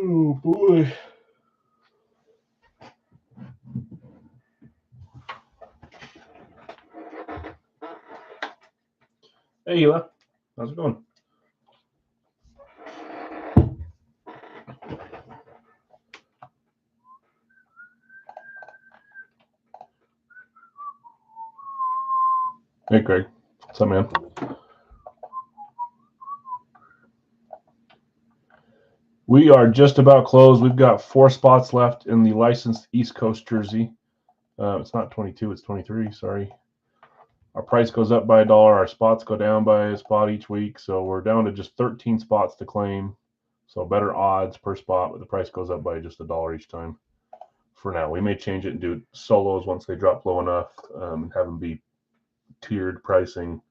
Oh boy. Hey, Hila. How's it going? Hey, Craig. What's up, man? We are just about closed. We've got 4 spots left in the licensed East Coast jersey. It's not 22, it's 23. Sorry. Our price goes up by $1. Our spots go down by a spot each week. So we're down to just 13 spots to claim. So better odds per spot, but the price goes up by just $1 each time for now. We may change it and do solos once they drop low enough and have them be tiered pricing.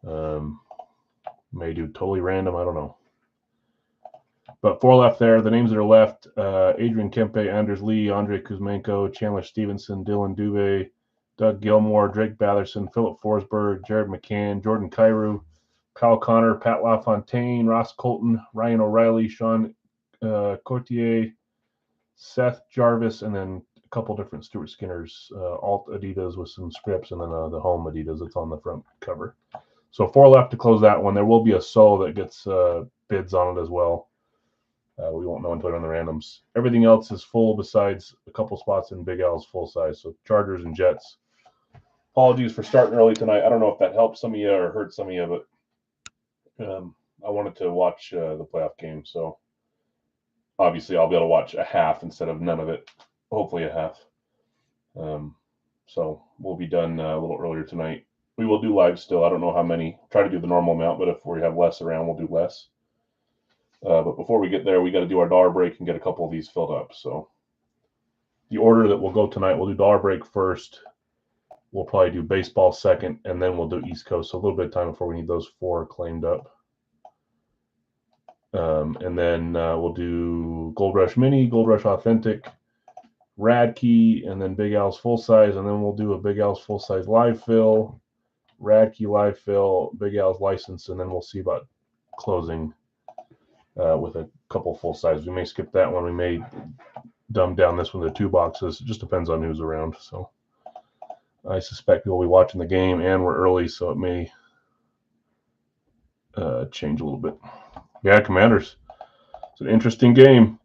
May do totally random. I don't know. But 4 left there. The names that are left, Adrian Kempe, Anders Lee, Andre Kuzmenko, Chandler Stevenson, Dylan Dubé, Doug Gilmore, Drake Batherson, Philip Forsberg, Jared McCann, Jordan Kyrou, Kyle Connor, Pat LaFontaine, Ross Colton, Ryan O'Reilly, Sean Courtier, Seth Jarvis, and then a couple different Stuart Skinners, alt Adidas with some scripts, and then the home Adidas that's on the front cover. So 4 left to close that one. There will be a solo that gets bids on it as well. We won't know until we're on the randoms. Everything else is full besides a couple spots in Big Al's full size. So Chargers and Jets. Apologies for starting early tonight. I don't know if that helped some of you or hurt some of you, but I wanted to watch the playoff game. So obviously I'll be able to watch a half instead of none of it. Hopefully a half. So we'll be done a little earlier tonight. We will do live still. I don't know how many. Try to do the normal amount, but if we have less around, we'll do less. But before we get there, we got to do our dollar break and get a couple of these filled up. So the order that we'll go tonight, we'll do dollar break first. We'll probably do baseball second, and then we'll do East Coast. So a little bit of time before we need those 4 claimed up. And then we'll do Gold Rush Mini, Gold Rush Authentic, Radkey, and then Big Al's full size. And then we'll do a Big Al's full size live fill, Radkey live fill, Big Al's license, and then we'll see about closing with a couple full size. We may skip that one. We may dumb down this one to 2 boxes. It just depends on who's around. So I suspect people will be watching the game, and we're early, so it may change a little bit. Yeah, Commanders. It's an interesting game.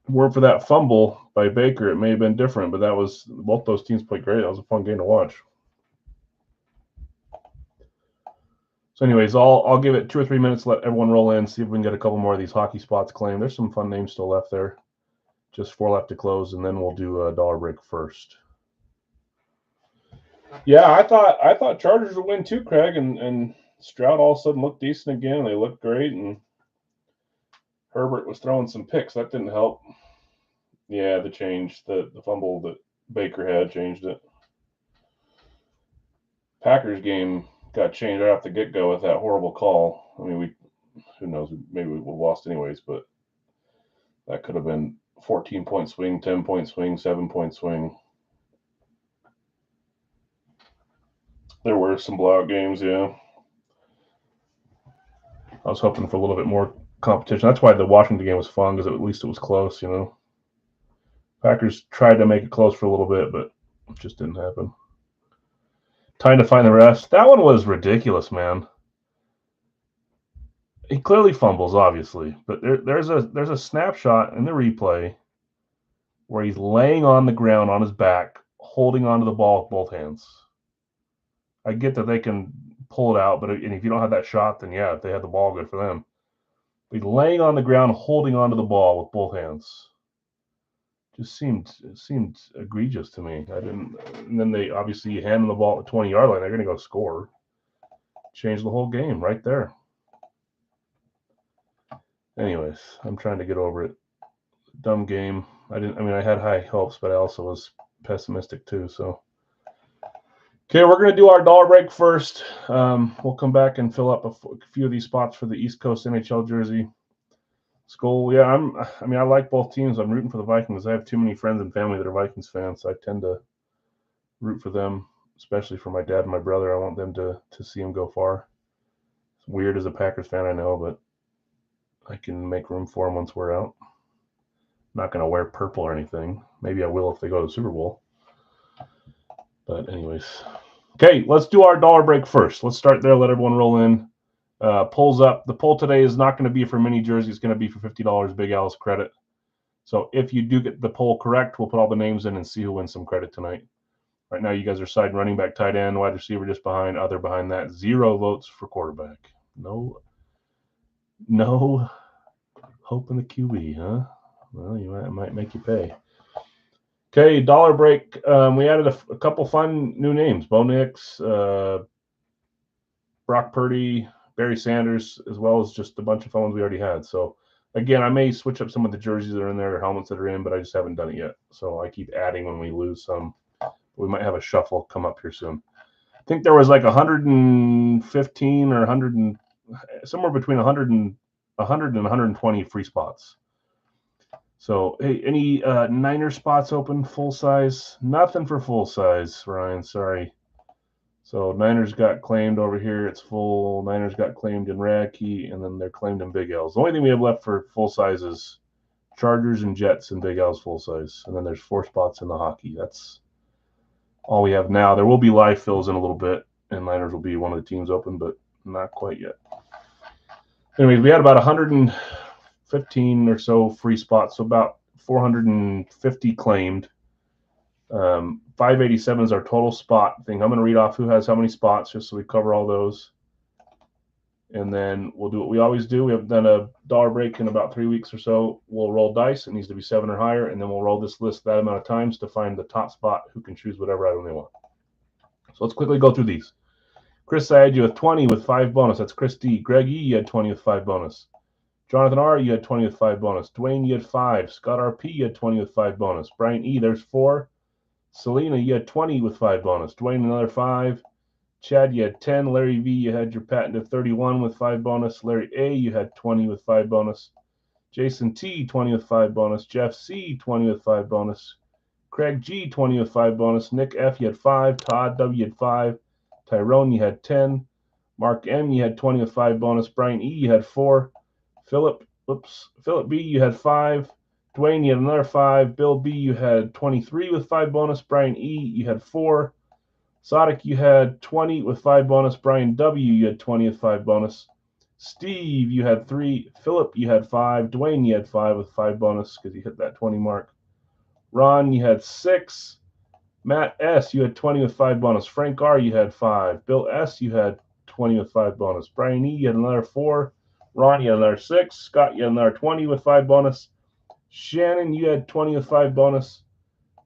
If it weren't for that fumble by Baker, it may have been different, but that was both those teams played great. That was a fun game to watch. So anyways, I'll give it 2 or 3 minutes, let everyone roll in, see if we can get a couple more of these hockey spots claimed. There's some fun names still left there. Just 4 left to close, and then we'll do a dollar break first. Yeah, I thought Chargers would win too, Craig, and Stroud all of a sudden looked decent again. They looked great, and Herbert was throwing some picks. That didn't help. Yeah, the change, the fumble that Baker had changed it. Packers game got changed right off the get-go with that horrible call. I mean, who knows? Maybe we would have lost anyways, but that could have been 14-point swing, 10-point swing, 7-point swing. There were some blowout games, yeah. I was hoping for a little bit more competition. That's why the Washington game was fun, because at least it was close, you know. Packers tried to make it close for a little bit, but it just didn't happen. Time to find the rest. That one was ridiculous, man. He clearly fumbles, obviously, but there's a snapshot in the replay where he's laying on the ground on his back, holding onto the ball with both hands. I get that they can pull it out, but if you don't have that shot, then yeah, if they had the ball, good for them. But he's laying on the ground, holding onto the ball with both hands. Just seemed egregious to me. And then they obviously hand them the ball at the 20-yard line. They're going to go score. Change the whole game right there. Anyways, I'm trying to get over it. Dumb game. I had high hopes, but I also was pessimistic too. So, okay, we're going to do our dollar break first. We'll come back and fill up a few of these spots for the East Coast NHL jersey. Skull, yeah, I like both teams. I'm rooting for the Vikings. I have too many friends and family that are Vikings fans, so I tend to root for them, especially for my dad and my brother. I want them to see them go far. It's weird as a Packers fan, I know, but I can make room for them once we're out. not going to wear purple or anything. Maybe I will if they go to the Super Bowl. But anyways. Okay, let's do our dollar break first. Let's start there. Let everyone roll in. Polls up. The poll today is not going to be for mini jersey. It's going to be for $50 Big Al's credit. So if you do get the poll correct, we'll put all the names in and see who wins some credit tonight. Right now, you guys are side running back, tight end, wide receiver just behind, other behind that. 0 votes for quarterback. No hope in the QB, huh? Well, it might make you pay. Okay, dollar break. We added a couple fun new names. Bo Nix, Brock Purdy, Barry Sanders, as well as just a bunch of fun ones we already had. So, again, I may switch up some of the jerseys that are in there or helmets that are in, but I just haven't done it yet. So I keep adding when we lose some. We might have a shuffle come up here soon. I think there was like 115 or 100 and somewhere between 100 and 120 free spots. So, hey, any Niner spots open full size? Nothing for full size, Ryan. Sorry. So Niners got claimed over here. It's full. Niners got claimed in Radkey, and then they're claimed in Big L's. The only thing we have left for full size is Chargers and Jets and Big L's full size. And then there's 4 spots in the hockey. That's all we have now. There will be live fills in a little bit, and Niners will be one of the teams open, but not quite yet. Anyways, we had about 115 or so free spots, so about 450 claimed. 587 is our total spot thing. I'm going to read off who has how many spots just so we cover all those. And then we'll do what we always do. We have done a dollar break in about 3 weeks or so. We'll roll dice. It needs to be 7 or higher. And then we'll roll this list that amount of times to find the top spot who can choose whatever item they want. So let's quickly go through these. Chris, I had you with 20 with 5 bonus. That's Chris D. Greg E., you had 20 with 5 bonus. Jonathan R., you had 20 with 5 bonus. Dwayne, you had 5. Scott R.P., you had 20 with 5 bonus. Brian E., there's 4. Selena, you had 20 with 5 bonus. Dwayne, another 5. Chad, you had 10. Larry V., you had your patented 31 with 5 bonus. Larry A., you had 20 with 5 bonus. Jason T., 20 with 5 bonus. Jeff C., 20 with 5 bonus. Craig G., 20 with 5 bonus. Nick F., you had 5. Todd W., you had 5. Tyrone, you had 10. Mark M., you had 20 with 5 bonus. Brian E., you had 4. Philip B., you had 5. Dwayne, you had another 5. Bill B., you had 23 with 5 bonus. Brian E., you had 4. Sadiq, you had 20 with 5 bonus. Brian W., you had 20 with 5 bonus. Steve, you had 3. Philip, you had 5. Dwayne, you had 5 with 5 bonus because you hit that 20 mark. Ron, you had 6. Matt S., you had 20 with 5 bonus. Frank R., you had 5. Bill S., you had 20 with 5 bonus. Brian E., you had another 4. Ron, you had another 6. Scott, you had another 20 with 5 bonus. Shannon, you had 20 with 5 bonus.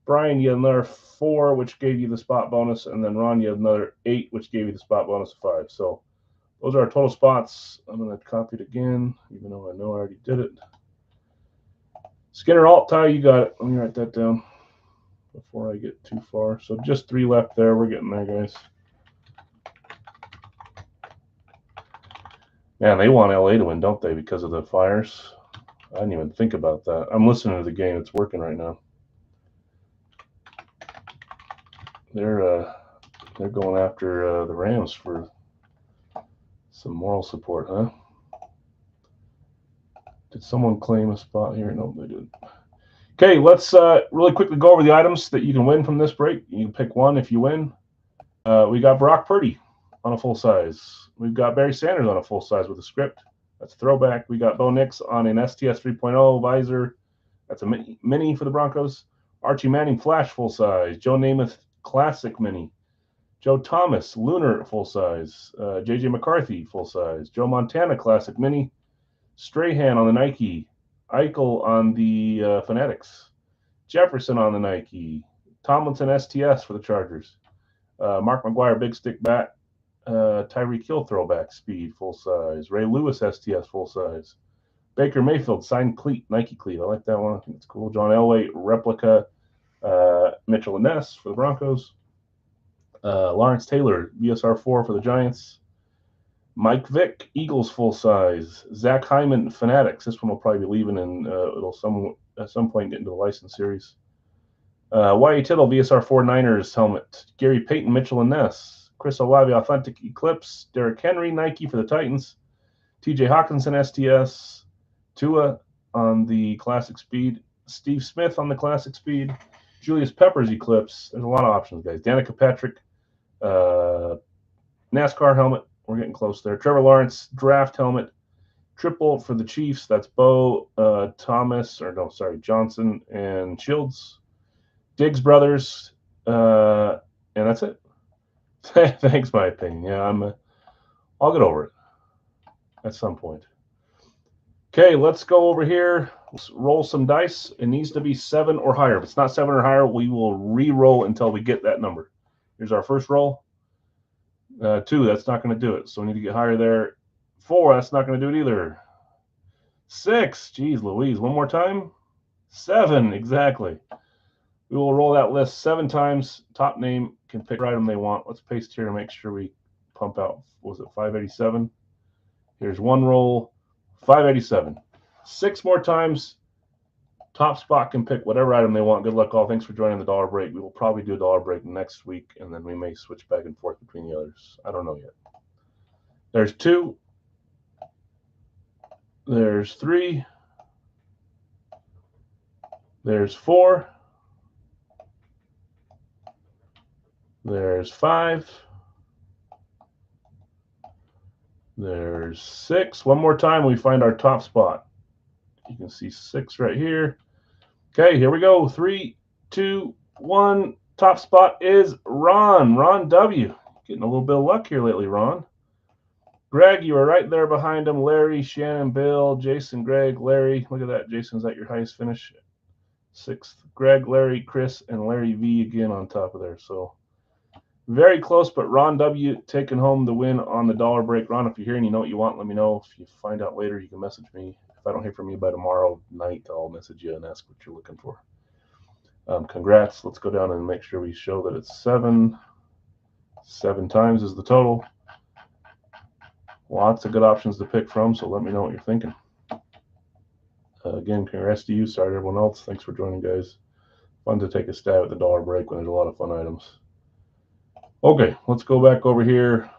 Brian, you had another 4, which gave you the spot bonus. And then Ron, you had another 8, which gave you the spot bonus of 5. So those are our total spots. I'm going to copy it again, even though I know I already did it. Skinner Alt-Tie, you got it. Let me write that down before I get too far. So just 3 left there. We're getting there, guys. Man, they want LA to win, don't they, because of the Flyers? I didn't even think about that. I'm listening to the game. It's working right now. They're going after the Rams for some moral support, huh? Did someone claim a spot here? No, they didn't. Okay, let's really quickly go over the items that you can win from this break. You can pick one if you win. We got Brock Purdy on a full size. We've got Barry Sanders on a full size with a script. That's a throwback. We got Bo Nix on an STS 3.0 visor. That's a mini for the Broncos. Archie Manning Flash full size. Joe Namath Classic mini. Joe Thomas Lunar full size. JJ McCarthy full size. Joe Montana Classic mini. Strahan on the Nike. Eichel on the Fanatics. Jefferson on the Nike. Tomlinson STS for the Chargers. Mark McGuire Big Stick Bat. Tyreek Hill throwback speed full size. Ray Lewis STS full size. Baker Mayfield signed cleat, Nike cleat. I like that one. I think it's cool. John Elway replica. Mitchell and Ness for the Broncos. Lawrence Taylor VSR 4 for the Giants. Mike Vick Eagles full size. Zach Hyman Fanatics. This one will probably be leaving, and it'll at some point get into the license series. Wyatt Tittle VSR 4 Niners helmet. Gary Payton Mitchell and Ness. Chris Olave Authentic Eclipse. Derrick Henry Nike for the Titans. TJ Hawkinson STS. Tua on the Classic Speed. Steve Smith on the Classic Speed. Julius Peppers Eclipse. There's a lot of options, guys. Danica Patrick, NASCAR helmet. We're getting close there. Trevor Lawrence draft helmet. Triple for the Chiefs. That's Bo, Johnson and Shields. Diggs brothers, and that's it. Thanks, my opinion. Yeah, I'll get over it at some point. Okay, let's go over here. Let's roll some dice. It needs to be 7 or higher. If it's not 7 or higher, we will re-roll until we get that number. Here's our first roll. 2, that's not going to do it. So we need to get higher there. 4, that's not going to do it either. 6, geez Louise. One more time. 7, exactly. We will roll that list 7 times. Top name can pick the item they want. Let's paste here and make sure we pump out, was it 587? Here's one roll, 587. 6 more times. Top spot can pick whatever item they want. Good luck all. Thanks for joining the dollar break. We will probably do a dollar break next week, and then we may switch back and forth between the others. I don't know yet. There's 2. There's 3. There's 4. There's 5. There's 6. One more time, we find our top spot. You can see 6 right here. Okay, here we go. 3, 2, 1. Top spot is Ron. Ron W. Getting a little bit of luck here lately, Ron. Greg, you are right there behind him. Larry, Shannon, Bill, Jason, Greg, Larry. Look at that. Jason, is that your highest finish? 6th. Greg, Larry, Chris, and Larry V again on top of there. So very close, but Ron W. taking home the win on the dollar break. Ron, if you're here and you know what you want, let me know. If you find out later, you can message me. If I don't hear from you by tomorrow night, I'll message you and ask what you're looking for. Congrats. Let's go down and make sure we show that it's 7. 7 times is the total. Lots of good options to pick from, so let me know what you're thinking. Again, congrats to you. Sorry to everyone else. Thanks for joining, guys. Fun to take a stab at the dollar break when there's a lot of fun items. Okay, let's go back over here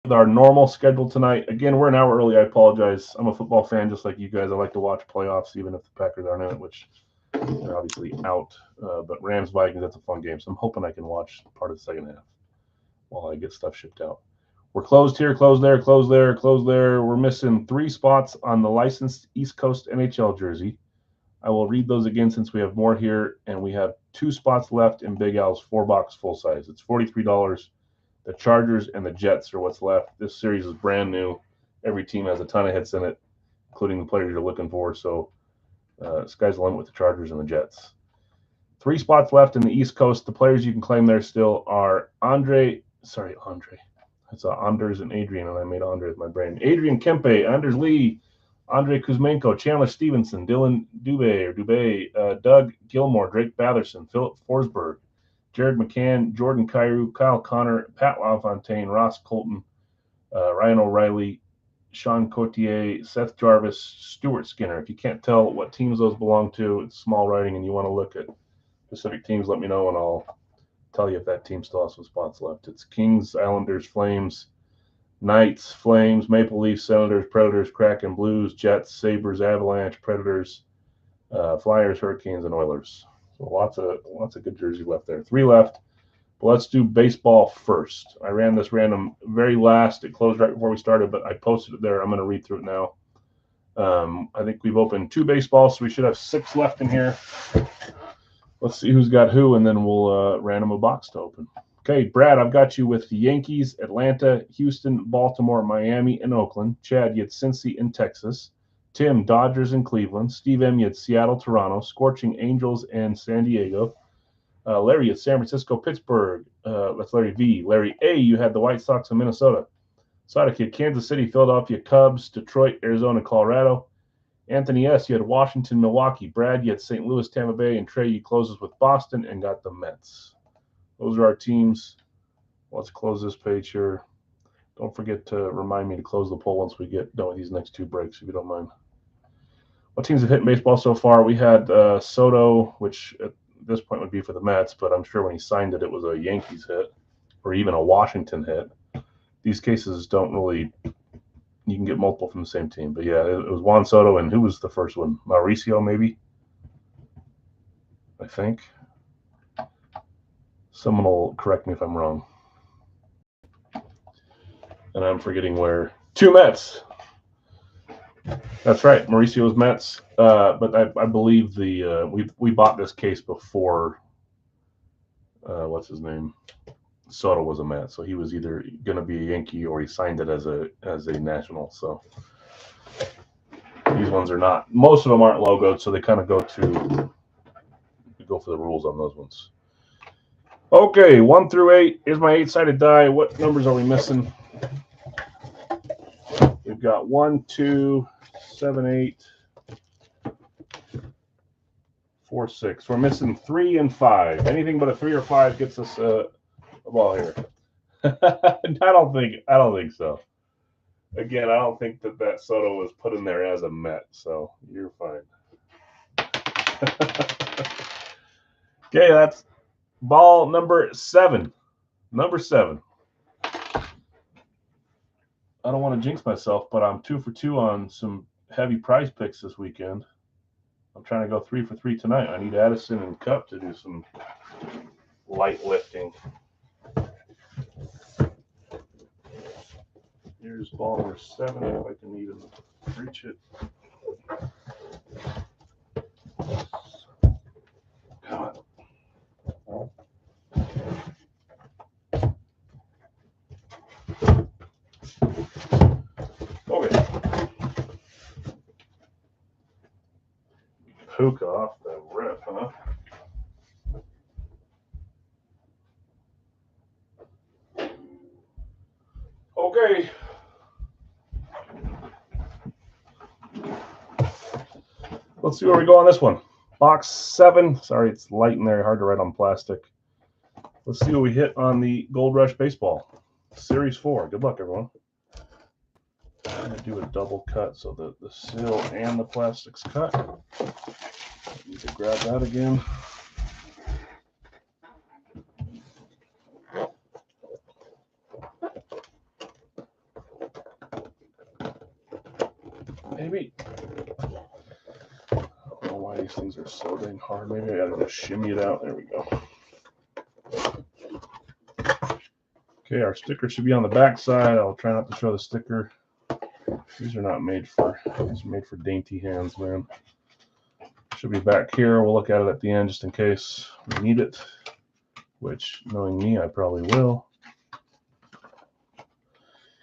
with our normal schedule tonight. Again, we're an hour early. I apologize. I'm a football fan just like you guys. I like to watch playoffs, even if the Packers aren't in it, which they're obviously out. But Rams-Vikings, that's a fun game. So I'm hoping I can watch part of the second half while I get stuff shipped out. We're closed here, closed there, closed there, closed there. We're missing 3 spots on the licensed East Coast NHL jersey. I will read those again since we have more here, and we have 2 spots left in Big Al's 4-box full size. It's $43. The Chargers and the Jets are what's left. This series is brand new. Every team has a ton of hits in it, including the players you're looking for. So sky's the limit with the Chargers and the Jets. 3 spots left in the East Coast. The players you can claim there still are Andre. It's Anders and Adrian, and I made Andre with my brain. Adrian Kempe, Anders Lee, Andre Kuzmenko, Chandler Stevenson, Dylan Dubé, Doug Gilmore, Drake Batherson, Philip Forsberg, Jared McCann, Jordan Kyrou, Kyle Connor, Pat LaFontaine, Ross Colton, Ryan O'Reilly, Sean Cotier, Seth Jarvis, Stuart Skinner. If you can't tell what teams those belong to, it's small writing, and you want to look at specific teams, let me know, and I'll tell you if that team still has some spots left. It's Kings, Islanders, Flames, Knights, Flames, Maple Leafs, Senators, Predators, Kraken, Blues, Jets, Sabres, Avalanche, Predators, Flyers, Hurricanes, and Oilers. So lots of good jerseys left there. 3 left. But let's do baseball first. I ran this random very last. It closed right before we started, but I posted it there. I'm going to read through it now. I think we've opened 2 baseballs, so we should have 6 left in here. Let's see who's got who, and then we'll random a box to open. Okay, Brad, I've got you with the Yankees, Atlanta, Houston, Baltimore, Miami, and Oakland. Chad, you had Cincy and Texas. Tim, Dodgers and Cleveland. Steve M, you had Seattle, Toronto. Scorching Angels and San Diego. Larry, you had San Francisco, Pittsburgh. That's Larry V. Larry A, you had the White Sox in Minnesota. Sada Kid, Kansas City, Philadelphia, Cubs, Detroit, Arizona, Colorado. Anthony S, you had Washington, Milwaukee. Brad, you had St. Louis, Tampa Bay, and Trey, you closes with Boston and got the Mets. Those are our teams. Let's close this page here. Don't forget to remind me to close the poll once we get done with these next 2 breaks, if you don't mind. What teams have hit in baseball so far? We had Soto, which at this point would be for the Mets, but I'm sure when he signed it, it was a Yankees hit or even a Washington hit. These cases don't really – you can get multiple from the same team. But, yeah, it was Juan Soto, and who was the first one? Mauricio, maybe? I think. Someone will correct me if I'm wrong. And I'm forgetting where. 2 Mets. That's right, Mauricio's Mets. But I believe we bought this case before. What's his name? Soto was a Met, so he was either going to be a Yankee or he signed it as a national. So these ones are not. Most of them aren't logoed, so they kind of go for the rules on those ones. Okay, 1 through 8 is my 8-sided die. What numbers are we missing? We've got 1, 2, 7, 8, 4, 6. We're missing 3 and 5. Anything but a 3 or 5 gets us a ball here. I don't think so. Again, I don't think that Soto was put in there as a Met, so you're fine. Okay, that's ball number 7. Number 7. I don't want to jinx myself, but I'm 2 for 2 on some heavy prize picks this weekend. I'm trying to go 3 for 3 tonight. I need Addison and Cup to do some light lifting. Here's ball number 7, if I can even reach it. Come on. Okay. Puka off the rip, huh? Okay. Let's see where we go on this one. Box 7. Sorry, it's light in there. Hard to write on plastic. Let's see what we hit on the Gold Rush Baseball. Series 4. Good luck, everyone. I'm going to do a double cut so that the seal and the plastic's cut. I need to grab that again. Maybe. I don't know why these things are so dang hard. Maybe I gotta just shimmy it out. There we go. Okay, our sticker should be on the back side. I'll try not to show the sticker. These are not made for, these are made for dainty hands, man. Should be back here. We'll look at it at the end just in case we need it, which, knowing me, I probably will.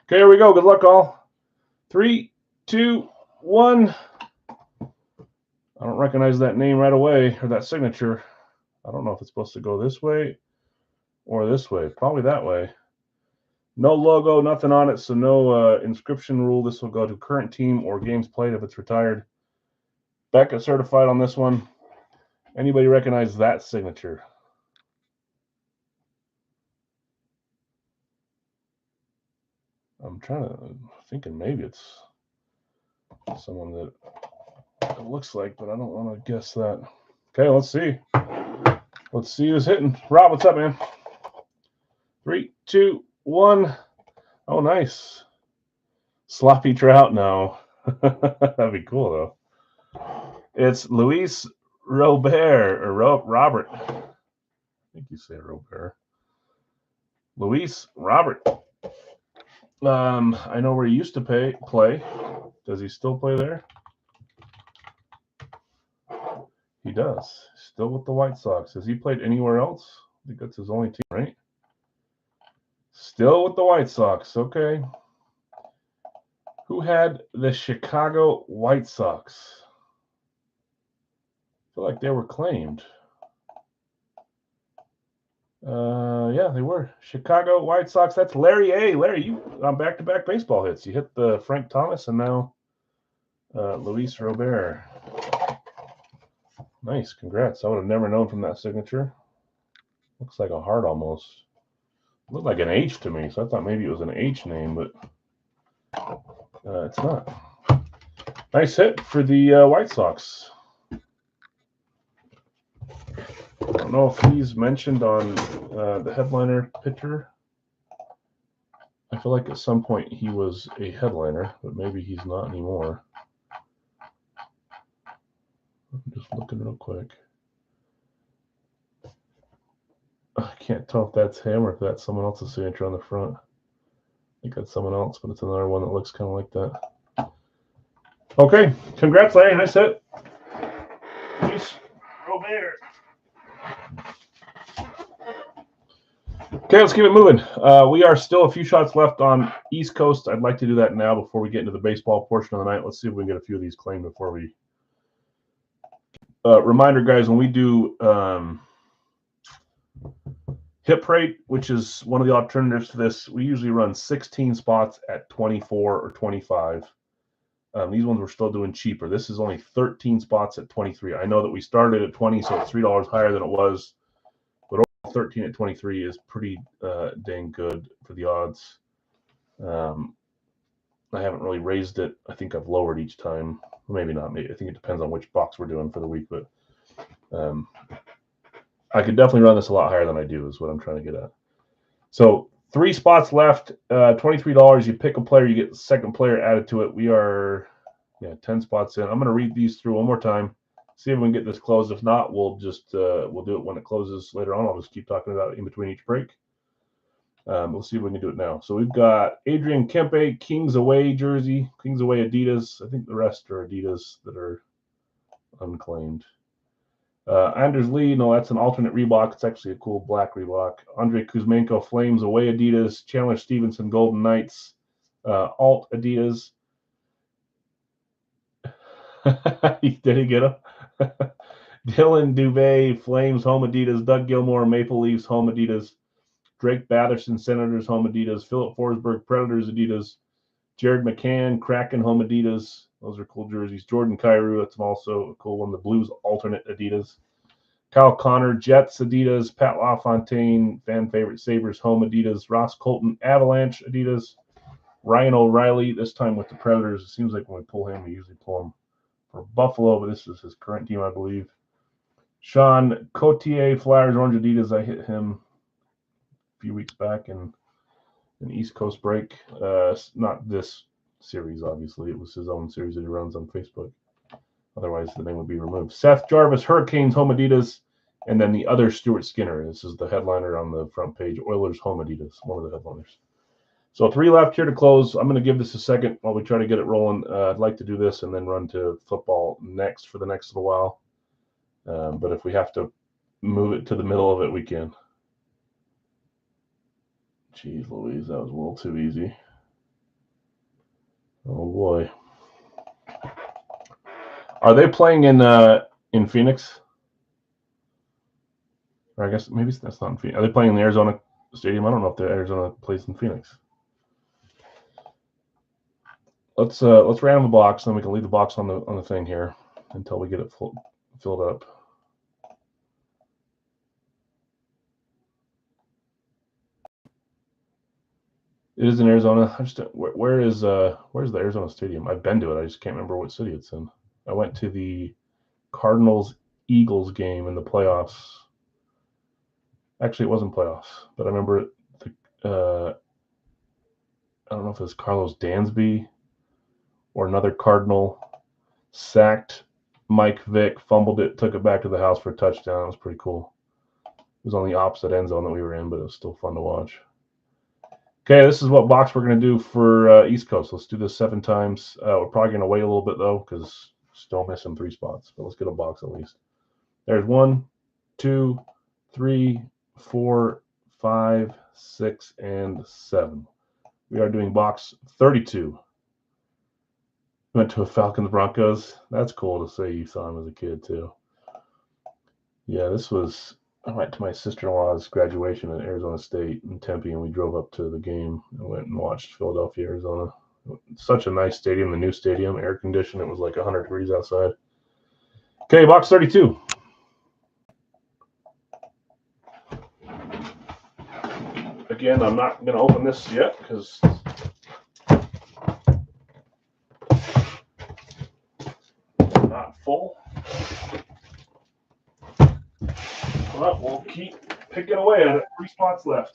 Okay, here we go. Good luck, all. 3, 2, 1. I don't recognize that name right away, or that signature. I don't know if it's supposed to go this way or this way. Probably that way. No logo, nothing on it, so no inscription rule. This will go to current team or games played if it's retired. Becca certified on this one. Anybody recognize that signature? I'm thinking maybe it's someone that it looks like, but I don't want to guess that. Okay, let's see. Let's see who's hitting. Rob, what's up, man? 3, 2, 1. Oh, nice. Sloppy Trout now. That'd be cool, though. It's Luis Robert, or Robert. I think you say Robert. Luis Robert. I know where he used to play. Does he still play there? He does. Still with the White Sox. Has he played anywhere else? I think that's his only team, right? Still with the White Sox. Okay. Who had the Chicago White Sox? I feel like they were claimed. Yeah, they were. Chicago White Sox. That's Larry A. Larry, you on back-to-back baseball hits. You hit the Frank Thomas and now Luis Robert. Nice. Congrats. I would have never known from that signature. Looks like a heart almost. Looked like an H to me, so I thought maybe it was an H name, but it's not. Nice hit for the White Sox. I don't know if he's mentioned on the headliner pitcher. I feel like at some point he was a headliner, but maybe he's not anymore. I'm just looking real quick. I can't tell if that's him or if that's someone else's signature on the front. I think that's someone else, but it's another one that looks kind of like that. Okay, congrats, Larry. Nice hit. Luis Robert. Okay, let's keep it moving. We are still a few shots left on East Coast. I'd like to do that now before we get into the baseball portion of the night. Let's see if we can get a few of these claimed before we. Reminder, guys, when we do hip rate, which is one of the alternatives to this, we usually run 16 spots at 24 or 25. These ones we're still doing cheaper. This is only 13 spots at 23. I know that we started at 20, so it's $3 higher than it was. But 13 at 23 is pretty dang good for the odds. I haven't really raised it. I think I've lowered each time. Maybe not. Maybe I think it depends on which box we're doing for the week. But I could definitely run this a lot higher than I do is what I'm trying to get at. So 3 spots left, $23. You pick a player, you get the second player added to it. We are 10 spots in. I'm going to read these through one more time. See if we can get this closed. If not, we'll just we'll do it when it closes later on. I'll just keep talking about it in between each break. We'll see if we can do it now. So we've got Adrian Kempe, Kings Away jersey, Kings Away Adidas. I think the rest are Adidas that are unclaimed. Anders Lee, no, that's an alternate Reebok. It's actually a cool black Reebok. Andrei Kuzmenko, Flames Away Adidas. Chandler Stevenson, Golden Knights, alt Adidas. Did he get him? Dylan Dubé, Flames, home Adidas. Doug Gilmour, Maple Leafs, home Adidas. Drake Batherson, Senators, home Adidas. Philip Forsberg, Predators, Adidas. Jared McCann, Kraken, home Adidas. Those are cool jerseys. Jordan Kyrou, that's also a cool one. The Blues, alternate Adidas. Kyle Connor, Jets, Adidas. Pat LaFontaine, fan favorite Sabres, home Adidas. Ross Colton, Avalanche, Adidas. Ryan O'Reilly, this time with the Predators. It seems like when we pull him, we usually pull him for Buffalo, but this is his current team, I believe. Sean Cotier, Flyers, Orange Adidas. I hit him a few weeks back in an East Coast break. Not this series, obviously. It was his own series that he runs on Facebook. Otherwise, the name would be removed. Seth Jarvis, Hurricanes, home Adidas. And then the other Stuart Skinner. This is the headliner on the front page. Oilers, home Adidas, one of the headliners. So 3 left here to close. I'm going to give this a second while we try to get it rolling. I'd like to do this and then run to football next for the next little while. But if we have to move it to the middle of it, we can. Jeez Louise, that was a little too easy. Oh boy. Are they playing in Phoenix? Or I guess maybe that's not in Phoenix. Are they playing in the Arizona Stadium? I don't know if the Arizona plays in Phoenix. Let's random the box, then we can leave the box on the thing here until we get it filled up. It is in Arizona. Where's the Arizona Stadium? I've been to it. I just can't remember what city it's in. I went to the Cardinals-Eagles game in the playoffs. Actually, it wasn't playoffs, but I remember I don't know if it was Carlos Dansby or another Cardinal sacked Mike Vick, fumbled it, took it back to the house for a touchdown. It was pretty cool. It was on the opposite end zone that we were in, but it was still fun to watch. Okay, this is what box we're going to do for East Coast. Let's do this 7 times. We're probably going to wait a little bit, though, because still missing 3 spots. But let's get a box at least. There's 1, 2, 3, 4, 5, 6, and 7. We are doing box 32. Went to a Falcons Broncos. That's cool to say you saw him as a kid, too. Yeah, I went to my sister-in-law's graduation at Arizona State in Tempe, and we drove up to the game and went and watched Philadelphia, Arizona. Such a nice stadium, the new stadium, air conditioned. It was like 100 degrees outside. Okay, box 32. Again, I'm not going to open this yet because it's not full. But we'll keep picking away at it. 3 spots left.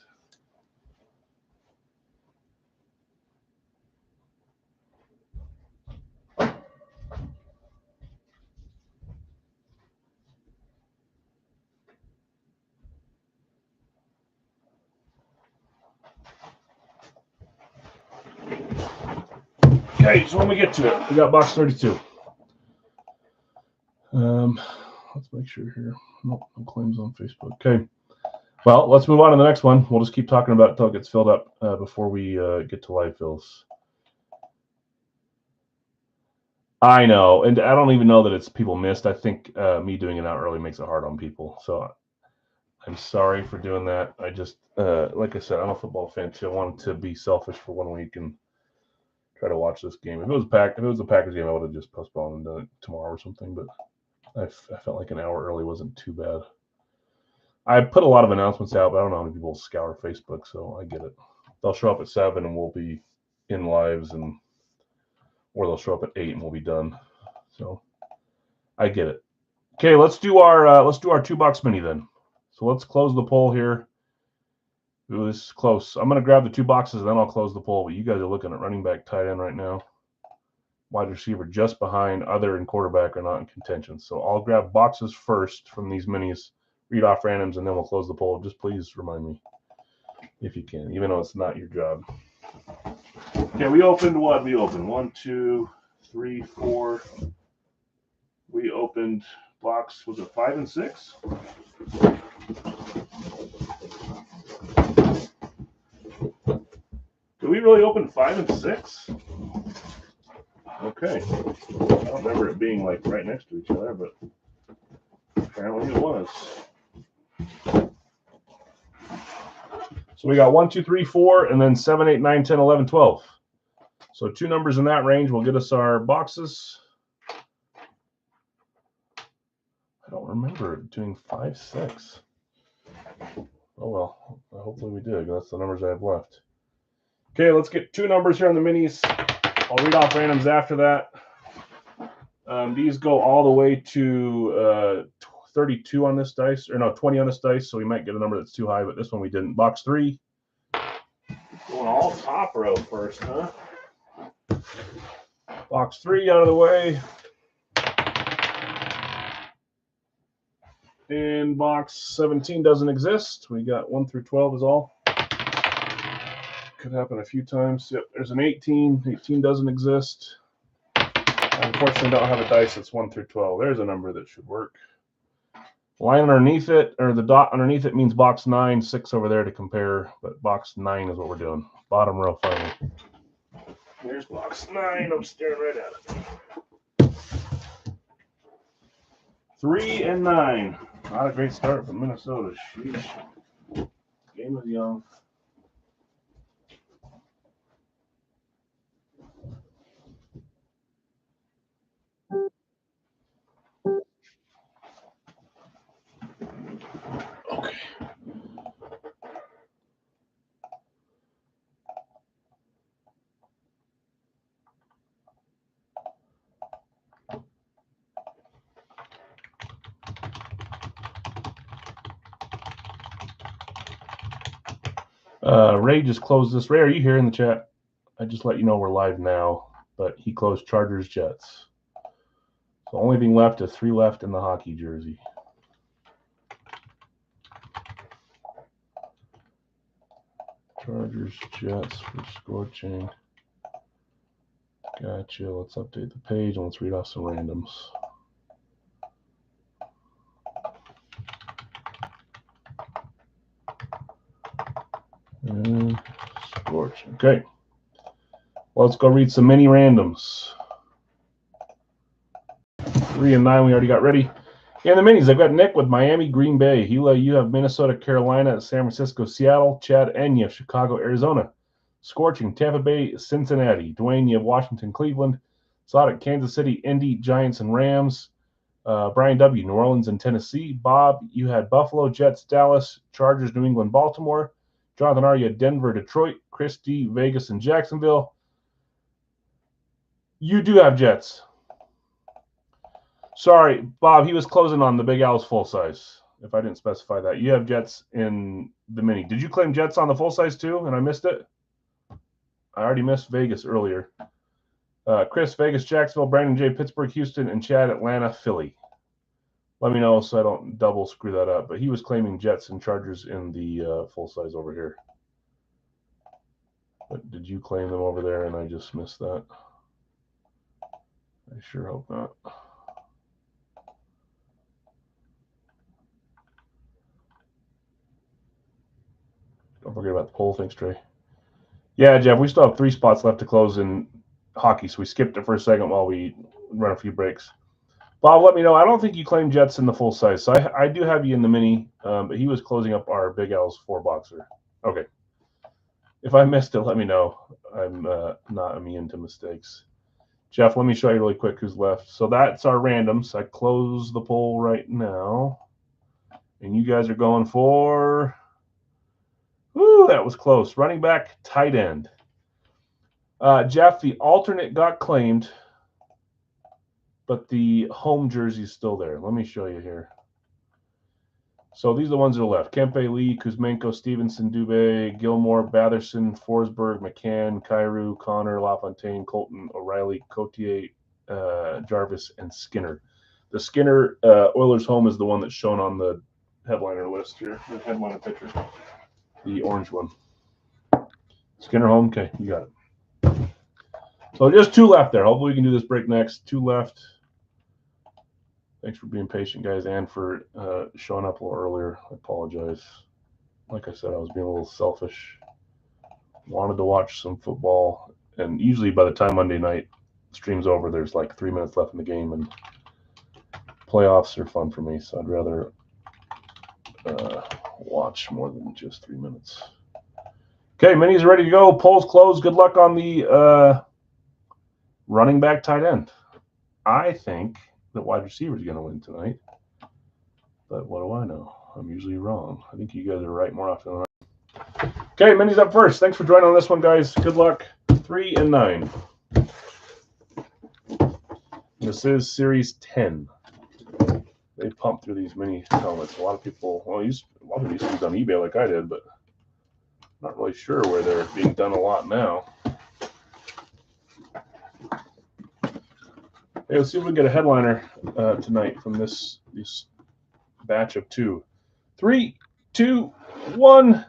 Okay, so when we get to it, we got box 32. Let's make sure here. Nope, no claims on Facebook. Okay. Well, let's move on to the next one. We'll just keep talking about it until it gets filled up before we get to live fills. I know, and I don't even know that it's people missed. I think me doing it out early makes it hard on people. So I'm sorry for doing that. I just, like I said, I'm a football fan too. I wanted to be selfish for 1 week and try to watch this game. If it was a Packers game, I would have just postponed and done it tomorrow or something. But I felt like an hour early wasn't too bad. I put a lot of announcements out, but I don't know how many people scour Facebook, so I get it. They'll show up at 7 and we'll be in lives, or they'll show up at 8 and we'll be done. So I get it. Okay, let's do our 2-box mini then. So let's close the poll here. Ooh, this is close. I'm going to grab the 2 boxes, and then I'll close the poll. But you guys are looking at running back, tight end right now. Wide receiver just behind, other and quarterback are not in contention. So I'll grab boxes first from these minis, read off randoms, and then we'll close the poll. Just please remind me if you can, even though it's not your job. Okay, we opened what? We opened 1, 2, 3, 4. We opened box, was it 5 and 6? Did we really open 5 and 6? Okay. I don't remember it being like right next to each other, but apparently it was. So we got 1, 2, 3, 4, and then 7, 8, 9, 10, 11, 12. So 2 numbers in that range will get us our boxes. I don't remember doing 5, 6. Oh well, hopefully we did. That's the numbers I have left. Okay, let's get 2 numbers here on the minis. I'll read off randoms after that. These go all the way to 32 on this dice, or no, 20 on this dice, so we might get a number that's too high, but this one we didn't. Box 3. Going all top row first, huh? Box 3 out of the way. And box 17 doesn't exist. We got 1 through 12 is all. Could happen a few times. Yep, there's an 18. 18 doesn't exist. I unfortunately don't have a dice that's 1 through 12. There's a number that should work. Line underneath it, or the dot underneath it, means box 9. 6 over there to compare, but box 9 is what we're doing. Bottom row finally. There's box 9. I'm staring right at it. 3 and 9. Not a great start from Minnesota. Sheesh. Game is young. Okay. Ray just closed this. Ray, are you here in the chat? I just let you know we're live now, but he closed Chargers Jets. So only thing left is 3 left in the hockey jersey. Chargers Jets for score chain. Gotcha. Let's update the page and let's read off some randoms. And scorch. Okay. Well, let's go read some mini randoms. 3 and 9 we already got ready. In the minis, I've got Nick with Miami, Green Bay. Hila, you have Minnesota, Carolina, San Francisco, Seattle. Chad, and you have Chicago, Arizona. Scorching, Tampa Bay, Cincinnati. Dwayne, you have Washington, Cleveland. Sodic, Kansas City, Indy, Giants, and Rams. Brian W., New Orleans and Tennessee. Bob, you had Buffalo, Jets, Dallas, Chargers, New England, Baltimore. Jonathan R., you had Denver, Detroit. Chris D., Vegas, and Jacksonville. You do have Jets. Sorry, Bob, he was closing on the Big Al's full size, if I didn't specify that. You have Jets in the mini. Did you claim Jets on the full size too, and I missed it? I already missed Vegas earlier. Chris, Vegas, Jacksonville, Brandon J., Pittsburgh, Houston, and Chad, Atlanta, Philly. Let me know so I don't double screw that up. But he was claiming Jets and Chargers in the full size over here. But did you claim them over there and I just missed that? I sure hope not. Don't forget about the poll. Thanks, Trey. Yeah, Jeff, we still have 3 spots left to close in hockey, so we skipped it for a second while we run a few breaks. Bob, let me know. I don't think you claimed Jets in the full size, so I do have you in the mini, but he was closing up our Big L's 4-boxer. Okay. If I missed it, let me know. I'm not immune to mistakes. Jeff, let me show you really quick who's left. So that's our randoms. I close the poll right now. And you guys are going for, whoo, that was close. Running back, tight end. Jeff, the alternate got claimed, but the home jersey is still there. Let me show you here. So these are the ones that are left. Kempe, Lee, Kuzmenko, Stevenson, Dubé, Gilmore, Batherson, Forsberg, McCann, Kyrou, Connor, LaFontaine, Colton, O'Reilly, Cotier, Jarvis, and Skinner. The Skinner Oilers home is the one that's shown on the headliner list here, the headliner picture, the orange one. Skinner home, okay, you got it. So just 2 left there. Hopefully we can do this break next. 2 left. Thanks for being patient, guys, and for showing up a little earlier. I apologize. Like I said, I was being a little selfish. Wanted to watch some football, and usually by the time Monday night stream's over, there's like 3 minutes left in the game, and playoffs are fun for me, so I'd rather watch more than just 3 minutes. Okay, minis are ready to go. Polls closed. Good luck on the running back tight end. I think the wide receiver is going to win tonight, but what do I know? I'm usually wrong. I think you guys are right more often than not. Okay, minis up first. Thanks for joining on this one, guys. Good luck. 3 and 9. This is Series 10. They pumped through these mini helmets. A lot of people, well, a lot of these things on eBay like I did, but not really sure where they're being done a lot now. Hey, let's see if we can get a headliner tonight from this batch of 2. 3, 2, 1.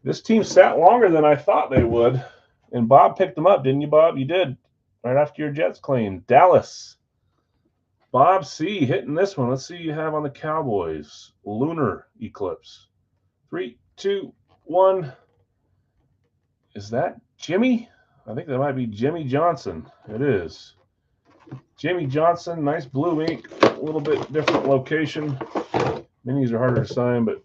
This team sat longer than I thought they would, and Bob picked them up, didn't you, Bob? You did, right after your Jets claim. Dallas. Bob C. hitting this one. Let's see what you have on the Cowboys. Lunar Eclipse. 3, 2, 1. Is that Jimmy? I think that might be Jimmy Johnson. It is. Jimmy Johnson, nice blue ink, a little bit different location. Minis are harder to sign, but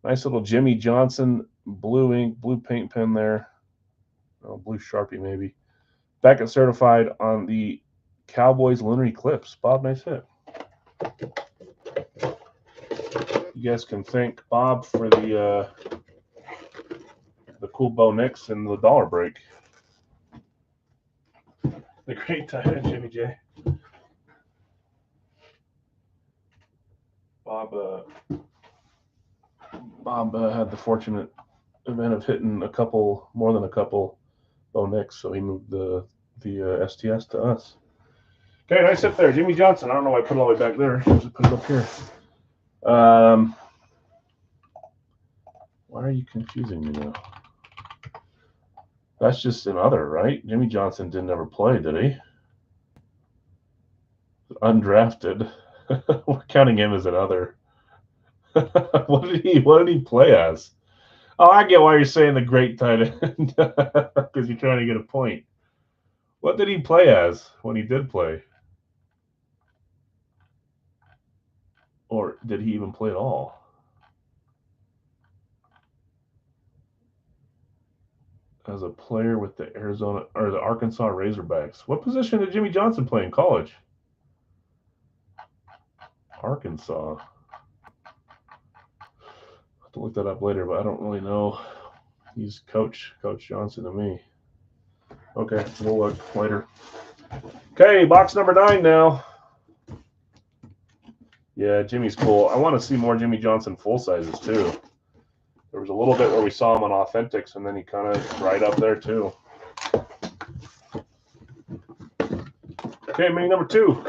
nice little Jimmy Johnson blue ink, blue paint pen there. Oh, blue Sharpie maybe. Beckett certified on the Cowboys Lunar Eclipse. Bob, nice hit. You guys can thank Bob for the cool Bo Nix and the dollar break. The great tight end, Jimmy J. Bob had the fortunate event of hitting more than a couple Bo Nix, so he moved the STS to us. Okay, nice hit there. Jimmy Johnson. I don't know why I put it all the way back there. Just put it up here. Why are you confusing me now? That's just an other, right? Jimmy Johnson didn't ever play, did he? Undrafted. We're counting him as an other. What did he play as? Oh, I get why you're saying the great tight end, because you're trying to get a point. What did he play as when he did play? Or did he even play at all? As a player with the Arkansas Razorbacks. What position did Jimmy Johnson play in college? Arkansas. I'll have to look that up later, but I don't really know. He's Coach Johnson to me. Okay, we'll look later. Okay, box number 9 now. Yeah, Jimmy's cool. I want to see more Jimmy Johnson full sizes too. There was a little bit where we saw him on Authentics, and then he kind of right up there too. Okay, mini number 2.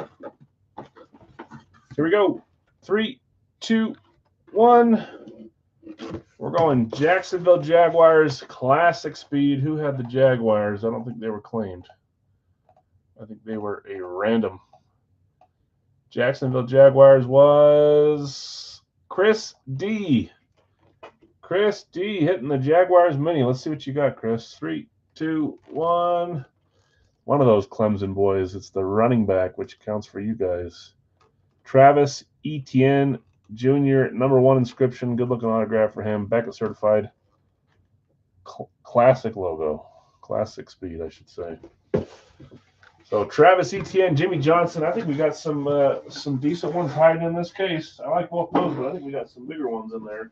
Here we go. 3, 2, 1. We're going Jacksonville Jaguars, classic speed. Who had the Jaguars? I don't think they were claimed. I think they were a random. Jacksonville Jaguars was Chris D. Chris D hitting the Jaguars mini. Let's see what you got, Chris. 3, 2, 1. One of those Clemson boys. It's the running back, which counts for you guys. Travis Etienne Jr., #1 inscription. Good looking autograph for him. Beckett certified. Classic logo. Classic speed, I should say. So Travis Etienne, Jimmy Johnson. I think we got some decent ones hiding in this case. I like both those, but I think we got some bigger ones in there.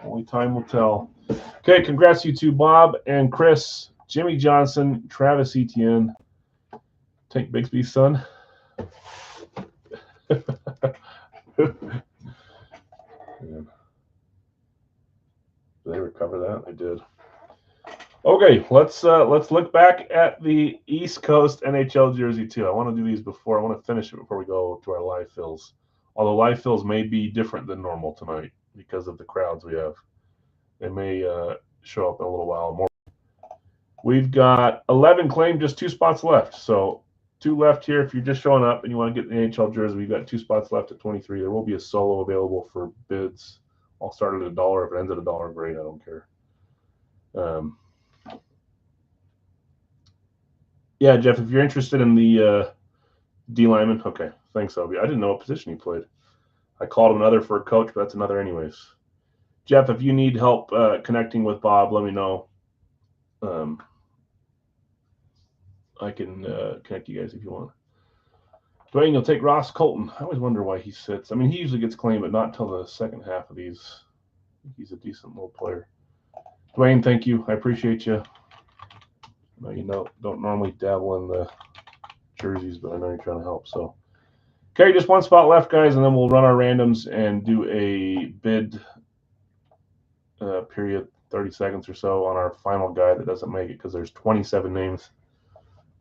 Only time will tell. Okay, congrats you two, Bob and Chris. Jimmy Johnson, Travis Etienne. Tank Bigsby's son. Did they recover that? They did. Okay, let's look back at the East Coast NHL jersey too. I want to do these before. I want to finish it before we go to our live fills. Although live fills may be different than normal tonight because of the crowds we have. They may show up in a little while more. We've got 11 claimed, just 2 spots left. So 2 left here. If you're just showing up and you want to get the NHL jersey, we've got 2 spots left at 23. There will be a solo available for bids. I'll start at $1. If it ends at $1, great. I don't care. Yeah, Jeff, if you're interested in the D lineman, okay. Thanks, Obi. I didn't know what position he played. I called him another for a coach, but that's another anyways. Jeff, if you need help connecting with Bob, let me know. I can connect you guys if you want. Dwayne, you'll take Ross Colton. I always wonder why he sits. I mean, he usually gets claimed, but not until the second half of these. He's a decent little player. Dwayne, thank you. I appreciate you. I know you don't normally dabble in the jerseys, but I know you're trying to help. So, okay, just 1 spot left, guys, and then we'll run our randoms and do a bid period, 30 seconds or so on our final guy that doesn't make it because there's 27 names,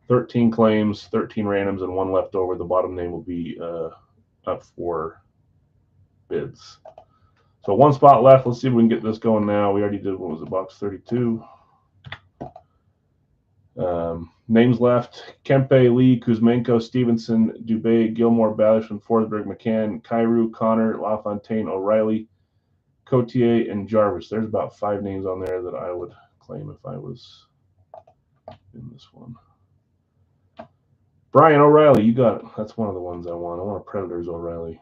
13 claims, 13 randoms, and 1 left over. The bottom name will be up for bids. So 1 spot left. Let's see if we can get this going now. We already did, what was it, box 32. Names left: Kempe, Lee, Kuzmenko, Stevenson, Dubé, Gilmore, Ballishman, Forsberg, McCann, Kyrou, Connor, LaFontaine, O'Reilly, Cotier, and Jarvis. There's about 5 names on there that I would claim if I was in this one. Brian O'Reilly, you got it. That's one of the ones I want. I want a Predators O'Reilly.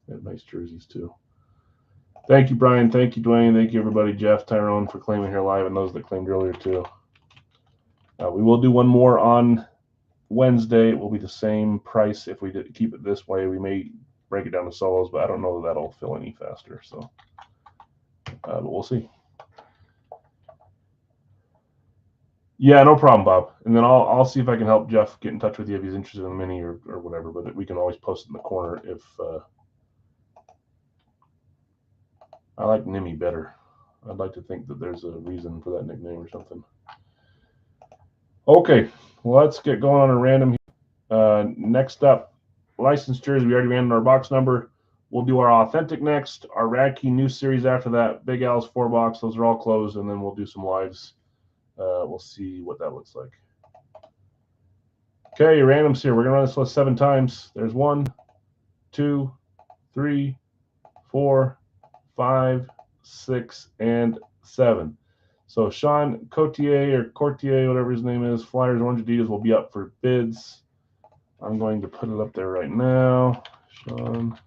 They have nice jerseys too. Thank you, Brian. Thank you, Dwayne. Thank you, everybody. Jeff, Tyrone, for claiming here live, and those that claimed earlier too. We will do one more on Wednesday. It will be the same price if we keep it this way. We may break it down to solos, but I don't know that that'll fill any faster. So, but we'll see. Yeah, no problem, Bob. And then I'll see if I can help Jeff get in touch with you if he's interested in the mini or whatever. But we can always post it in the corner if I like Nimmy better. I'd like to think that there's a reason for that nickname or something. Okay, well, let's get going on a random. Next up, licensed jersey. We already ran our box number. We'll do our authentic next. Our Radkey new series after that. Big Al's 4 box. Those are all closed, and then we'll do some lives. We'll see what that looks like. Okay, randoms here. We're gonna run this list 7 times. There's 1, 2, 3, 4, 5, 6, and 7. So Sean Cotier, whatever his name is, Flyers Orange Adidas will be up for bids. I'm going to put it up there right now. Sean.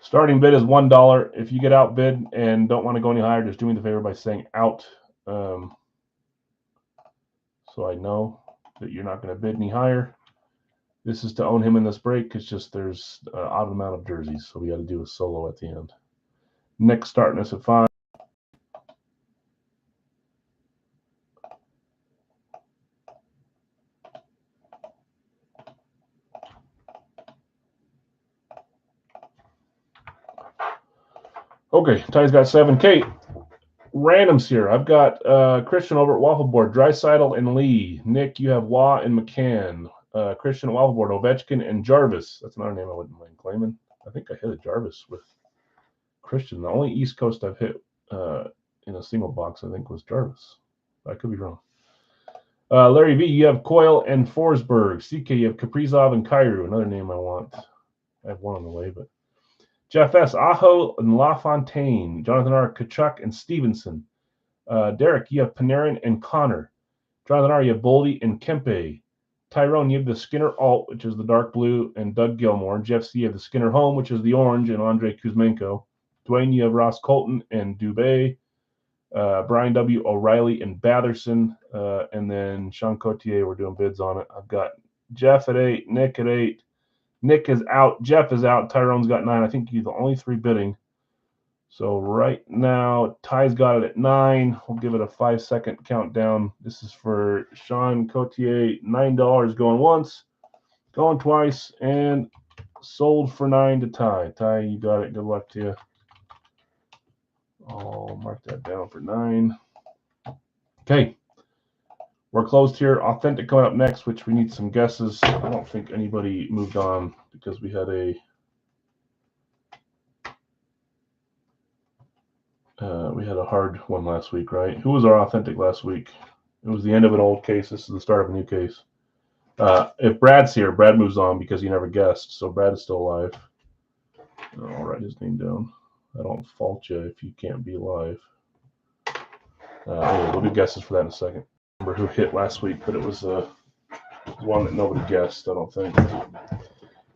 Starting bid is $1. If you get outbid and don't want to go any higher, just do me the favor by saying out. So I know that you're not going to bid any higher. This is to own him in this break. It's just there's an odd amount of jerseys, so we got to do a solo at the end. Nick starting us at 5. Okay, Ty's got 7. Kate, randoms here. I've got Christian over at Waffle Board, Draisaitl and Lee. Nick, you have Wah and McCann. Christian at Waffle Board, Ovechkin and Jarvis. That's another name I wouldn't mind claiming. I think I hit a Jarvis with Christian. The only East Coast I've hit in a single box, I think, was Jarvis. I could be wrong. Larry V, you have Coyle and Forsberg. CK, you have Kaprizov and Kyrou. Another name I want. I have one on the way, but Jeff S, Aho and LaFontaine. Jonathan R, Kachuk and Stevenson. Derek, you have Panarin and Connor. Jonathan R, you have Boldy and Kempe. Tyrone, you have the Skinner Alt, which is the dark blue, and Doug Gilmour. Jeff C, you have the Skinner Home, which is the orange, and Andrei Kuzmenko. Dwayne, you have Ross Colton and Dubé. Brian W, O'Reilly and Batherson. And then Sean Cotier, we're doing bids on it. I've got Jeff at 8, Nick at 8. Nick is out. Jeff is out. Tyrone's got 9. I think you're the only 3 bidding. So right now, Ty's got it at 9. We'll give it a 5-second countdown. This is for Sean Cotier, $9 going once, going twice, and sold for 9 to Ty. Ty, you got it. Good luck to you. I'll mark that down for 9. Okay. We're closed here. Authentic coming up next, which we need some guesses. I don't think anybody moved on because we had a hard one last week, right? Who was our authentic last week? It was the end of an old case. This is the start of a new case. If Brad's here, Brad moves on because he never guessed. So Brad is still alive. I'll write his name down. I don't fault you if you can't be live. Anyway, we'll do guesses for that in a second. Remember who hit last week, but it was one that nobody guessed, I don't think.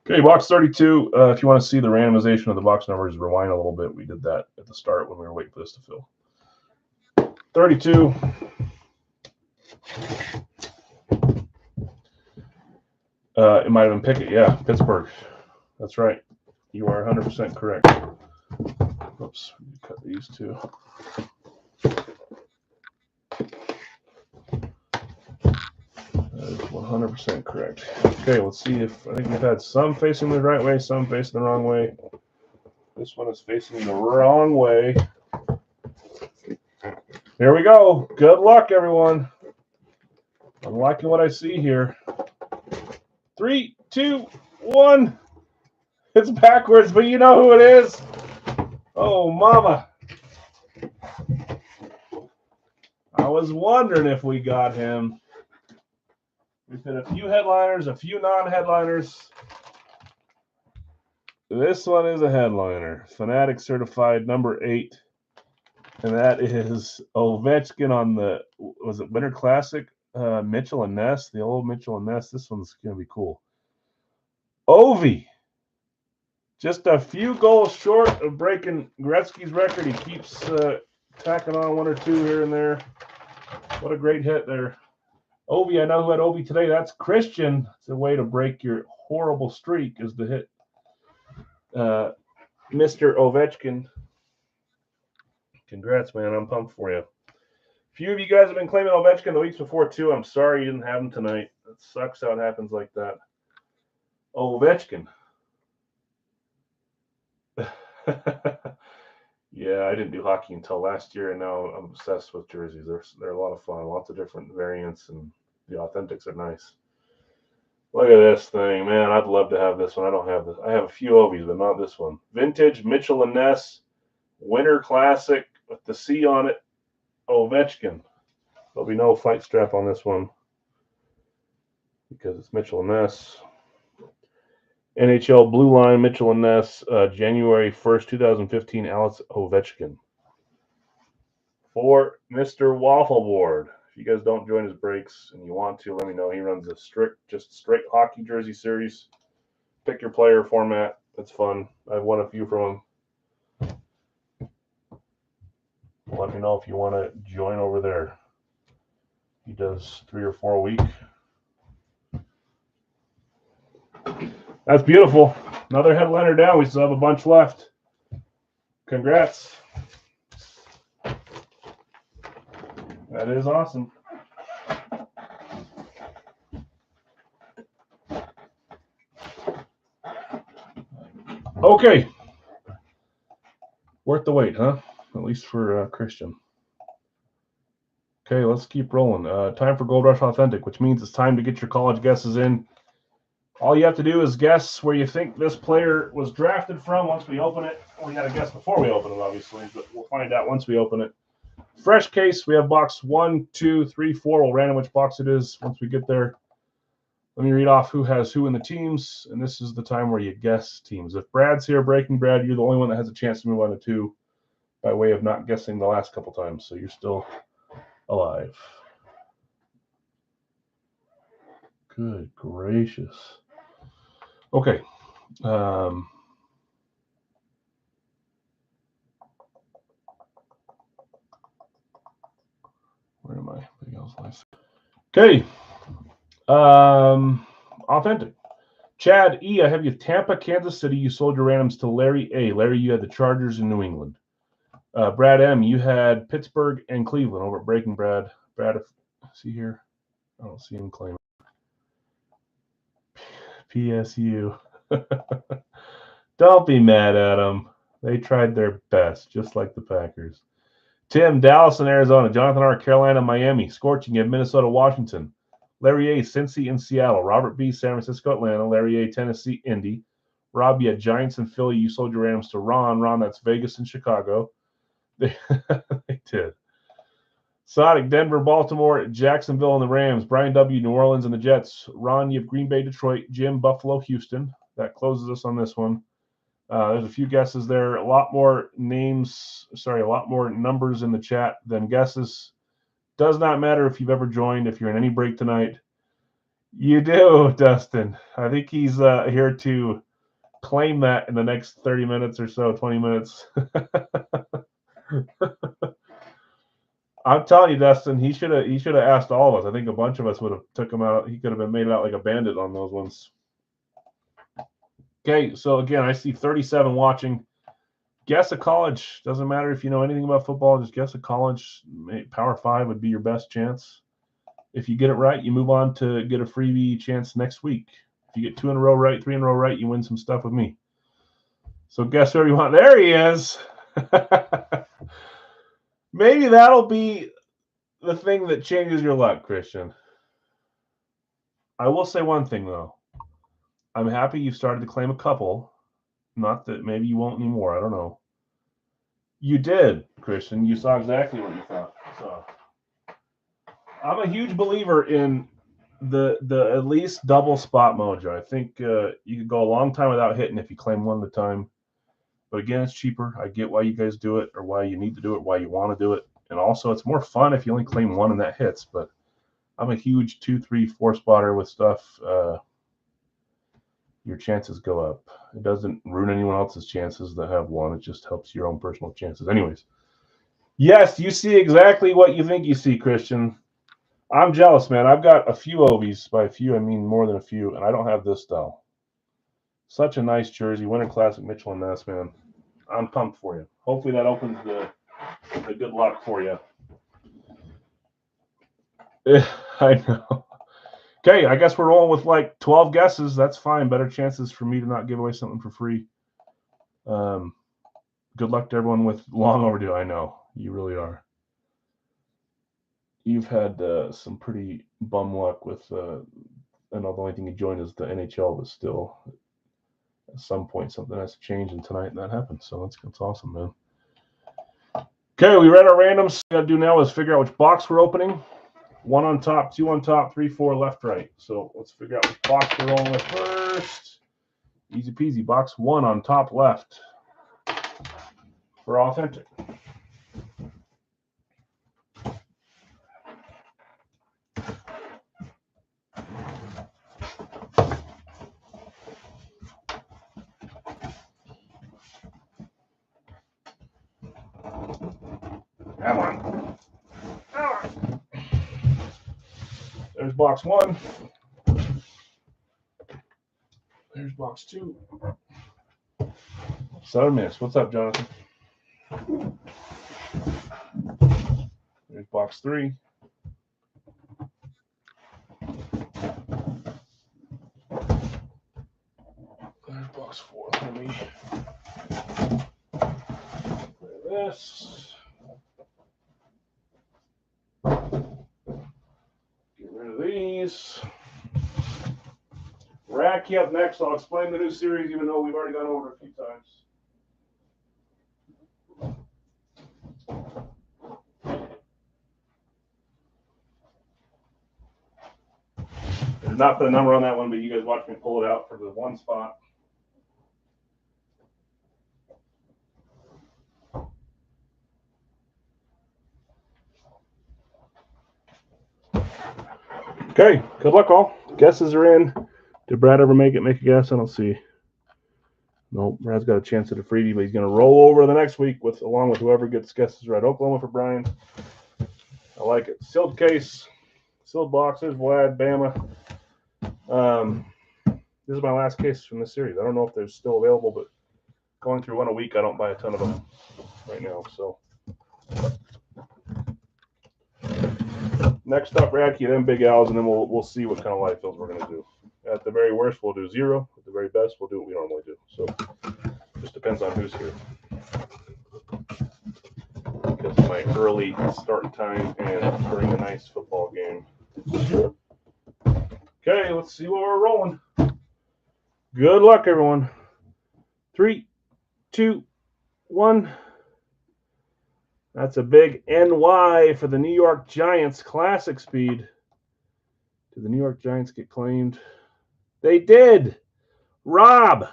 Okay, box 32. If you want to see the randomization of the box numbers, rewind a little bit. We did that at the start when we were waiting for this to fill. 32. It might have been Pickett. Yeah, Pittsburgh. That's right. You are 100% correct. Oops, cut these two. That is 100% correct. Okay, let's see if I think we've had some facing the right way, some facing the wrong way. This one is facing the wrong way. Here we go. Good luck, everyone. I'm liking what I see here. 3, 2, 1. It's backwards, but you know who it is. Oh, mama. I was wondering if we got him. We've hit a few headliners, a few non-headliners. This one is a headliner. Fanatic certified number 8. And that is Ovechkin on the, was it Winter Classic? Mitchell and Ness, the old Mitchell and Ness. This one's going to be cool. Ovi. Just a few goals short of breaking Gretzky's record. He keeps tacking on 1 or 2 here and there. What a great hit there. Ovi, I know who had Ovi today. That's Christian. It's a way to break your horrible streak is to hit Mr. Ovechkin. Congrats, man. I'm pumped for you. A few of you guys have been claiming Ovechkin the weeks before, too. I'm sorry you didn't have him tonight. It sucks how it happens like that. Ovechkin. Yeah, I didn't do hockey until last year, and now I'm obsessed with jerseys. They're a lot of fun. Lots of different variants, and the authentics are nice. Look at this thing, man. I'd love to have this one. I don't have this. I have a few Ovies, but not this one. Vintage Mitchell and Ness Winter Classic with the C on it. Ovechkin. There'll be no fight strap on this one because it's Mitchell and Ness. NHL Blue Line, Mitchell and Ness, January 1st, 2015, Alex Ovechkin. For Mr. Waffleboard. If you guys don't join his breaks and you want to, let me know. He runs a straight hockey jersey series. Pick your player format. It's fun. I've won a few from him. Let me know if you want to join over there. He does 3 or 4 a week. That's beautiful. Another headliner down. We still have a bunch left. Congrats. That is awesome. Okay. Worth the wait, huh? At least for Christian. Okay, let's keep rolling. Time for Gold Rush Authentic, which means it's time to get your college guesses in. All you have to do is guess where you think this player was drafted from once we open it. We got to guess before we open it, obviously, but we'll find out once we open it. Fresh case, we have box 1, 2, 3, 4. We'll random which box it is once we get there. Let me read off who has who in the teams, and this is the time where you guess teams. If Brad's here, Breaking Brad, you're the only one that has a chance to move on to 2 by way of not guessing the last couple times, so you're still alive. Good gracious. Okay. Where am I? Okay. Authentic. Chad E, I have you Tampa, Kansas City. You sold your randoms to Larry A. Larry, you had the Chargers in New England. Brad M, you had Pittsburgh and Cleveland over at Breaking Brad. Brad, see here? I don't see him claim. PSU. Don't be mad at them. They tried their best, just like the Packers. Tim, Dallas and Arizona. Jonathan R, Carolina, Miami. Scorching, you have Minnesota, Washington. Larry A, Cincy and Seattle. Robert B, San Francisco, Atlanta. Larry A, Tennessee, Indy. Rob, you had Giants and Philly. You sold your Rams to Ron. Ron, that's Vegas and Chicago. They did. Sonic, Denver, Baltimore, Jacksonville, and the Rams. Brian W, New Orleans and the Jets. Ron, you have Green Bay, Detroit. Jim, Buffalo, Houston. That closes us on this one. There's a few guesses there. A lot more names. Sorry, a lot more numbers in the chat than guesses. Does not matter if you've ever joined. If you're in any break tonight, you do, Dustin. I think he's here to claim that in the next 30 minutes or so, 20 minutes. I'm telling you, Dustin, he should have asked all of us. I think a bunch of us would have took him out. He could have been made out like a bandit on those ones. Okay, so again, I see 37 watching. Guess a college. Doesn't matter if you know anything about football. Just guess a college. Power 5 would be your best chance. If you get it right, you move on to get a freebie chance next week. If you get 2 in a row right, 3 in a row right, you win some stuff with me. So guess where you want. There he is. Maybe that'll be the thing that changes your luck, Christian. I will say one thing, though. I'm happy you started to claim a couple. Not that maybe you won't anymore. I don't know. You did, Christian. You saw exactly what you thought. So I'm a huge believer in the at least double spot mojo. I think you could go a long time without hitting if you claim one at a time. But again, it's cheaper. I get why you guys do it, or why you need to do it, why you want to do it. And also, it's more fun if you only claim one and that hits. But I'm a huge 2, 3, 4 spotter with stuff. Your chances go up. It doesn't ruin anyone else's chances that have one. It just helps your own personal chances. Anyways, yes, you see exactly what you think you see, Christian. I'm jealous, man. I've got a few Ovies. By a few, I mean more than a few, and I don't have this style. Such a nice jersey. Winter Classic, Mitchell and Ness, man. I'm pumped for you. Hopefully that opens the good luck for you. I know. Okay, I guess we're rolling with like 12 guesses. That's fine. Better chances for me to not give away something for free. Good luck to everyone with long overdue. I know. You really are. You've had some pretty bum luck with, and the only thing you joined is the NHL, but still, at some point, something has to change, and tonight that happened. So that's awesome, man. Okay, we read our randoms. What we got to do now is figure out which box we're opening. 1 on top, 2 on top, 3, 4 left, right. So let's figure out which box we're rolling with first. Easy peasy. Box 1 on top left for Authentic. Come on. There's box 1. There's box 2. 7 minutes. What's up, Jonathan? There's box 3. There's box 4. Let me play this. Get rid of these. Radke up next. I'll explain the new series, even though we've already gone over it a few times. I did not put a number on that one, but you guys watch me pull it out for the one spot. Okay, good luck all. Guesses are in. Did Brad ever make it? Make a guess? I don't see. Nope, Brad's got a chance at a freebie, but he's going to roll over the next week along with whoever gets guesses right. Oklahoma for Brian. I like it. Sealed case, sealed boxes, Vlad, Bama. This is my last case from this series. I don't know if they're still available, but going through one a week, I don't buy a ton of them right now. So next up, Radke, then Big Al's, and then we'll see what kind of live fills we're going to do. At the very worst, we'll do 0. At the very best, we'll do what we normally do. So just depends on who's here. Because of my early start time and during a nice football game. Okay, let's see what we're rolling. Good luck, everyone. 3, 2, 1. That's a big NY for the New York Giants Classic Speed. Did the New York Giants get claimed? They did. Rob,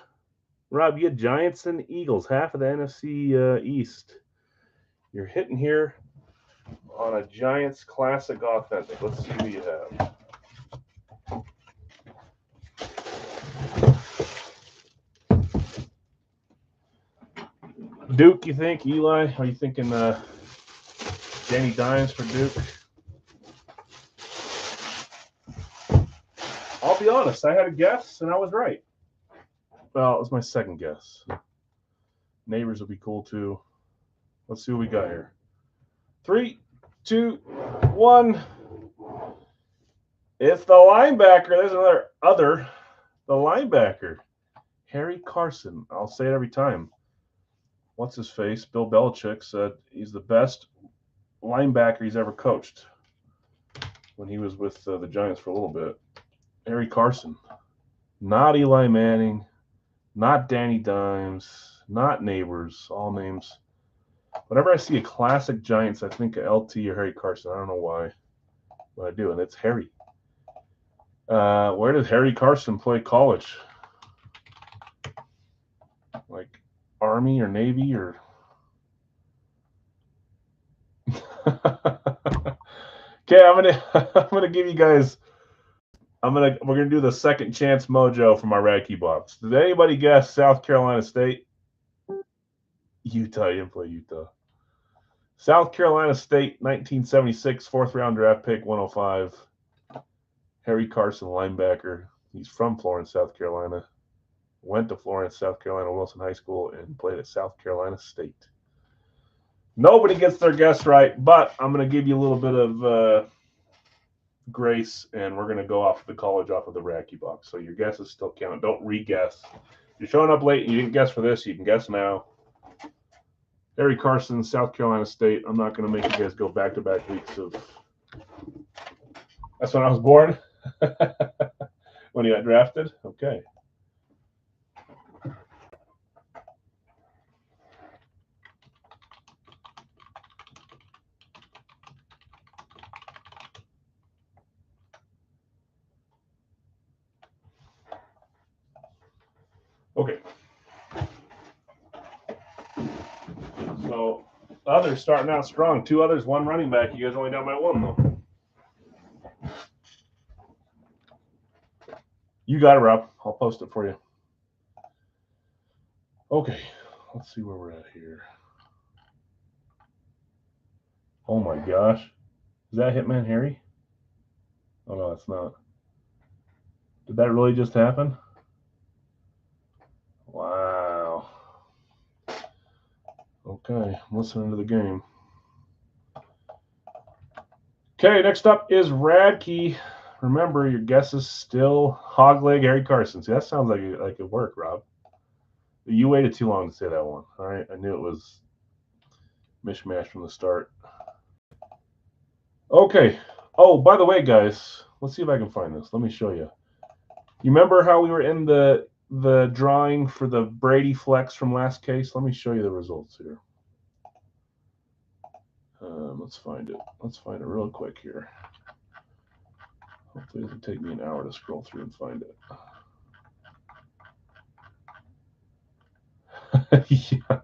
you had Giants and Eagles, half of the NFC East. You're hitting here on a Giants Classic Authentic. Let's see who you have. Duke, you think? Eli? Are you thinking Danny Dimes for Duke? I'll be honest. I had a guess, and I was right. Well, it was my second guess. Neighbors would be cool, too. Let's see what we got here. 3, 2, 1. It's the linebacker. There's the linebacker. Harry Carson. I'll say it every time. What's his face? Bill Belichick said he's the best linebacker he's ever coached when he was with the Giants for a little bit. Harry Carson. Not Eli Manning. Not Danny Dimes. Not Neighbors. All names. Whenever I see a classic Giants, I think of LT or Harry Carson. I don't know why, but I do, and it's Harry. Where did Harry Carson play college? Like Army or Navy or? Okay, I'm gonna give you guys. We're gonna do the second chance mojo for my Radke box. Did anybody guess South Carolina State? Utah. You didn't play Utah. South Carolina State, 1976, 4th round draft pick, 105. Harry Carson, linebacker. He's from Florence, South Carolina. Went to Florence, South Carolina, Wilson High School, and played at South Carolina State. Nobody gets their guess right, but I'm going to give you a little bit of grace, and we're going to go off the college off of the Radke box. So your guesses still count. Don't re-guess. If you're showing up late and you didn't guess for this, you can guess now. Harry Carson, South Carolina State. I'm not going to make you guys go back-to-back weeks of. That's when I was born. When he got drafted. Okay. Okay. So others starting out strong. 2 others, 1 running back. You guys only down by 1 though. You got it, Rob. I'll post it for you. Okay. Let's see where we're at here. Oh my gosh. Is that Hitman Harry? Oh no, it's not. Did that really just happen? Wow. Okay, I'm listening to the game. Okay, next up is Radke. Remember, your guess is still Hogleg Harry Carson. See, that sounds like it worked, Rob. You waited too long to say that one. All right, I knew it was mishmash from the start. Okay. Oh, by the way, guys, let's see if I can find this. Let me show you. You remember how we were in the drawing for the Brady Flex from last case? Let me show you the results here. Let's find it. Let's find it real quick here. Hopefully it doesn't take me an hour to scroll through and find it. Yeah.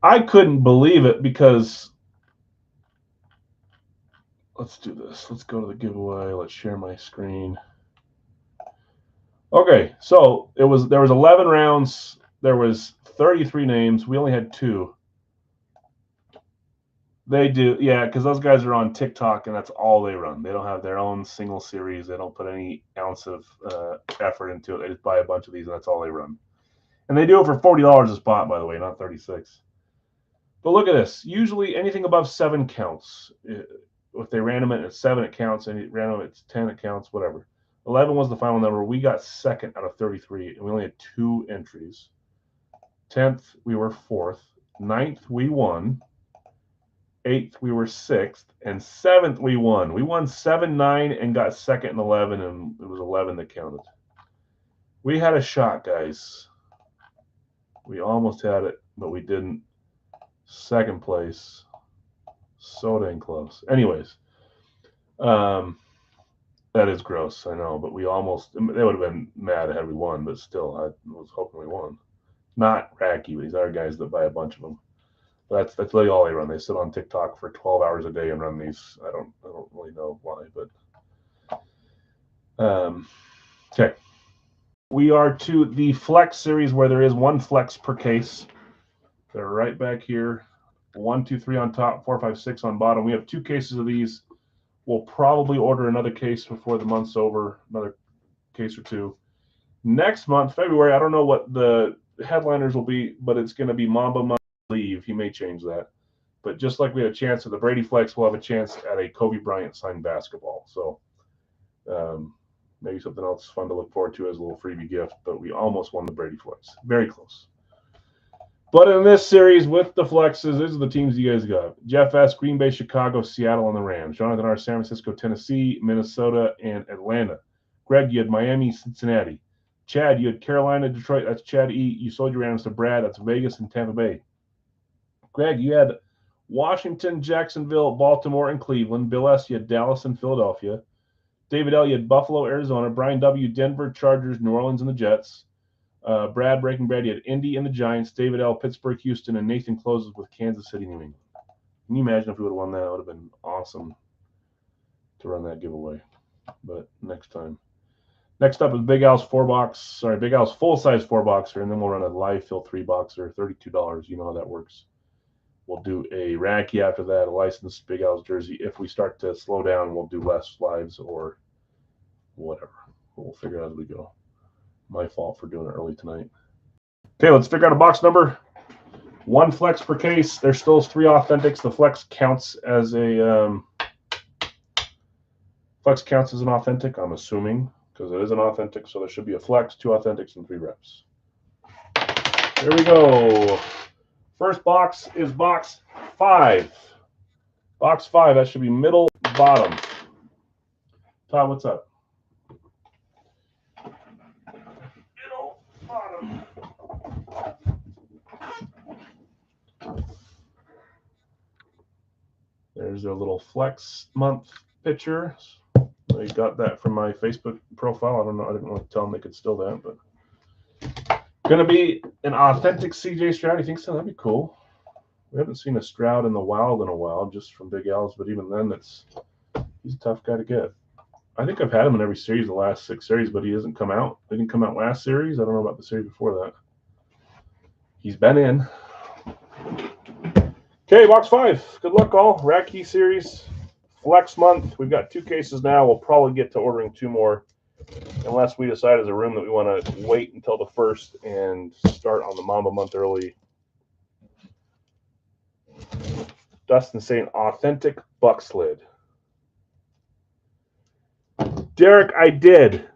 I couldn't believe it because let's do this. Let's go to the giveaway. Let's share my screen. Okay, so there was 11 rounds. There was 33 names. We only had 2. They do, yeah, because those guys are on TikTok and that's all they run. They don't have their own single series. They don't put any ounce of effort into it. They just buy a bunch of these and that's all they run. And they do it for $40 a spot, by the way, not 36. But look at this. Usually anything above 7 counts. If they random it at 7, it counts. And random it at 10, it counts. Whatever. 11 was the final number. We got second out of 33, and we only had 2 entries. 10th, we were 4th. 9th, we won. 8th, we were 6th, and 7th, we won. We won 7-9 and got second in 11, and it was 11 that counted. We had a shot, guys. We almost had it, but we didn't. Second place. So dang close. Anyways, that is gross, I know, but we almost, they would have been mad had we won, but still, I was hoping we won. Not Racky, but these other guys that buy a bunch of them. That's literally all they run. They sit on TikTok for 12 hours a day and run these. I don't really know why, but okay. We are to the Flex series where there is 1 Flex per case. They're right back here. 1, 2, 3 on top, 4, 5, 6 on bottom. We have 2 cases of these. We'll probably order another case before the month's over, another case or 2. Next month, February, I don't know what the headliners will be, but it's going to be Mamba Month. Leave. He may change that. But just like we had a chance at the Brady Flex, we'll have a chance at a Kobe Bryant signed basketball. So maybe something else fun to look forward to as a little freebie gift. But we almost won the Brady Flex. Very close. But in this series with the Flexes, these are the teams you guys got. Jeff S., Green Bay, Chicago, Seattle, and the Rams. Jonathan R., San Francisco, Tennessee, Minnesota, and Atlanta. Greg, you had Miami, Cincinnati. Chad, you had Carolina, Detroit. That's Chad E. You sold your Rams to Brad. That's Vegas and Tampa Bay. Greg, you had Washington, Jacksonville, Baltimore, and Cleveland. Bill S., you had Dallas and Philadelphia. David L., you had Buffalo, Arizona. Brian W., Denver, Chargers, New Orleans, and the Jets. Brad, Breaking Brad, you had Indy and the Giants. David L., Pittsburgh, Houston, and Nathan closes with Kansas City, New England. Can you imagine if we would have won that? It would have been awesome to run that giveaway. But next time. Next up is Big Al's Big Al's full-size 4-boxer, and then we'll run a live fill 3-boxer, $32. You know how that works. We'll do a Racky after that, a licensed Big Al's jersey. If we start to slow down, we'll do less lives or whatever. We'll figure it out as we go. My fault for doing it early tonight. Okay, let's figure out a box number. 1 Flex per case. There's still 3 authentics. The Flex counts as a an authentic, I'm assuming, because it is an authentic. So there should be a Flex, 2 authentics, and 3 reps. There we go. First box is box 5. Box 5, that should be middle, bottom. Todd, what's up? Middle, bottom. There's a little Flex month picture. I got that from my Facebook profile. I don't know. I didn't want to tell them they could steal that, but going to be an authentic CJ Stroud. You think so? That'd be cool. We haven't seen a Stroud in the wild in a while, just from Big Al's, but even then, he's a tough guy to get. I think I've had him in every series, the last 6 series, but he hasn't come out. He didn't come out last series. I don't know about the series before that. He's been in. Okay, box 5. Good luck, all. Racky series, Flex month. We've got 2 cases now. We'll probably get to ordering 2 more, unless we decide as a room that we want to wait until the 1st and start on the Mamba month early. Dustin saying authentic buck slid. Derek, I did.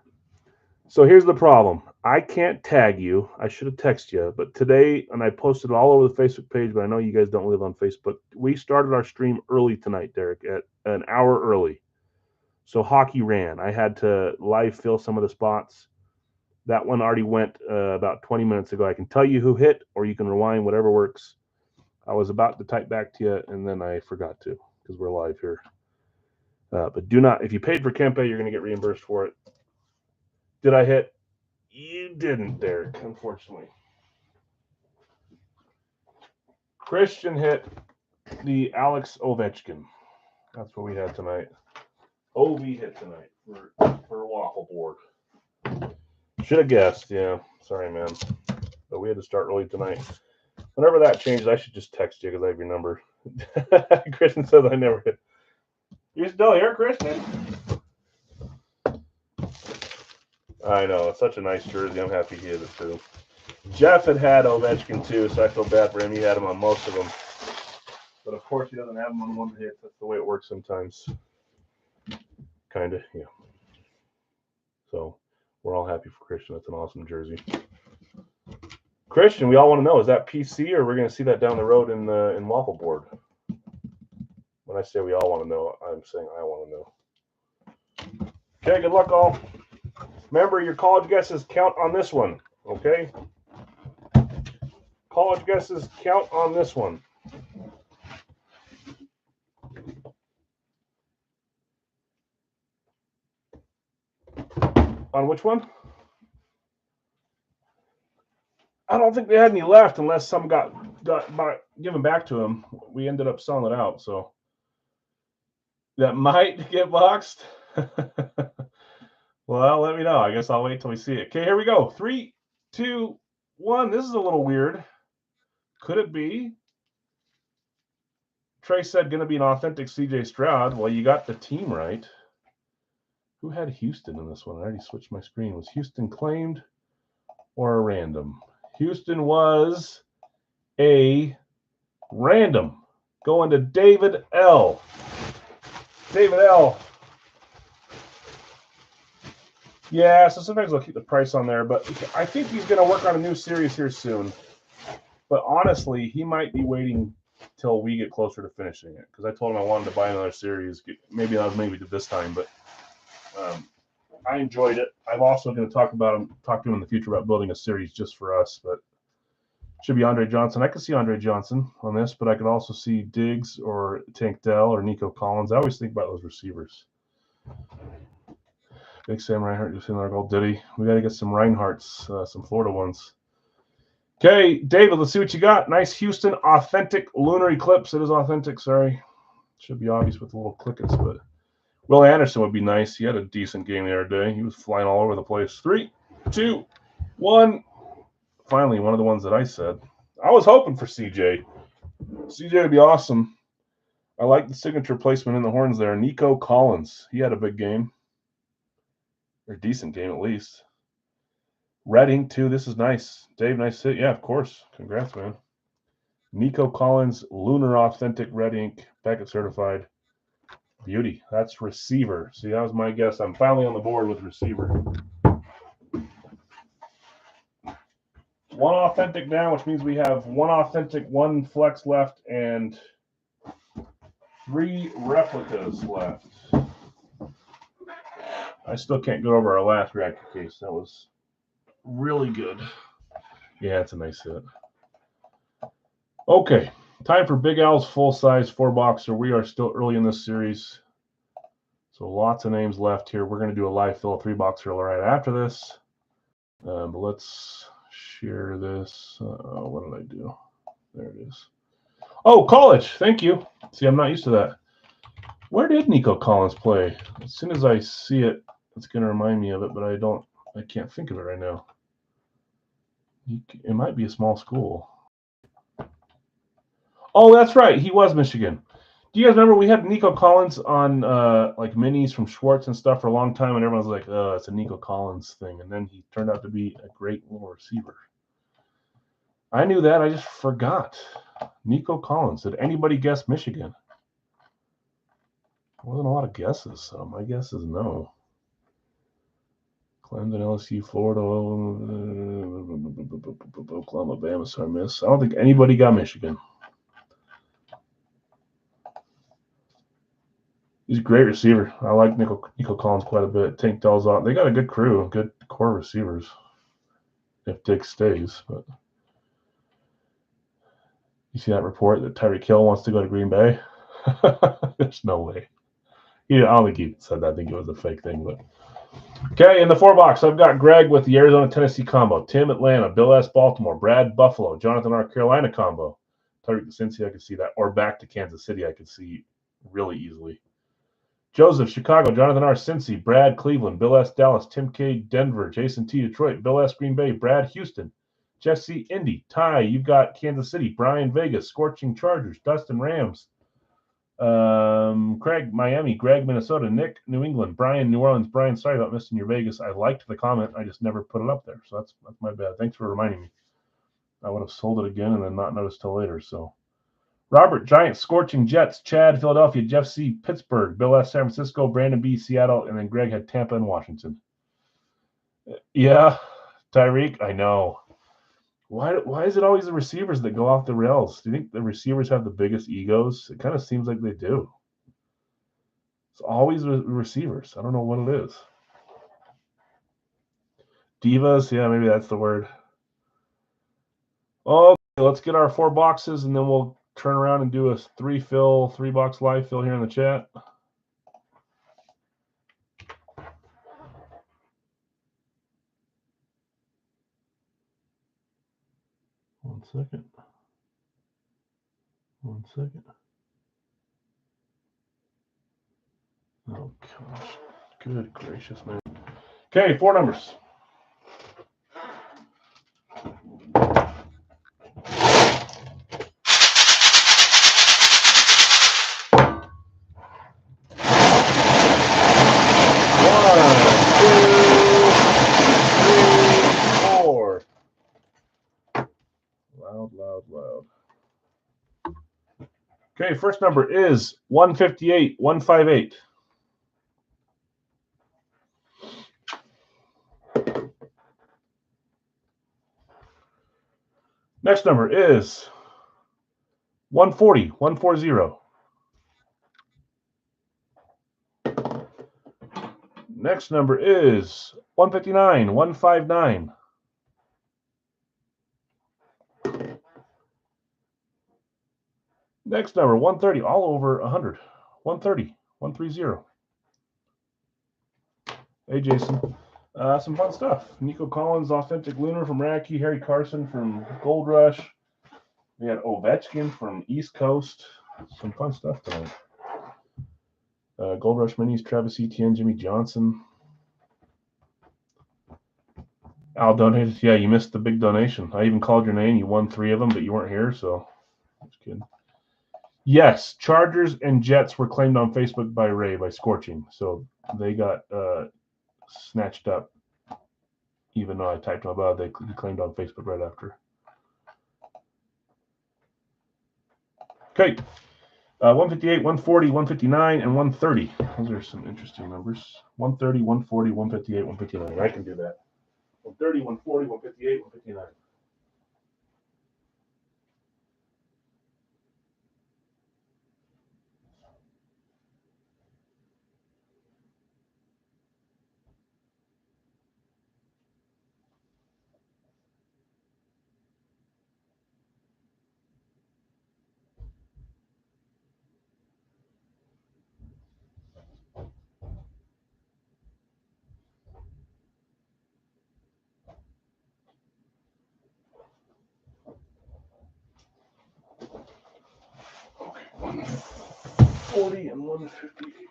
So here's the problem. I can't tag you. I should have texted you, but today, and I posted it all over the Facebook page, but I know you guys don't live on Facebook. We started our stream early tonight, Derek, at an hour early. So hockey ran. I had to live fill some of the spots. That one already went about 20 minutes ago. I can tell you who hit, or you can rewind, whatever works. I was about to type back to you, and then I forgot to because we're live here. But do not, if you paid for Kempe, you're going to get reimbursed for it. Did I hit? You didn't, Derek, unfortunately. Christian hit the Alex Ovechkin. That's what we had tonight. OV hit tonight for a waffle board. Should have guessed, yeah. Sorry, man. But we had to start early tonight. Whenever that changes, I should just text you because I have your number. Christian says I never hit. You still here, Christian? I know. It's such a nice jersey. I'm happy he hit it too. Jeff had Ovechkin too, so I feel bad for him. He had him on most of them. But of course, he doesn't have him on one hit. That's the way it works sometimes. Kind of, yeah. So we're all happy for Christian. That's an awesome jersey. Christian, we all want to know, is that PC or we're going to see that down the road in Waffle Board? When I say we all want to know, I'm saying I want to know. Okay, good luck all. Remember, your college guesses count on this one, okay? College guesses count on this one. On which one? I don't think they had any left unless some got given back to them. We ended up selling it out, so that might get boxed. Well, let me know. I guess I'll wait till we see it. Okay, here we go. 3, 2, 1. This is a little weird. Could it be? Trey said going to be an authentic CJ Stroud. Well, you got the team right. Who had Houston in this one? I already switched my screen. Was Houston claimed or a random? Houston was a random. Going to David L. David L. Yeah, so sometimes they'll keep the price on there, but I think he's going to work on a new series here soon. But honestly, he might be waiting till we get closer to finishing it because I told him I wanted to buy another series. Maybe not maybe this time, but I enjoyed it. I'm also going to talk to him in the future about building a series just for us. But it should be Andre Johnson. I could see Andre Johnson on this, but I could also see Diggs or Tank Dell or Nico Collins. I always think about those receivers. Big Sam Reinhart just in our goal. Did he? We got to get some Reinharts, some Florida ones. Okay, David, let's see what you got. Nice Houston authentic lunar eclipse. It is authentic, sorry. Should be obvious with the little clickets, but Will Anderson would be nice. He had a decent game the other day. He was flying all over the place. 3, 2, 1. Finally, one of the ones that I said. I was hoping for CJ. CJ would be awesome. I like the signature placement in the horns there. Nico Collins. He had a big game. Or decent game, at least. Red ink, too. This is nice. Dave, nice hit. Yeah, of course. Congrats, man. Nico Collins, Lunar Authentic Red ink, Beckett certified. Beauty. That's receiver. See, that was my guess. I'm finally on the board with receiver. One authentic down, which means we have one authentic, one flex left, and 3 replicas left. I still can't go over our last reactor case. That was really good. Yeah, it's a nice hit. Okay, time for Big Al's full-size 4-boxer. We are still early in this series, so lots of names left here. We're going to do a live fill 3-boxer right after this. But let's share this. What did I do? There it is. Oh, college. Thank you. See, I'm not used to that. Where did Nico Collins play? As soon as I see it, it's going to remind me of it, but I can't think of it right now. It might be a small school. Oh, that's right. He was Michigan. Do you guys remember we had Nico Collins on like minis from Schwartz and stuff for a long time, and everyone was like, it's a Nico Collins thing. And then he turned out to be a great little receiver. I knew that. I just forgot. Nico Collins. Did anybody guess Michigan? Wasn't a lot of guesses, so my guess is no. Clemson, LSU, Florida, Oklahoma, Bama, so I miss. I don't think anybody got Michigan. He's a great receiver. I like Nico Collins quite a bit. Tank Dell's on. They got a good crew, good core receivers. if Diggs stays. But you see that report that Tyreek Hill wants to go to Green Bay? There's no way. I don't think he said that. I think it was a fake thing. But okay, in the 4 box, I've got Greg with the Arizona-Tennessee combo, Tim Atlanta, Bill S. Baltimore, Brad Buffalo, Jonathan R. Carolina combo, Tyreek to Cincy, I could see that, or back to Kansas City, I could see really easily. Joseph, Chicago, Jonathan R. Cincy, Brad Cleveland, Bill S. Dallas, Tim K. Denver, Jason T. Detroit, Bill S. Green Bay, Brad Houston, Jeff C. Indy, Ty, you've got Kansas City, Brian Vegas, Scorching Chargers, Dustin Rams, Craig, Miami, Greg, Minnesota, Nick, New England, Brian, New Orleans. Brian, sorry about missing your Vegas. I liked the comment. I just never put it up there. So that's my bad. Thanks for reminding me. I would have sold it again and then not noticed till later. So Robert, Giants, Scorching Jets, Chad, Philadelphia, Jeff C, Pittsburgh, Bill S, San Francisco, Brandon B, Seattle, and then Greg had Tampa and Washington. Yeah, Tyreek, I know. Why is it always the receivers that go off the rails? Do you think the receivers have the biggest egos? It kind of seems like they do. It's always receivers. I don't know what it is. Divas, yeah, maybe that's the word. Okay, let's get our 4 boxes, and then we'll turn around and do a 3-box live fill here in the chat. One second. Oh, gosh. Good gracious, man. Okay, 4 numbers. Loud. Okay, first number is 158, 158. Next number is 140, 140. Next number is 159, 159. Next number, 130, all over 100. 130, 130. Hey, Jason. Some fun stuff. Nico Collins, Authentic Lunar from Racky. Harry Carson from Gold Rush. We had Ovechkin from East Coast. Some fun stuff tonight. Gold Rush Minis, Travis Etienne, Jimmy Johnson. Al donated. Yeah, you missed the big donation. I even called your name. You won 3 of them, but you weren't here, so that's good. Yes, Chargers and Jets were claimed on Facebook by Ray, by Scorching. So they got snatched up, even though I typed them about it. He claimed on Facebook right after. Okay. 158, 140, 159, and 130. Those are some interesting numbers. 130, 140, 158, 159. I can do that. 130, 140, 158, 159. Okay, 140 and 158.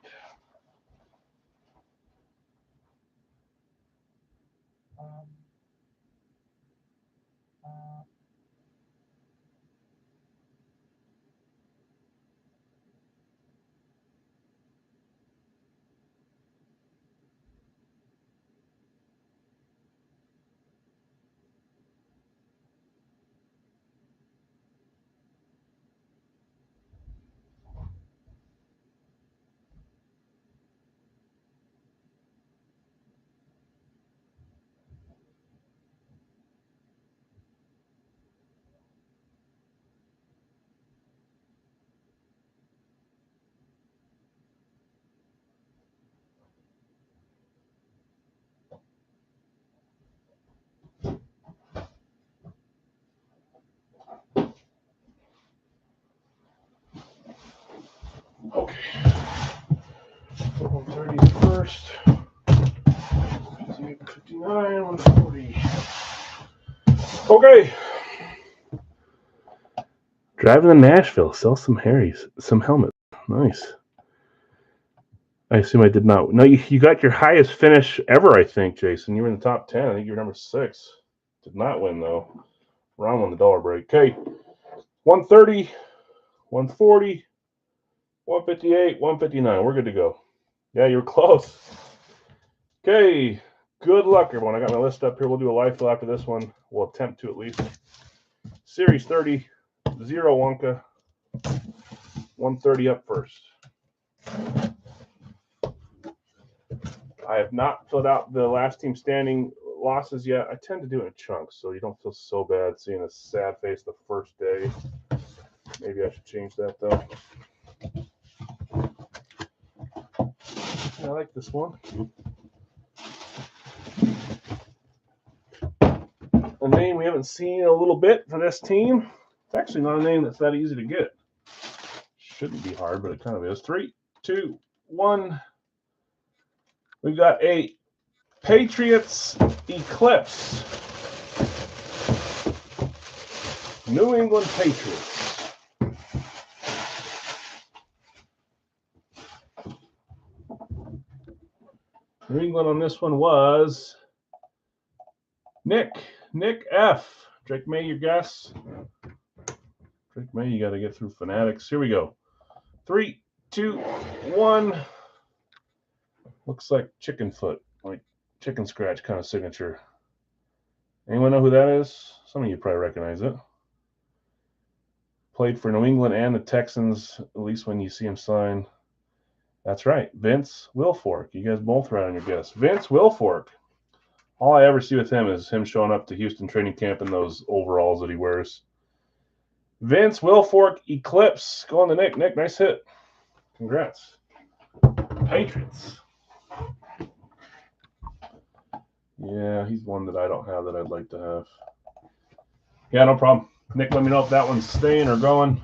Okay. 130 first. 59, 140. Okay. Driving to Nashville, sell some Harrys, some helmets. Nice. I assume I did not. No, you got your highest finish ever, I think, Jason. You were in the top 10. I think you were number 6. Did not win, though. Ron won the dollar break. Okay. 130, 140, 158, 159. We're good to go. Yeah, you're close. Okay. Good luck, everyone. I got my list up here. We'll do a live fill after this one. We'll attempt to at least. Series 30, 0 Wonka. 130 up first. I have not filled out the last team standing losses yet. I tend to do it in chunks, so you don't feel so bad seeing a sad face the first day. Maybe I should change that, though. I like this one. A name we haven't seen in a little bit for this team. It's actually not a name that's that easy to get. Shouldn't be hard, but it kind of is. 3, 2, 1. We've got a Patriots Eclipse. New England Patriots. New England on this one was Nick F. Drake May, your guess. Drake May, you got to get through Fanatics. Here we go. 3, 2, 1. Looks like chicken foot, like chicken scratch kind of signature. Anyone know who that is? Some of you probably recognize it. Played for New England and the Texans, at least when you see him sign. That's right, Vince Wilfork. You guys both right on your guess. Vince Wilfork. All I ever see with him is him showing up to Houston training camp in those overalls that he wears. Vince Wilfork Eclipse. Going to Nick. Nick, nice hit. Congrats. Patriots. Yeah, he's one that I don't have that I'd like to have. Yeah, no problem. Nick, let me know if that one's staying or going.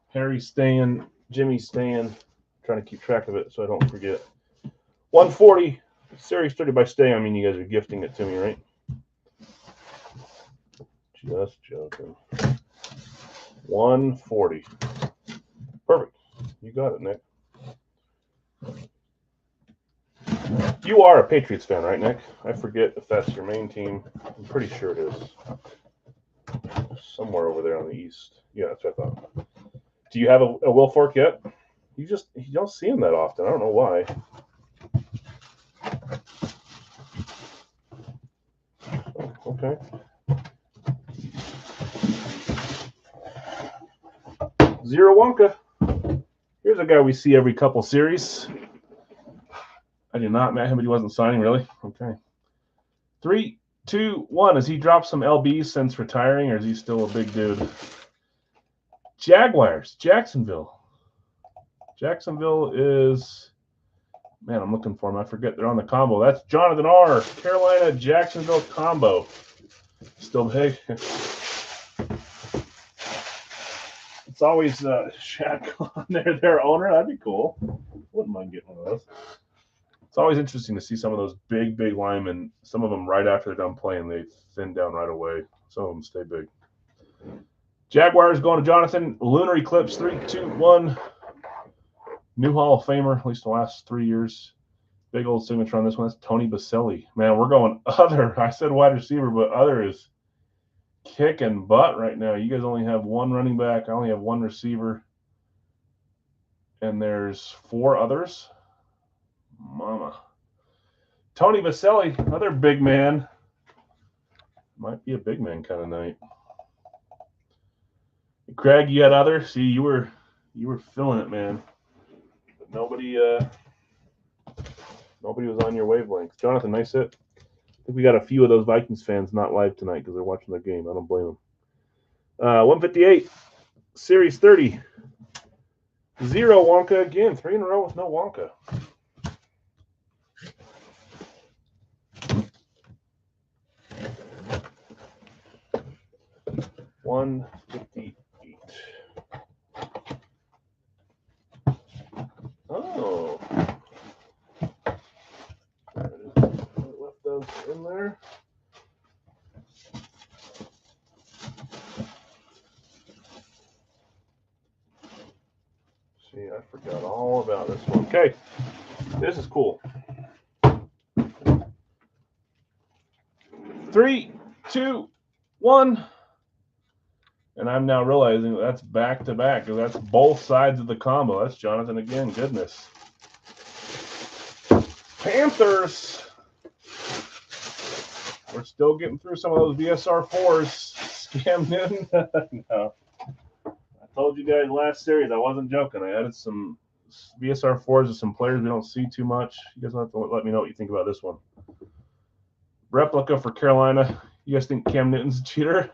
Harry's staying. Jimmy's staying. I'm trying to keep track of it so I don't forget. 140. Series 30 by stay. I mean, you guys are gifting it to me, right? Just joking. 140. Perfect. You got it, Nick. You are a Patriots fan, right, Nick? I forget if that's your main team. I'm pretty sure it is. Somewhere over there on the east. Yeah, that's what I thought. Do you have a Wilfork yet? You don't see him that often. I don't know why. Okay. Zero Wonka. Here's a guy we see every couple series. I did not met him, but he wasn't signing, really. Okay. 3, 2, 1. Has he dropped some LBs since retiring, or is he still a big dude? Jaguars, Jacksonville. Jacksonville is, man, I'm looking for him. I forget they're on the combo. That's Jonathan R. Carolina, Jacksonville combo. Still big. It's always Shaq on there, their owner. That'd be cool. Wouldn't mind getting one of those. It's always interesting to see some of those big linemen. Some of them right after they're done playing, they thin down right away. Some of them stay big. Jaguars going to Jonathan. Lunar Eclipse, 3, 2, 1. New Hall of Famer, at least the last 3 years. Big old signature on this one. That's Tony Baselli. Man, we're going other. I said wide receiver, but other is kicking butt right now. You guys only have one running back. I only have one receiver. And there's 4 others. Mama. Tony Baselli, another big man. Might be a big man kind of night. Craig, you had other? See, you were feeling it, man. But nobody was on your wavelength. Jonathan, nice hit. I think we got a few of those Vikings fans not live tonight because they're watching their game. I don't blame them. 158, Series 30. 0 Wonka again. 3 in a row with no Wonka. $158. See, I forgot all about this one. Okay, this is cool. 3, 2, 1. And I'm now realizing that's back to back because that's both sides of the combo. That's Jonathan again. Goodness. Panthers. We're still getting through some of those VSR 4s. Scam Newton. No. I told you guys last series I wasn't joking. I added some VSR 4s to some players we don't see too much. You guys have to let me know what you think about this one. Replica for Carolina. You guys think Cam Newton's a cheater?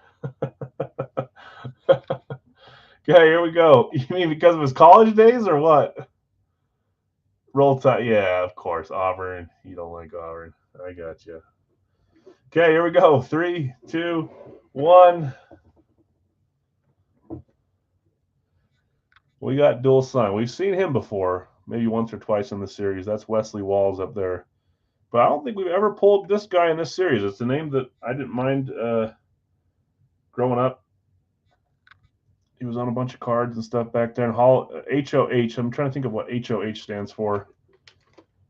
Okay, here we go. You mean because of his college days or what? Roll Tide. Yeah, of course. Auburn. You don't like Auburn. I got you. Okay, here we go. 3, 2, 1. We got dual sign. We've seen him before, maybe once or twice in the series. That's Wesley Walls up there. But I don't think we've ever pulled this guy in this series. It's a name that I didn't mind growing up. He was on a bunch of cards and stuff back there. And HOH, I'm trying to think of what HOH stands for.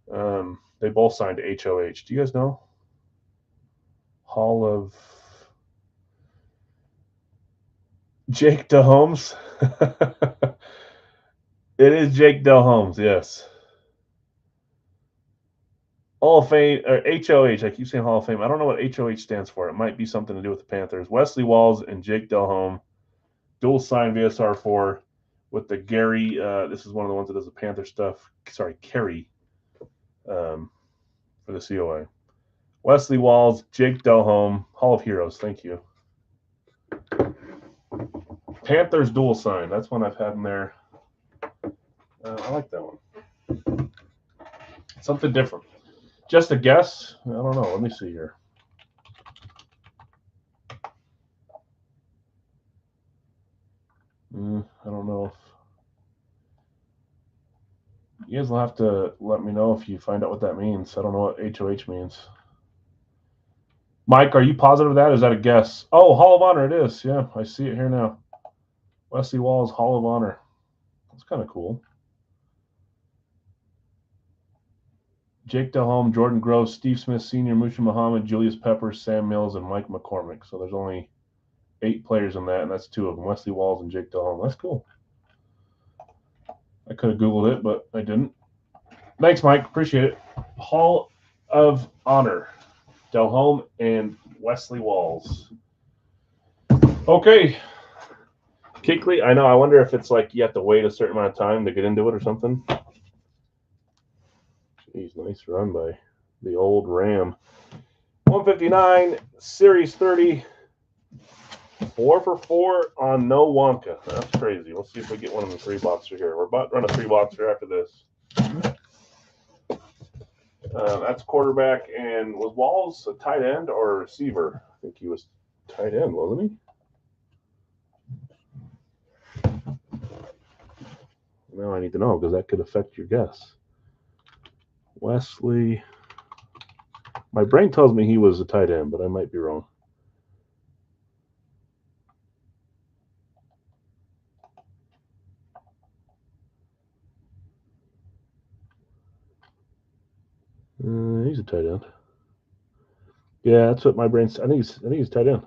They both signed HOH. Do you guys know? Hall of Jake Delhomme. It is Jake Delhomme, yes. Hall of Fame, or HOH. I keep saying Hall of Fame. I don't know what HOH stands for. It might be something to do with the Panthers. Wesley Walls and Jake Delhomme. Dual sign VSR 4 with the Gary. This is one of the ones that does the Panther stuff. Sorry, Kerry for the COA. Wesley Walls, Jake Delhomme, Hall of Heroes. Thank you. Panthers dual sign. That's one I've had in there. I like that one. Something different. Just a guess? I don't know. Let me see here. I don't know if you guys will have to let me know if you find out what that means. I don't know what HOH means. Mike, are you positive of that? Is that a guess? Oh, Hall of Honor it is. Yeah, I see it here now. Wesley Walls, Hall of Honor. That's kind of cool. Jake Delhomme, Jordan Gross, Steve Smith Sr., Musha Muhammad, Julius Peppers, Sam Mills, and Mike McCormick. So there's only 8 players in that, and that's 2 of them, Wesley Walls and Jake Delhomme. That's cool. I could have Googled it, but I didn't. Thanks, Mike. Appreciate it. Hall of Honor, Delhomme and Wesley Walls. Okay. Kickley, I know. I wonder if it's like you have to wait a certain amount of time to get into it or something. Jeez, nice run by the old Ram. 159, Series 30. 4 for 4 on no Wonka. That's crazy. Let's see if we get one of the 3-boxer here. We're about to run a 3-boxer after this. That's quarterback. And was Walls a tight end or a receiver? I think he was tight end, wasn't he? Now I need to know because that could affect your guess. Wesley. My brain tells me he was a tight end, but I might be wrong. He's a tight end. Yeah, that's what my brain's. I think he's tight end.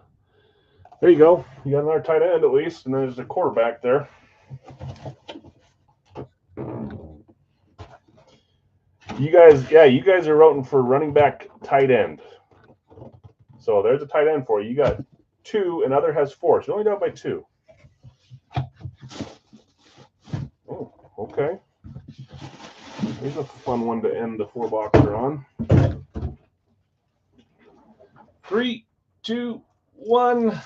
There you go. You got another tight end at least, and there's a quarterback there. You guys are voting for running back tight end. So there's a tight end for you. You got 2, and other has 4. So you're only down by 2. Oh, okay. Here's a fun one to end the 4-boxer on. 3, 2, 1.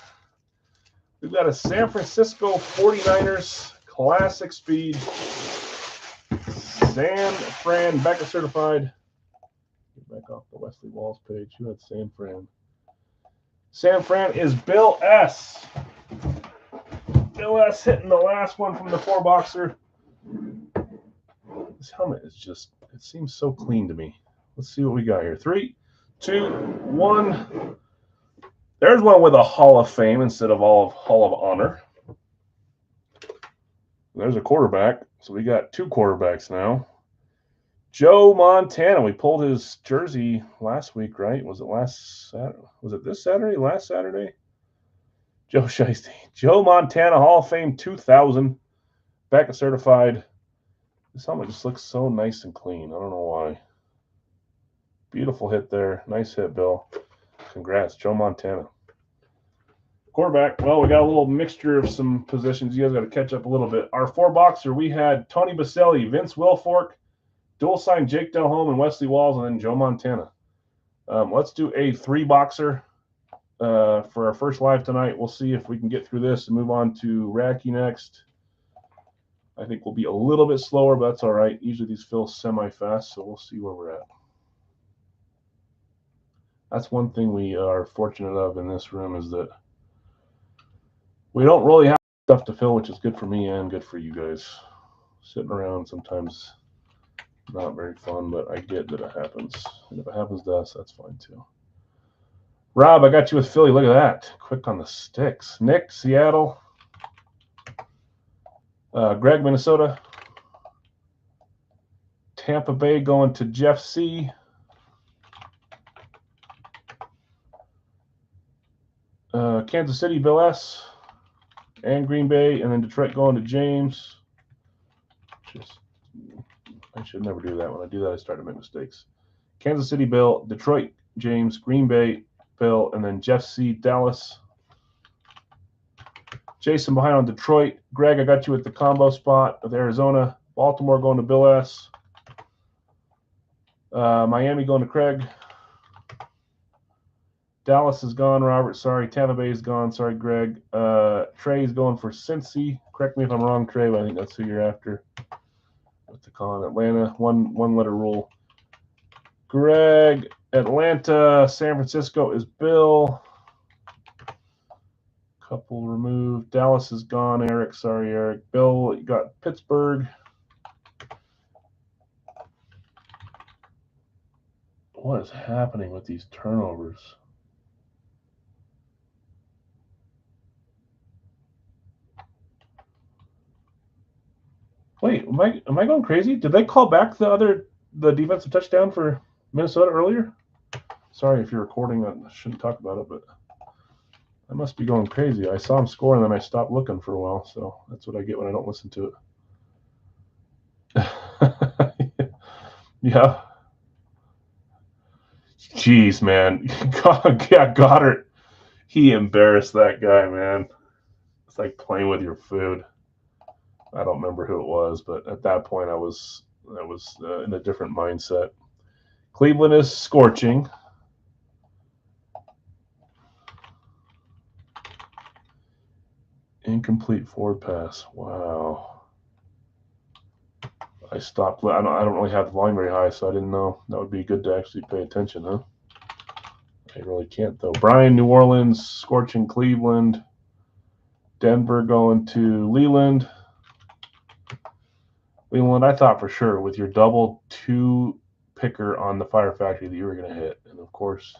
We've got a San Francisco 49ers Classic Speed. San Fran, Becca certified. Get back off the Wesley Walls page. Who had San Fran? San Fran is Bill S. Bill S hitting the last one from the 4-boxer. This helmet is just, it seems so clean to me. Let's see what we got here. 3, 2, 1. There's one with a Hall of Fame instead of Hall of Honor. There's a quarterback. So we got 2 quarterbacks now. Joe Montana. We pulled his jersey last week, right? Was it last Saturday? Was it this Saturday? Last Saturday? Joe Shiesty. Joe Montana Hall of Fame 2000. Back certified. This helmet just looks so nice and clean. I don't know why. Beautiful hit there. Nice hit, Bill. Congrats, Joe Montana. Quarterback, well, we got a little mixture of some positions. You guys got to catch up a little bit. Our 4-boxer, we had Tony Baselli, Vince Wilfork, dual sign Jake Delhomme and Wesley Walls, and then Joe Montana. Let's do a 3-boxer for our first live tonight. We'll see if we can get through this and move on to Radke next. I think we'll be a little bit slower, but that's all right. Usually these fill semi-fast, so we'll see where we're at. That's one thing we are fortunate of in this room is that we don't really have stuff to fill, which is good for me and good for you guys. Sitting around sometimes not very fun, but I get that it happens. And if it happens to us, that's fine too. Rob, I got you with Philly. Look at that. Quick on the sticks. Nick, Seattle. Greg, Minnesota. Tampa Bay going to Jeff C. Kansas City, Bill S. And Green Bay, and then Detroit going to James. I should never do that. When I do that, I start to make mistakes. Kansas City, Bill. Detroit, James. Green Bay, Bill. And then Jeff C. Dallas. Jason behind on Detroit. Greg, I got you at the combo spot with Arizona. Baltimore going to Bill S. Miami going to Craig. Dallas is gone, Robert. Sorry. Tampa Bay is gone. Sorry, Greg. Trey is going for Cincy. Correct me if I'm wrong, Trey, but I think that's who you're after. What's the call in Atlanta? One letter rule. Greg, Atlanta. San Francisco is Bill. Couple removed. Dallas is gone. Eric, sorry, Eric. Bill, you got Pittsburgh. What is happening with these turnovers? Wait, am I going crazy? Did they call back the defensive touchdown for Minnesota earlier? Sorry if you're recording. I shouldn't talk about it, but I must be going crazy. I saw him score and then I stopped looking for a while, so that's what I get when I don't listen to it. Yeah. Jeez, man. Yeah, Goddard. He embarrassed that guy, man. It's like playing with your food. I don't remember who it was, but at that point I was in a different mindset. Cleveland is scorching. Incomplete forward pass. Wow. I stopped. I don't really have the volume very high, so I didn't know. That would be good to actually pay attention, huh? I really can't, though. Brian, New Orleans, scorching Cleveland. Denver going to Leland. Leland, I thought for sure with your double 2 picker on the Fire Factory that you were going to hit. And, of course,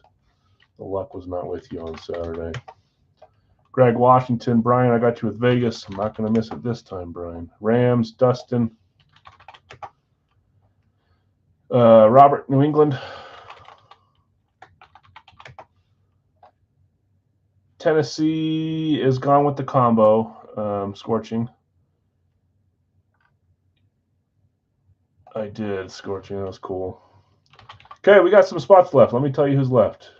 the luck was not with you on Saturday. Greg Washington, Brian, I got you with Vegas. I'm not going to miss it this time, Brian. Rams, Dustin. Robert, New England. Tennessee is gone with the combo, scorching. I did, scorching. That was cool. Okay, we got some spots left. Let me tell you who's left.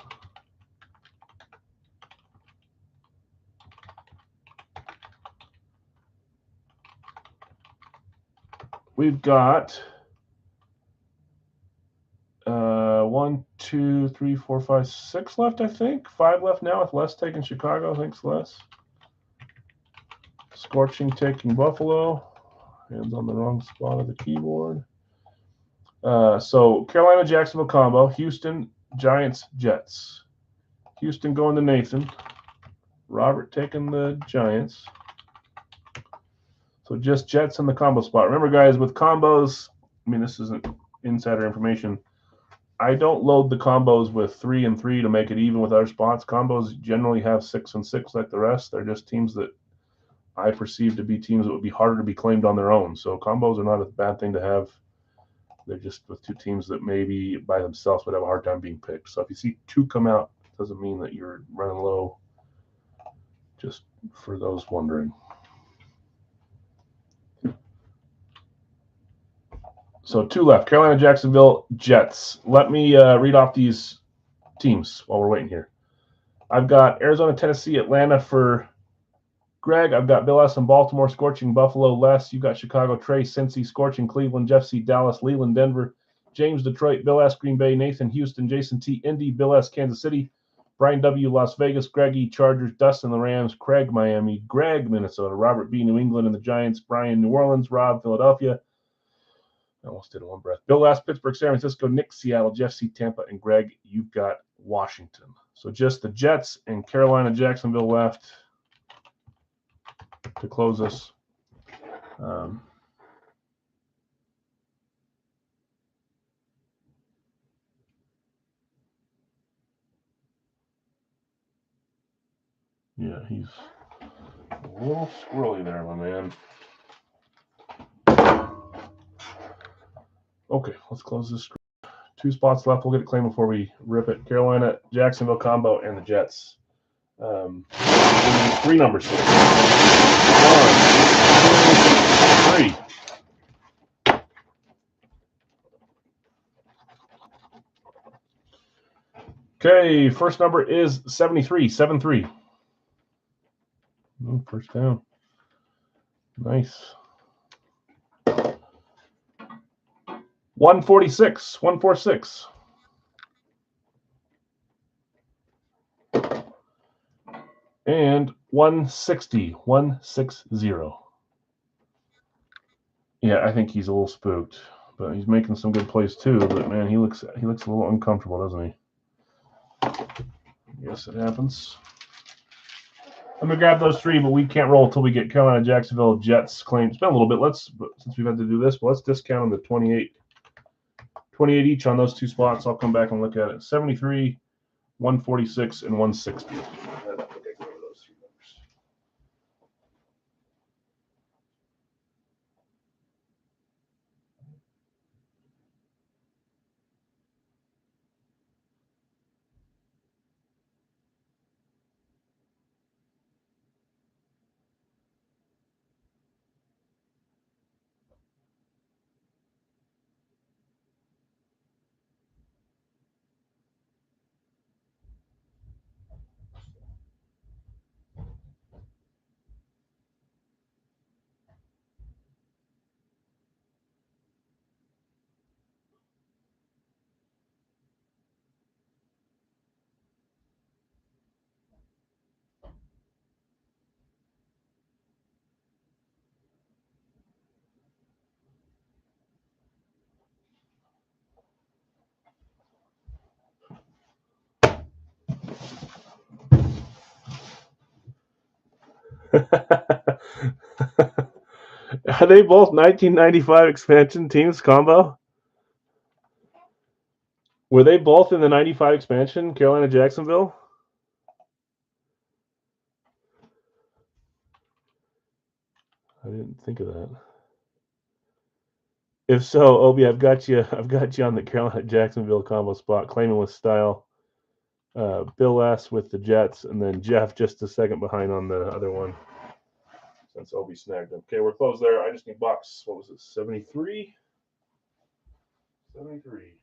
We've got 1, 2, 3, 4, 5, 6 left, I think. 5 left now with Les taking Chicago. Thanks, Les. Scorching taking Buffalo. Hands on the wrong spot of the keyboard. So Carolina, Jacksonville combo. Houston, Giants, Jets. Houston going to Nathan. Robert taking the Giants. So just Jets in the combo spot. Remember, guys, with combos, I mean, this isn't insider information. I don't load the combos with 3 and 3 to make it even with other spots. Combos generally have 6 and 6 like the rest. They're just teams that I perceive to be teams that would be harder to be claimed on their own. So combos are not a bad thing to have. They're just with two teams that maybe by themselves would have a hard time being picked. So if you see two come out, it doesn't mean that you're running low. Just for those wondering. So two left. Carolina, Jacksonville, Jets. Let me read off these teams while we're waiting here. I've got Arizona, Tennessee, Atlanta for Greg. I've got Bill S. in Baltimore, scorching Buffalo, Les. You've got Chicago, Trey, Cincy, scorching Cleveland, Jeff C., Dallas, Leland, Denver, James, Detroit, Bill S., Green Bay, Nathan, Houston, Jason T., Indy, Bill S., Kansas City, Brian W., Las Vegas, Greg E., Chargers, Dustin, the Rams, Craig, Miami, Greg, Minnesota, Robert B., New England, and the Giants, Brian, New Orleans, Rob, Philadelphia. I almost did it in one breath. Bill S., Pittsburgh, San Francisco, Nick, Seattle, Jeff C., Tampa, and Greg, you've got Washington. So just the Jets and Carolina, Jacksonville left to close us. Yeah, he's a little squirrely there, my man. Okay, let's close this. 2 spots left. We'll get a claim before we rip it. Carolina, Jacksonville combo, and the Jets. 3 numbers here. 1, 2, 3. Okay, first number is 73. 7-3. Oh, first down. Nice. 146. 146. And 160. 160. Yeah, I think he's a little spooked, but he's making some good plays too. But man, he looks a little uncomfortable, doesn't he? Yes, it happens. I'm gonna grab those 3, but we can't roll until we get Carolina, Jacksonville, Jets claims. It's been a little bit. Since we've had to do this, but let's discount them to 28. 28 each on those 2 spots. I'll come back and look at it. 73, 146, and 160. Are they both 1995 expansion teams combo? Were they both in the 95 expansion, Carolina, Jacksonville? I didn't think of that. If so, Obi, I've got you on the Carolina, Jacksonville combo spot, claiming with style. Bill S. with the Jets, and then Jeff just a second behind on the other one. Since Obi snagged him. Okay, we're closed there. I just need box. What was it? 73? 73.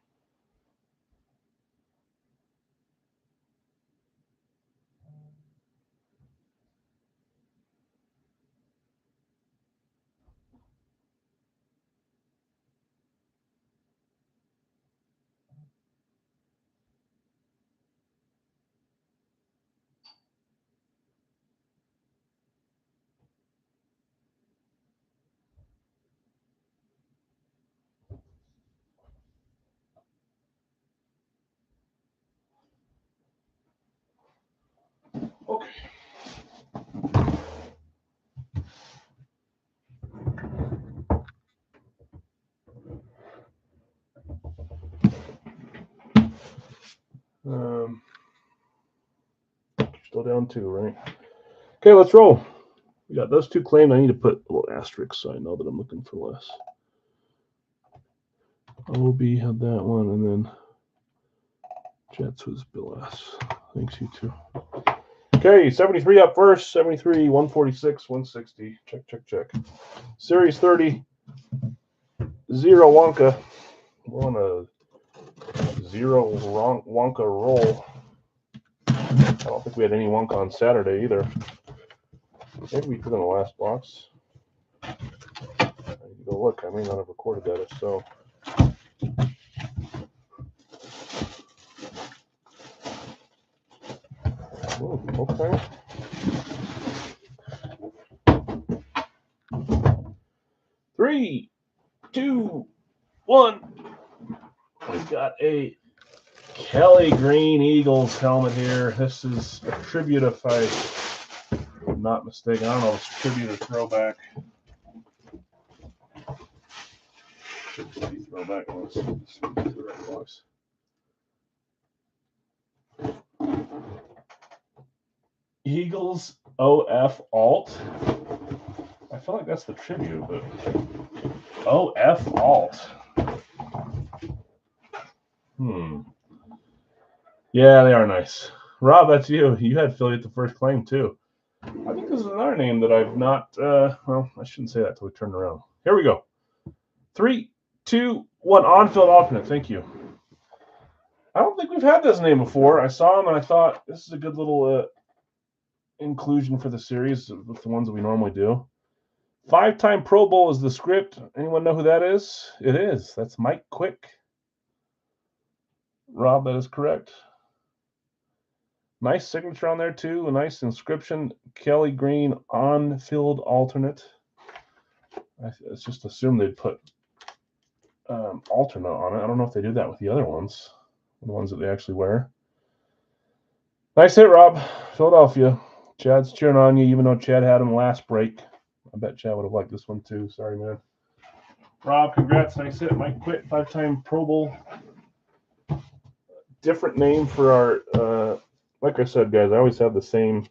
Okay. You're still down 2, right? Okay, let's roll. We got those two claimed. I need to put a little asterisk so I know that I'm looking for less. OB had that one, and then Jets was Bill S. Thanks, you two. Okay, 73 up first. 73, 146, 160. Check. Series 30, 0 Wonka. We're on a 0 Wonka roll. I don't think we had any Wonka on Saturday either. Maybe we put in the last box. I need to go look. I may not have recorded that if so. Ooh, okay. Three, 2, 1. We got a Kelly Green Eagles helmet here. This is a tribute, if I'm not mistaken. I don't know if it's tribute or throwback. Should be throwback. Let's see the right box. Eagles OF Alt. I feel like that's the tribute, but OF Alt. Yeah, they are nice. Rob, that's you. You had Philly at the first claim, too. I think this is another name that I've not, well, I shouldn't say that until we turn around. Here we go. 3, 2, 1, on-field alternate. Thank you. I don't think we've had this name before. I saw him and I thought this is a good little inclusion for the series with the ones that we normally do. 5-time Pro Bowl is the script. Anyone know who that is? It is. That's Mike Quick. Rob, that is correct. Nice signature on there, too. A nice inscription. Kelly Green on-field alternate. I just assumed they'd put alternate on it. I don't know if they do that with the other ones, the ones that they actually wear. Nice hit, Rob. Philadelphia. Chad's cheering on you, even though Chad had him last break. I bet Chad would have liked this one, too. Sorry, man. Rob, congrats. Nice hit. Mike Quick, 5-time Pro Bowl. Different name for our... like I said, guys, I always have the same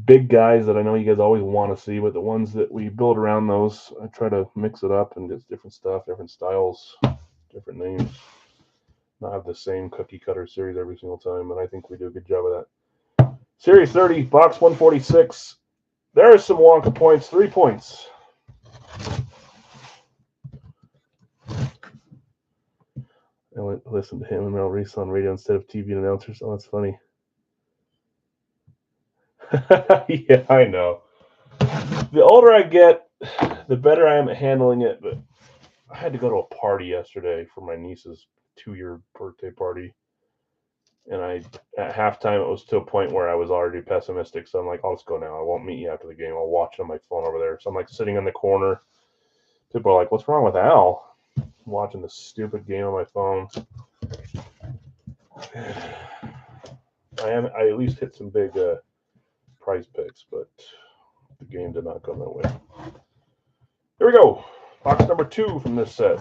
big guys that I know you guys always want to see, but the ones that we build around those, I try to mix it up and get different stuff, different styles, different names. Not have the same cookie cutter series every single time, and I think we do a good job of that. Series 30, box 146. There's some Wonka points, 3 points. I went to listen to him and Mel Reese on radio instead of TV announcers. Oh, that's funny. Yeah, I know. The older I get, the better I am at handling it. But I had to go to a party yesterday for my niece's 2-year birthday party. And at halftime, it was to a point where I was already pessimistic. So I'm like, I'll just go now. I won't meet you after the game. I'll watch it on my phone over there. So I'm like sitting in the corner. People are like, what's wrong with Al? I'm watching this stupid game on my phone. I at least hit some big prize picks, but the game did not go that way. Here we go. Box number 2 from this set.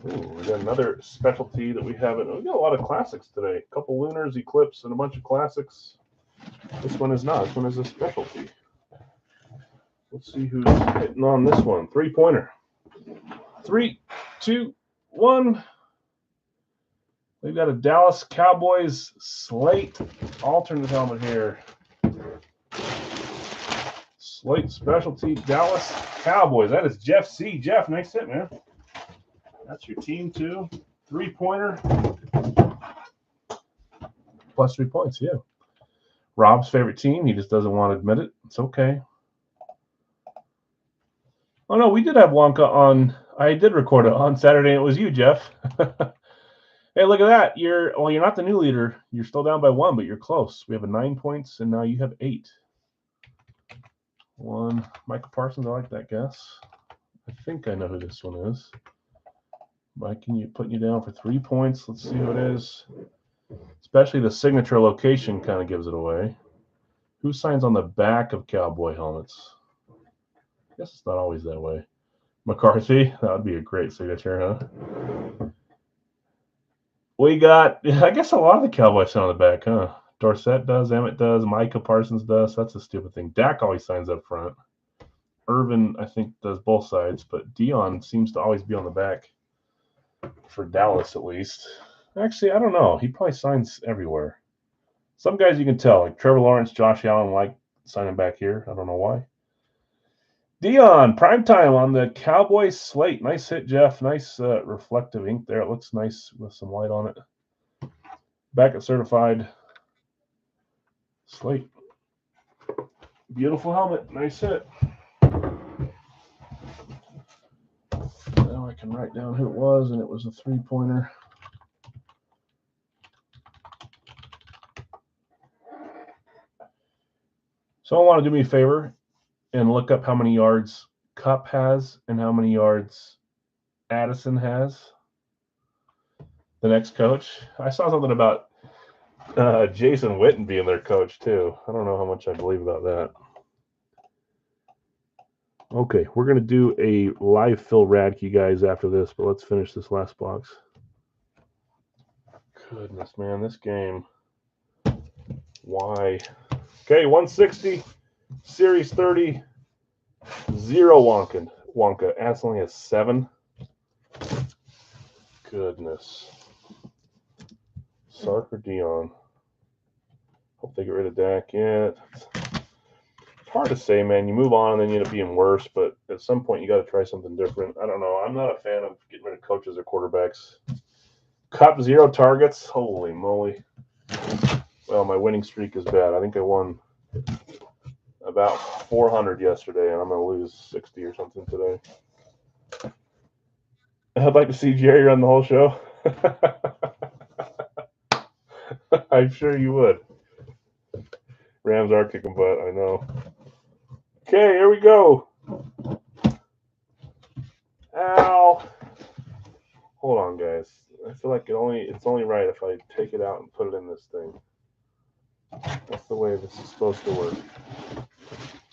Ooh, we got another specialty that we haven't. We got a lot of classics today. A couple Lunars, Eclipse, and a bunch of classics. This one is not. This one is a specialty. Let's see who's hitting on this one. 3-pointer. 3, 2, 1. We've got a Dallas Cowboys slate alternate helmet here. Slate specialty Dallas Cowboys. That is Jeff C. Jeff, nice hit, man. That's your team, too. 3-pointer. Plus 3 points, yeah. Rob's favorite team. He just doesn't want to admit it. It's okay. Oh, no, we did have Wonka on. I did record it on Saturday. It was you, Jeff. Hey, look at that. You're not the new leader. You're still down by 1, but you're close. We have a 9 points, and now you have 8. 1. Michael Parsons, I like that guess. I think I know who this one is. Mike, putting you down for 3 points. Let's see who it is. Especially the signature location kind of gives it away. Who signs on the back of Cowboy helmets? I guess it's not always that way. McCarthy, that would be a great signature, huh? We got, I guess a lot of the Cowboys on the back, huh? Dorsett does. Emmett does. Micah Parsons does. That's a stupid thing. Dak always signs up front. Irvin, I think, does both sides, but Dion seems to always be on the back for Dallas, at least. Actually, I don't know. He probably signs everywhere. Some guys you can tell, like Trevor Lawrence, Josh Allen, like signing back here. I don't know why. Dion, primetime on the Cowboys slate. Nice hit, Jeff. Nice reflective ink there. It looks nice with some light on it. Back at certified slate. Beautiful helmet. Nice hit. Now I can write down who it was, and it was a three-pointer. Someone want to do me a favor and look up how many yards Kupp has and how many yards Addison has, the next coach. I saw something about Jason Witten being their coach, too. I don't know how much I believe about that. Okay, we're going to do a live Phil Radke, guys, after this, but let's finish this last box. Goodness, man, this game. Why? Okay, 160, Series 30, 0 Wonka. Addison only has 7. Goodness. Sark or Dion? Hope they get rid of Dak. Yeah, it's hard to say, man. You move on and then you end up being worse, but at some point you got to try something different. I don't know. I'm not a fan of getting rid of coaches or quarterbacks. Kupp 0 targets. Holy moly. Well, my winning streak is bad. I think I won about 400 yesterday, and I'm going to lose 60 or something today. I'd like to see Jerry run the whole show. I'm sure you would. Rams are kicking butt, I know. Okay, here we go. Ow. Hold on, guys. I feel like it's only right if I take it out and put it in this thing. That's the way this is supposed to work. I'm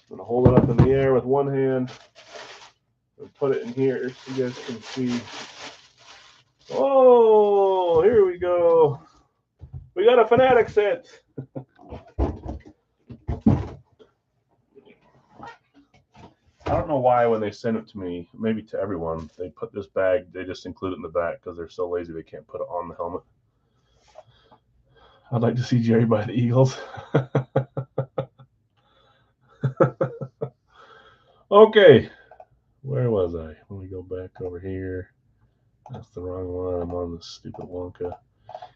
going to hold it up in the air with one hand and put it in here so you guys can see. Oh, here we go. We got a Fanatic set. I don't know why when they send it to me, maybe to everyone, they put this bag, they just include it in the back because they're so lazy they can't put it on the helmet. I'd like to see Jerry buy the Eagles. Okay. Where was I? Let me go back over here. That's the wrong one. I'm on the stupid Wonka.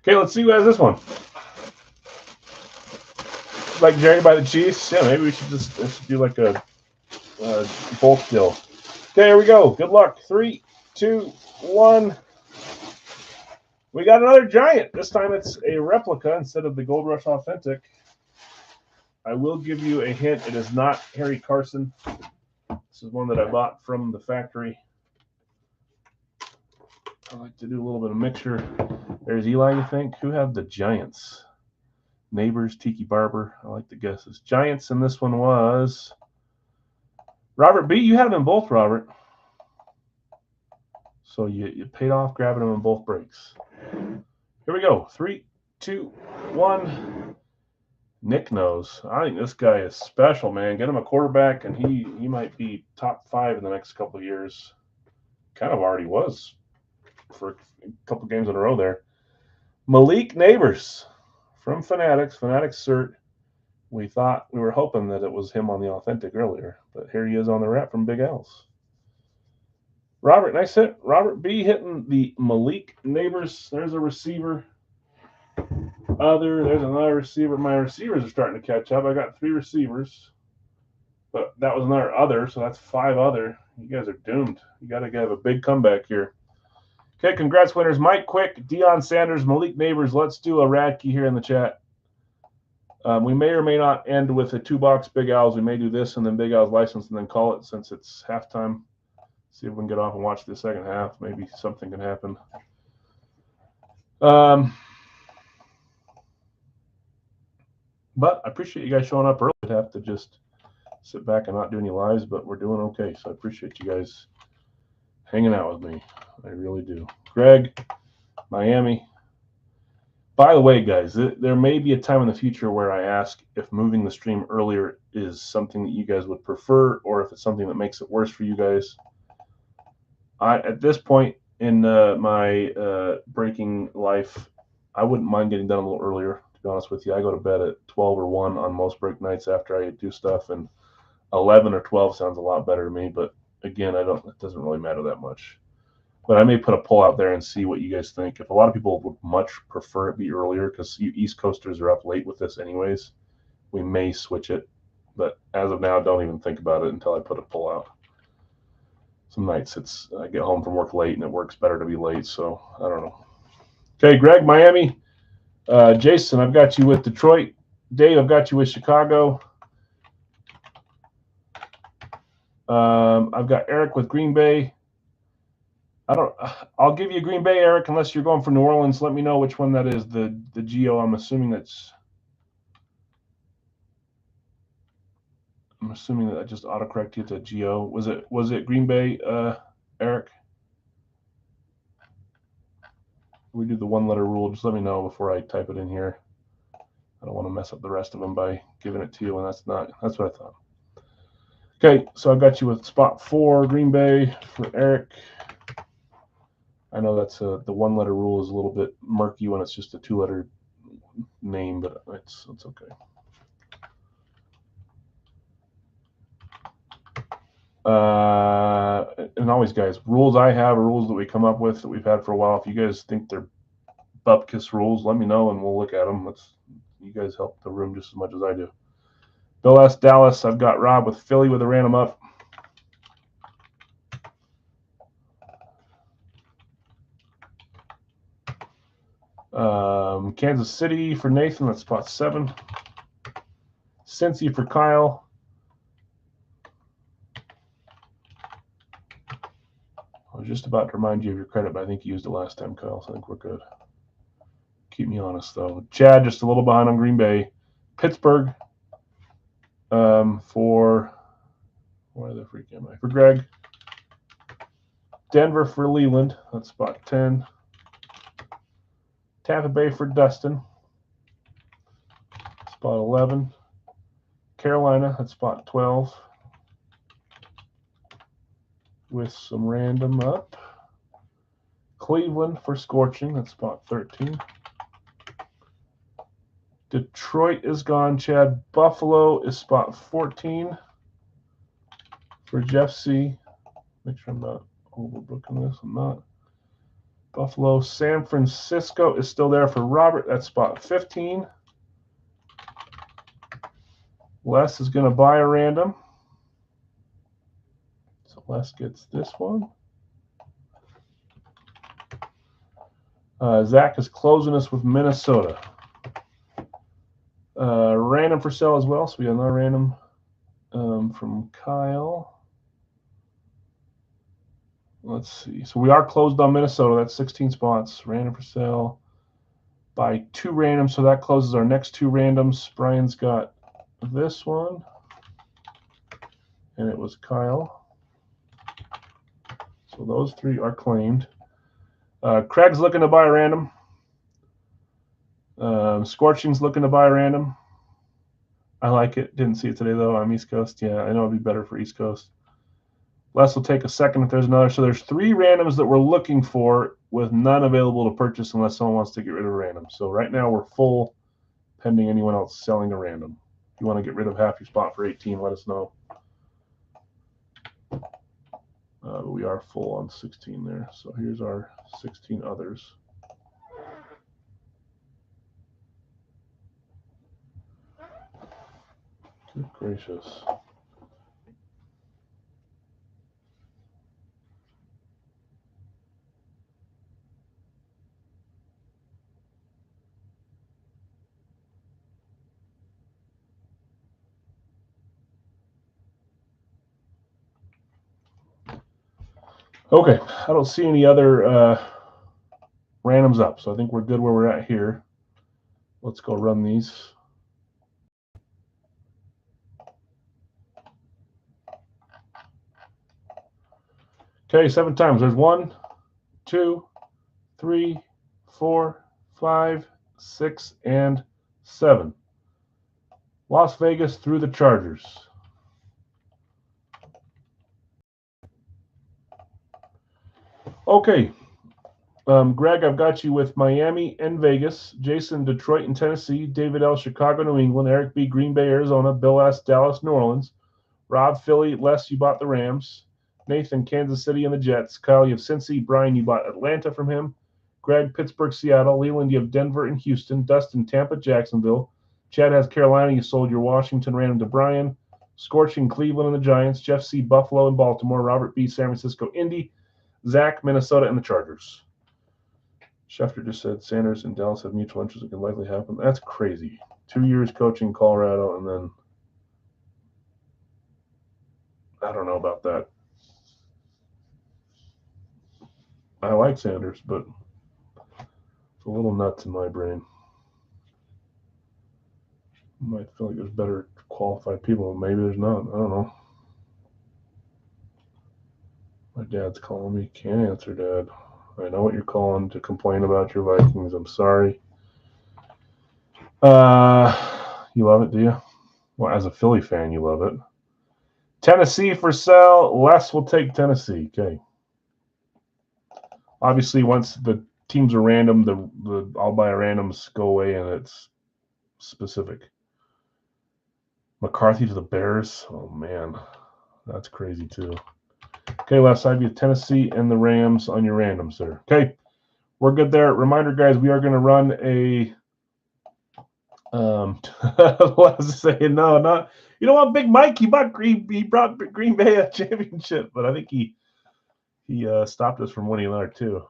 Okay, let's see who has this one. Like Jerry by the Chiefs? Yeah, maybe we should just do like a bulk deal. Okay, here we go. Good luck. 3, 2, 1. We got another Giant. This time it's a replica instead of the Gold Rush Authentic. I will give you a hint. It is not Harry Carson. This is one that I bought from the factory. I like to do a little bit of mixture. There's Eli, you think? Who have the Giants? Neighbors, Tiki Barber. I like the guesses. Giants, and this one was Robert B. You had them in both, Robert. So you paid off grabbing them in both breaks. Here we go. 3, 2, 1. Nick knows. I think this guy is special, man. Get him a quarterback, and he might be top 5 in the next couple of years. Kind of already was for a couple games in a row there. Malik Neighbors from Fanatics Cert. We were hoping that it was him on the Authentic earlier, but here he is on the wrap from Big Al's. Robert, nice hit. Robert B hitting the Malik Neighbors. There's a receiver. There's another receiver. My receivers are starting to catch up. I got 3 receivers, but that was another other, so that's 5 other. You guys are doomed. You got to have a big comeback here. Okay, congrats, winners. Mike Quick, Deion Sanders, Malik Neighbors. Let's do a Radke here in the chat. We may or may not end with a 2-box Big Al's. We may do this and then Big Al's license and then call it since it's halftime. See if we can get off and watch the second half. Maybe something can happen. But I appreciate you guys showing up early. I'd have to just sit back and not do any lives, but we're doing okay. So I appreciate you guys hanging out with me. I really do. Greg, Miami, By the way, guys, there may be a time in the future where I ask if moving the stream earlier is something that you guys would prefer, or if it's something that makes it worse for you guys. At this point in my breaking life, I wouldn't mind getting done a little earlier. To be honest with you, I go to bed at 12 or 1 on most break nights after I do stuff, and 11 or 12 sounds a lot better to me. But again, it doesn't really matter that much. But I may put a poll out there and see what you guys think. If a lot of people would much prefer it be earlier, because you East Coasters are up late with this anyways, we may switch it. But as of now, don't even think about it until I put a poll out. Some nights I get home from work late and it works better to be late, so I don't know. Okay, Greg, Miami. Jason, I've got you with Detroit. Dave, I've got you with Chicago. I've got Eric with Green Bay. I'll give you Green Bay, Eric, unless you're going for New Orleans. Let me know which one that is. The Geo, I'm assuming that I just autocorrect you to Geo. Was it Green Bay, Eric? We do the one-letter rule. Just let me know before I type it in here. I don't want to mess up the rest of them by giving it to you, and that's what I thought. Okay, so I've got you with spot 4, Green Bay for Eric. I know that's the one-letter rule is a little bit murky when it's just a 2-letter name, but it's okay. And always, guys, rules I have are rules that we come up with that we've had for a while. If you guys think they're bupkis rules, let me know and we'll look at them. You guys help the room just as much as I do. Bill S. Dallas, I've got Rob with Philly with a random up. Kansas City for Nathan, that's spot 7. Cincy for Kyle. I was just about to remind you of your credit, but I think you used it last time, Kyle, so I think we're good. Keep me honest, though. Chad, just a little behind on Green Bay. Pittsburgh for Greg. Denver for Leland, that's spot 10. Tampa Bay for Dustin, spot 11. Carolina, that's spot 12. With some random up. Cleveland for Scorching, that's spot 13. Detroit is gone, Chad. Buffalo is spot 14 for Jeff C. Make sure I'm not overbooking this. I'm not. Buffalo. San Francisco is still there for Robert. That's spot 15. Les is going to buy a random. So Les gets this one. Zach is closing us with Minnesota. Random for sale as well. So we got another random from Kyle. Let's see. So we are closed on Minnesota. That's 16 spots. Random for sale by 2 randoms. So that closes our next 2 randoms. Brian's got this one. And it was Kyle. So those 3 are claimed. Craig's looking to buy a random. Scorching's looking to buy a random. I like it. Didn't see it today, though. I'm East Coast. Yeah, I know it'd be better for East Coast. Les will take a second if there's another. So there's 3 randoms that we're looking for with none available to purchase unless someone wants to get rid of a random. So right now we're full, pending anyone else selling a random. If you want to get rid of half your spot for 18, let us know. But we are full on 16 there. So here's our 16 others. Good gracious. Okay, I don't see any other randoms up, so I think we're good where we're at here. Let's go run these. Okay, 7 times. There's 1, 2, 3, 4, 5, 6, and 7. Las Vegas through the Chargers. Okay. Greg, I've got you with Miami and Vegas, Jason, Detroit and Tennessee, David L, Chicago, New England, Eric B, Green Bay, Arizona, Bill S, Dallas, New Orleans, Rob, Philly, Les, you bought the Rams, Nathan, Kansas City and the Jets, Kyle, you have Cincy, Brian, you bought Atlanta from him, Greg, Pittsburgh, Seattle, Leland, you have Denver and Houston, Dustin, Tampa, Jacksonville, Chad has Carolina, you sold your Washington random to Brian, Scorching, Cleveland and the Giants, Jeff C, Buffalo and Baltimore, Robert B, San Francisco, Indy, Zach, Minnesota and the Chargers. Schefter just said Sanders and Dallas have mutual interest. It could likely happen. That's crazy. 2 years coaching Colorado, and then I don't know about that. I like Sanders, but it's a little nuts in my brain. I might feel like there's better qualified people. Maybe there's not. I don't know. My dad's calling me. Can't answer, Dad. I know what you're calling to complain about your Vikings. I'm sorry. You love it, do you? Well, as a Philly fan, you love it. Tennessee for sale. Les will take Tennessee. Okay. Obviously, once the teams are random, the I'll buy randoms go away, and it's specific. McCarthy to the Bears. Oh man, that's crazy too. Okay, Les, I have you Tennessee and the Rams on your randoms there. Okay, we're good there. Reminder, guys, we are going to run a. Let's say no, not. You know what, Big Mike? He brought Green Bay a championship, but I think he stopped us from winning another two.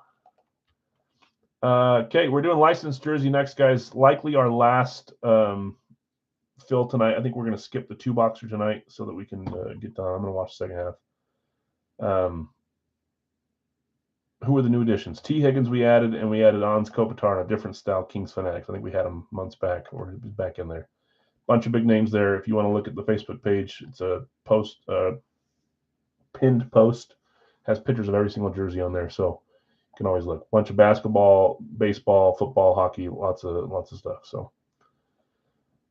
Okay, we're doing licensed jersey next, guys. Likely our last fill tonight. I think we're going to skip the 2-boxer tonight so that we can get done. I'm going to watch the second half. Who are the new additions? T. Higgins we added, and we added Ons Kopitar in a different style, Kings Fanatics. I think we had him months back, or he was back in there. Bunch of big names there. If you want to look at the Facebook page, it's a post, pinned post. Has pictures of every single jersey on there, so you can always look. Bunch of basketball, baseball, football, hockey, lots of stuff. So,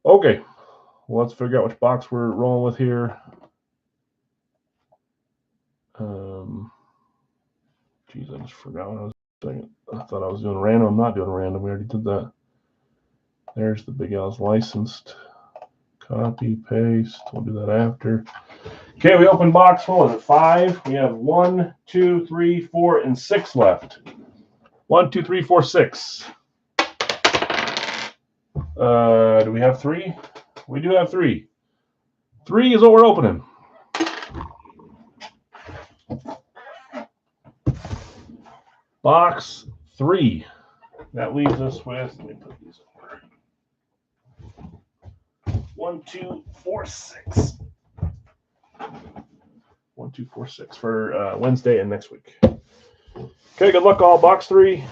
okay, well, let's figure out which box we're rolling with here. Geez, I just forgot what I was saying. I thought I was doing random. I'm not doing random. We already did that. There's the Big L's licensed. Copy, paste. We'll do that after. Okay, we open box. What was it? 5. We have 1, 2, 3, 4, and 6 left. 1, 2, 3, 4, 6. Do we have 3? We do have 3. 3 is what we're opening. Box 3. That leaves us with, let me put these over. 1, 2, 4, 6. 1, 2, 4, 6 for Wednesday and next week. Okay, good luck all. Box 3.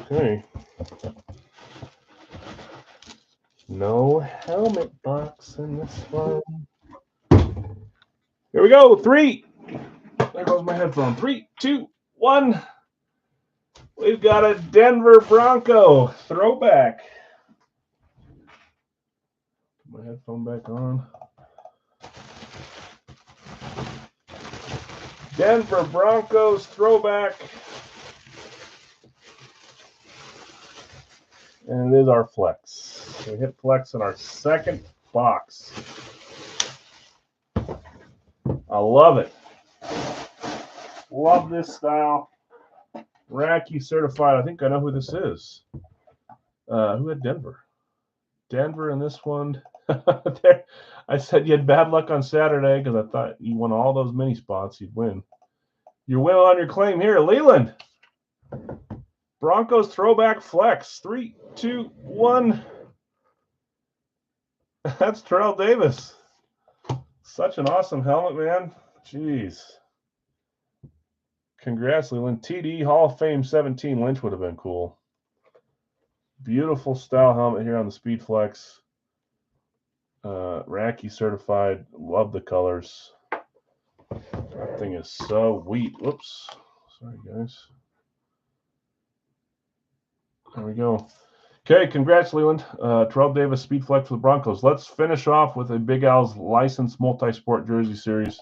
Okay. No helmet box in this one. Here we go. 3. There goes my headphone. 3, 2, 1. We've got a Denver Bronco throwback. Put my headphone back on. Denver Broncos throwback. And it is our flex. We hit flex in our second box. I love it. Love this style. Racky certified. I think I know who this is. Who had Denver? Denver in this one. I said you had bad luck on Saturday because I thought you won all those mini spots. You'd win. You're well on your claim here. Leland. Broncos throwback flex. 3, 2, 1. That's Terrell Davis. Such an awesome helmet, man. Jeez. Congrats, Leland. TD Hall of Fame 17. Lynch would have been cool. Beautiful style helmet here on the Speedflex. Racky certified. Love the colors. That thing is so sweet. Whoops. Sorry, guys. There we go. Okay, congrats, Leland. Terrell Davis, Speedflex for the Broncos. Let's finish off with a Big Al's licensed multi-sport jersey series.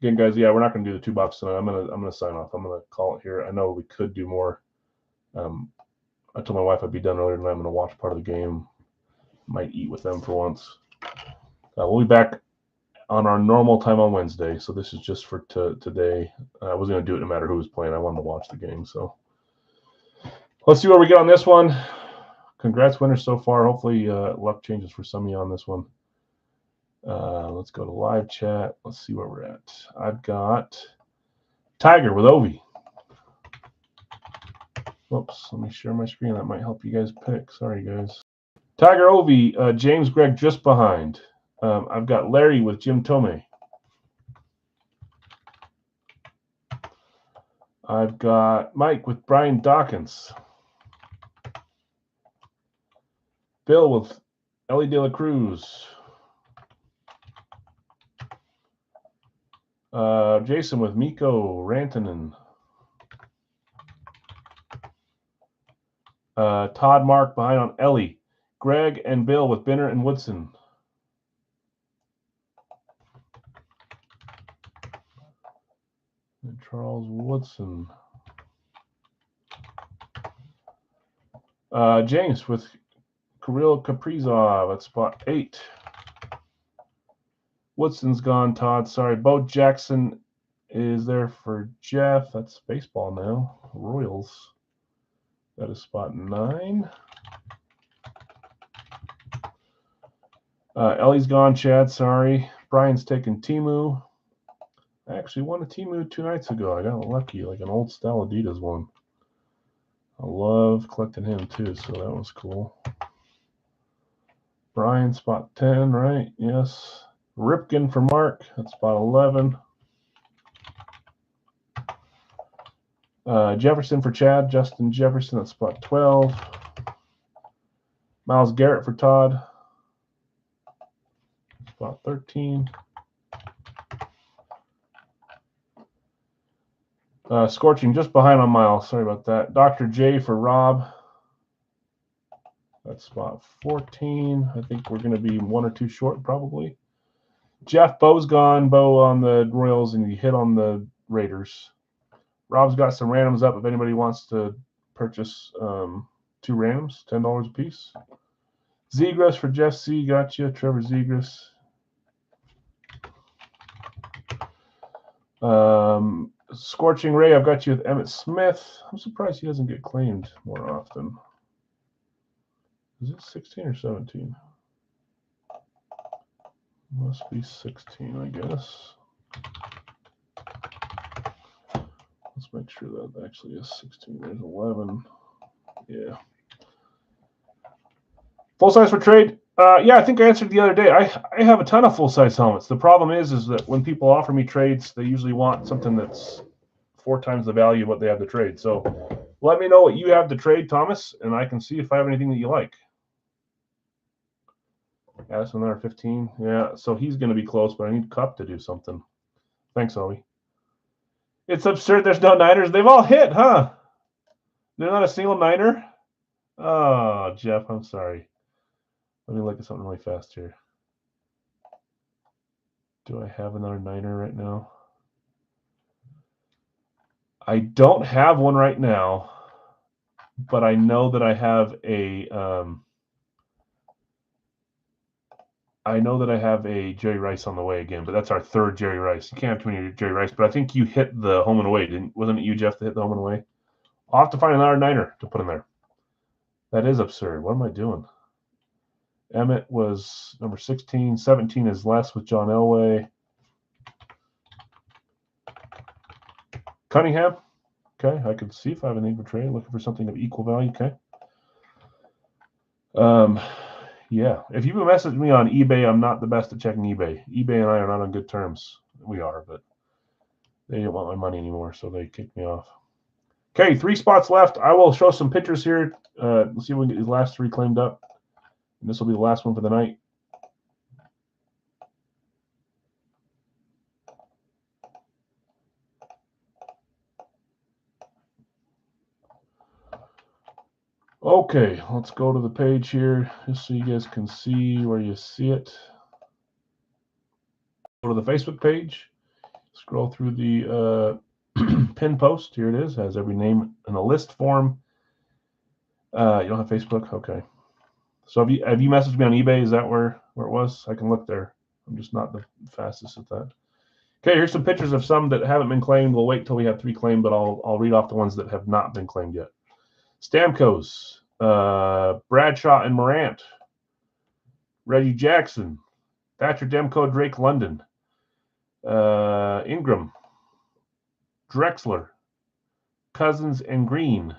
Again, guys, yeah, we're not going to do the 2-box tonight. I'm gonna sign off. I'm gonna call it here. I know we could do more. I told my wife I'd be done earlier tonight. I'm gonna watch part of the game. Might eat with them for once. We'll be back on our normal time on Wednesday. So this is just for today. I was gonna do it no matter who was playing. I wanted to watch the game. So let's see where we get on this one. Congrats, winners so far. Hopefully luck changes for some of you on this one. Let's go to live chat. Let's see where we're at. I've got Tiger with Ovi. Whoops, let me share my screen. That might help you guys pick. Sorry, guys. Tiger Ovi, James Gregg just behind. I've got Larry with Jim Tomei. I've got Mike with Brian Dawkins. Bill with Ellie De La Cruz. Jason with Mikko Rantanen. Todd Mark behind on Ellie. Greg and Bill with Binner and Woodson. And Charles Woodson. James with Kirill Kaprizov at spot 8. Woodson's gone, Todd. Sorry. Bo Jackson is there for Jeff. That's baseball now. Royals. That is spot 9. Ellie's gone, Chad. Sorry. Brian's taking Timu. I actually won a Timu 2 nights ago. I got lucky, like an old style Adidas one. I love collecting him too, so that was cool. Brian, spot 10, right? Yes. Ripken for Mark. That's spot 11. Jefferson for Chad. Justin Jefferson at spot 12. Miles Garrett for Todd. Spot 13. Scorching just behind on Miles. Sorry about that. Dr. J for Rob. That's spot 14. I think we're going to be 1 or 2 short probably. Jeff, Bo's gone. Bo on the Royals, and he hit on the Raiders. Rob's got some randoms up if anybody wants to purchase 2 Rams, $10 a piece. Zegras for Jeff C. Gotcha. Trevor Zegras. Scorching Ray, I've got you with Emmett Smith. I'm surprised he doesn't get claimed more often. Is it 16 or 17? Must be 16, I guess. Let's make sure that actually is 16. There's 11. Yeah. Full size for trade? Yeah, I think I answered the other day. I have a ton of full size helmets. The problem is that when people offer me trades, they usually want something that's 4 times the value of what they have to trade. So let me know what you have to trade, Thomas, and I can see if I have anything that you like. Addison another 15. Yeah, so he's going to be close, but I need Cup to do something. Thanks, Owie. It's absurd there's no Niners. They've all hit, huh? There's not a single Niner? Oh, Jeff, I'm sorry. Let me look at something really fast here. Do I have another Niner right now? I don't have one right now, but I know that I have a Jerry Rice on the way again, but that's our 3rd Jerry Rice. You can't have too many Jerry Rice, but I think you hit the home and away, wasn't it you, Jeff, that hit the home and away? I'll have to find another Niner to put in there. That is absurd. What am I doing? Emmett was number 16. 17 is Les with John Elway. Cunningham. Okay, I could see if I have a need for trade. Looking for something of equal value. Okay. Yeah. If you message me on eBay, I'm not the best at checking eBay. eBay and I are not on good terms. We are, but they didn't want my money anymore, so they kicked me off. Okay, 3 spots left. I will show some pictures here. Let's see if we can get these last 3 claimed up. And this will be the last one for the night. Okay, let's go to the page here just so you guys can see where you see it. Go to the Facebook page. Scroll through the pin post. Here it is. Has every name in a list form. You don't have Facebook? Okay. So have you messaged me on eBay? Is that where it was? I can look there. I'm just not the fastest at that. Okay, here's some pictures of some that haven't been claimed. We'll wait till we have 3 claimed, but I'll read off the ones that have not been claimed yet. Stamkos, Bradshaw and Morant, Reggie Jackson, Thatcher Demko, Drake London, Ingram, Drexler, Cousins and Green,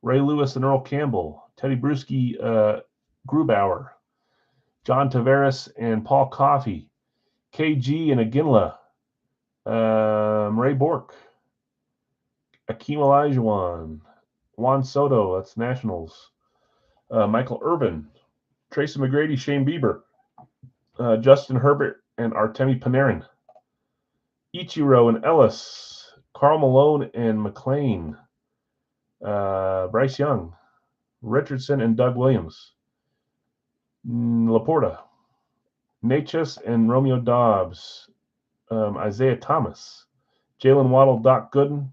Ray Lewis and Earl Campbell, Teddy Bruschi, Grubauer, John Tavares and Paul Coffey, KG and Aginla, Ray Bork, Akeem Olajuwon, Juan Soto, that's Nationals, Michael Irvin, Tracy McGrady, Shane Bieber, Justin Herbert and Artemi Panarin, Ichiro and Ellis, Karl Malone and McLean, Bryce Young, Richardson and Doug Williams, Laporta, Natchez and Romeo Dobbs, Isaiah Thomas, Jalen Waddle, Doc Gooden,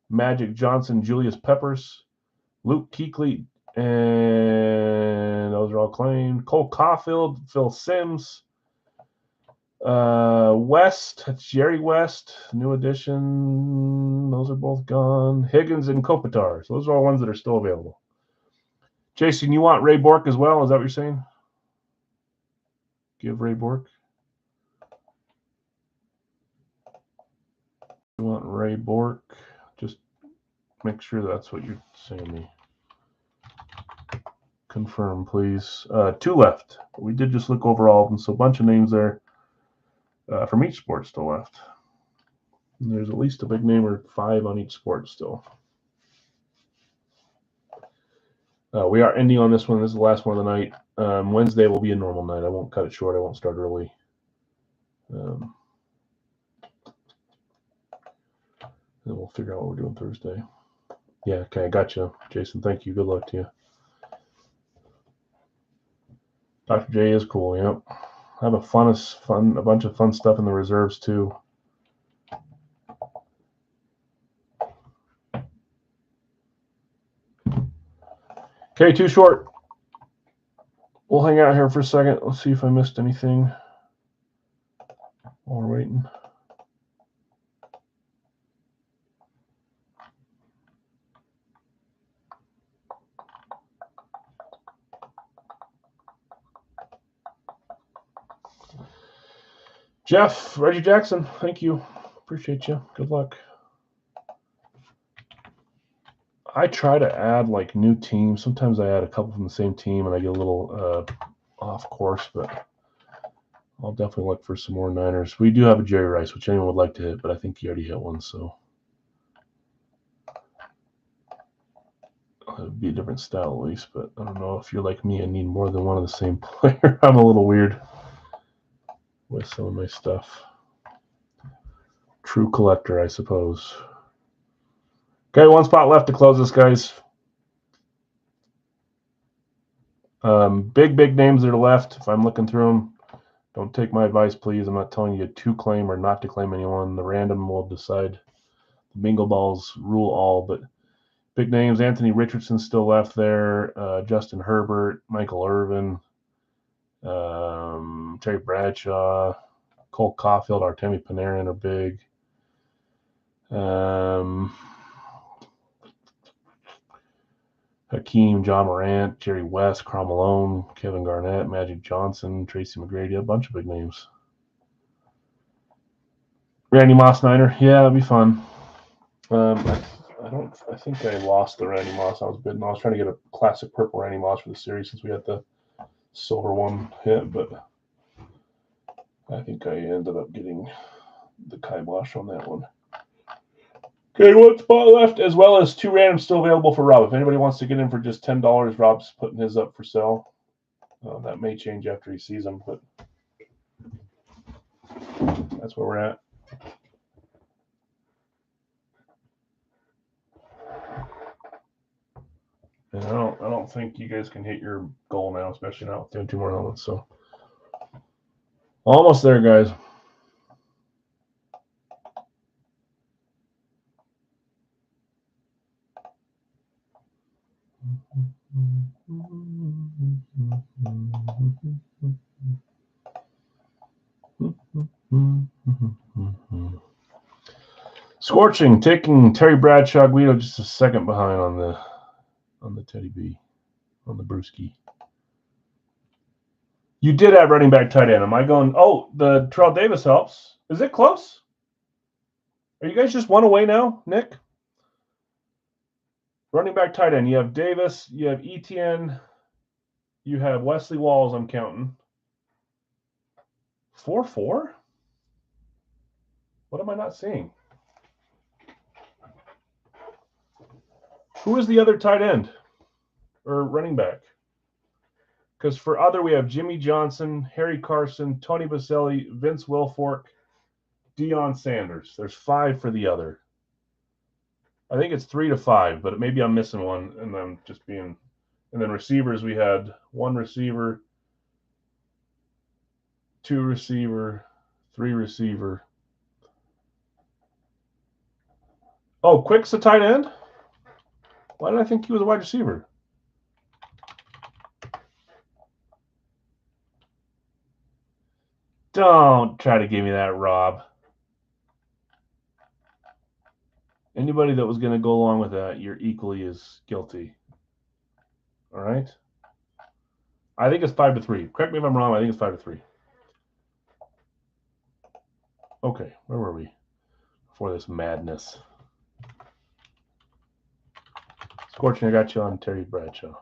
Magic Johnson, Julius Peppers, Luke Kuechly, and those are all claimed. Cole Caulfield, Phil Simms, West, that's Jerry West, new addition. Those are both gone. Higgins and Kopitar. So those are all ones that are still available. Jason, you want Ray Bork as well? Is that what you're saying? Give Ray Bork. You want Ray Bork? Just make sure that's what you're saying to me. Confirm, please. 2 left. We did just look over all of them, so a bunch of names there from each sport still left. And there's at least a big name or 5 on each sport still. We are ending on this one. This is the last one of the night. Wednesday will be a normal night. I won't cut it short. I won't start early. And we'll figure out what we're doing Thursday. Yeah, okay, I got you, Jason. Thank you. Good luck to you. Dr. J is cool. Yep. I have a bunch of fun stuff in the reserves too. Okay, too short. We'll hang out here for a second. Let's see if I missed anything while we're waiting. Jeff, Reggie Jackson, thank you. Appreciate you. Good luck. I try to add like new teams. Sometimes I add a couple from the same team and I get a little off course, but I'll definitely look for some more Niners. We do have a Jerry Rice, which anyone would like to hit, but I think he already hit one, so it would be a different style at least. But I don't know if you're like me and need more than one of the same player. I'm a little weird with some of my stuff. True collector, I suppose. Okay, 1 spot left to close this, guys. Big names that are left. If I'm looking through them, don't take my advice, please. I'm not telling you to claim or not to claim anyone. The random will decide. The bingo balls rule all, but big names. Anthony Richardson still left there. Justin Herbert, Michael Irvin, Terry Bradshaw, Cole Caulfield, Artemi Panarin are big. Hakeem, John Morant, Jerry West, Karl Malone, Kevin Garnett, Magic Johnson, Tracy McGrady, a bunch of big names. Randy Moss Niner, yeah, that'd be fun. I think I lost the Randy Moss I was bidding. I was trying to get a classic purple Randy Moss for the series since we had the silver one hit, but I think I ended up getting the kibosh on that one. Okay, one spot left, as well as 2 randoms still available for Rob. If anybody wants to get in for just $10, Rob's putting his up for sale. That may change after he sees them, but that's where we're at. And I don't think you guys can hit your goal now, especially not doing 2 more helmets. So almost there, guys. Scorching, taking Terry Bradshaw Guido just a second behind on the Teddy B, on the Brewski. You did have running back tight end. Am I going? Oh, the Terrell Davis helps. Is it close? Are you guys just 1 away now, Nick? Running back tight end. You have Davis. You have Etienne. You have Wesley Walls. I'm counting. 4-4. What am I not seeing? Who is the other tight end or running back? Because for other, we have Jimmy Johnson, Harry Carson, Tony Baselli, Vince Wilfork, Deion Sanders. There's 5 for the other. I think it's 3 to 5, but maybe I'm missing one, and I'm just being. And then receivers, we had 1 receiver, 2 receiver, 3 receiver. Oh, Quick's a tight end? Why did I think he was a wide receiver? Don't try to give me that, Rob. Anybody that was going to go along with that, you're equally as guilty. All right? I think it's 5 to 3. Correct me if I'm wrong. I think it's 5 to 3. Okay, where were we before this madness? Scorching, I got you on Terry Bradshaw.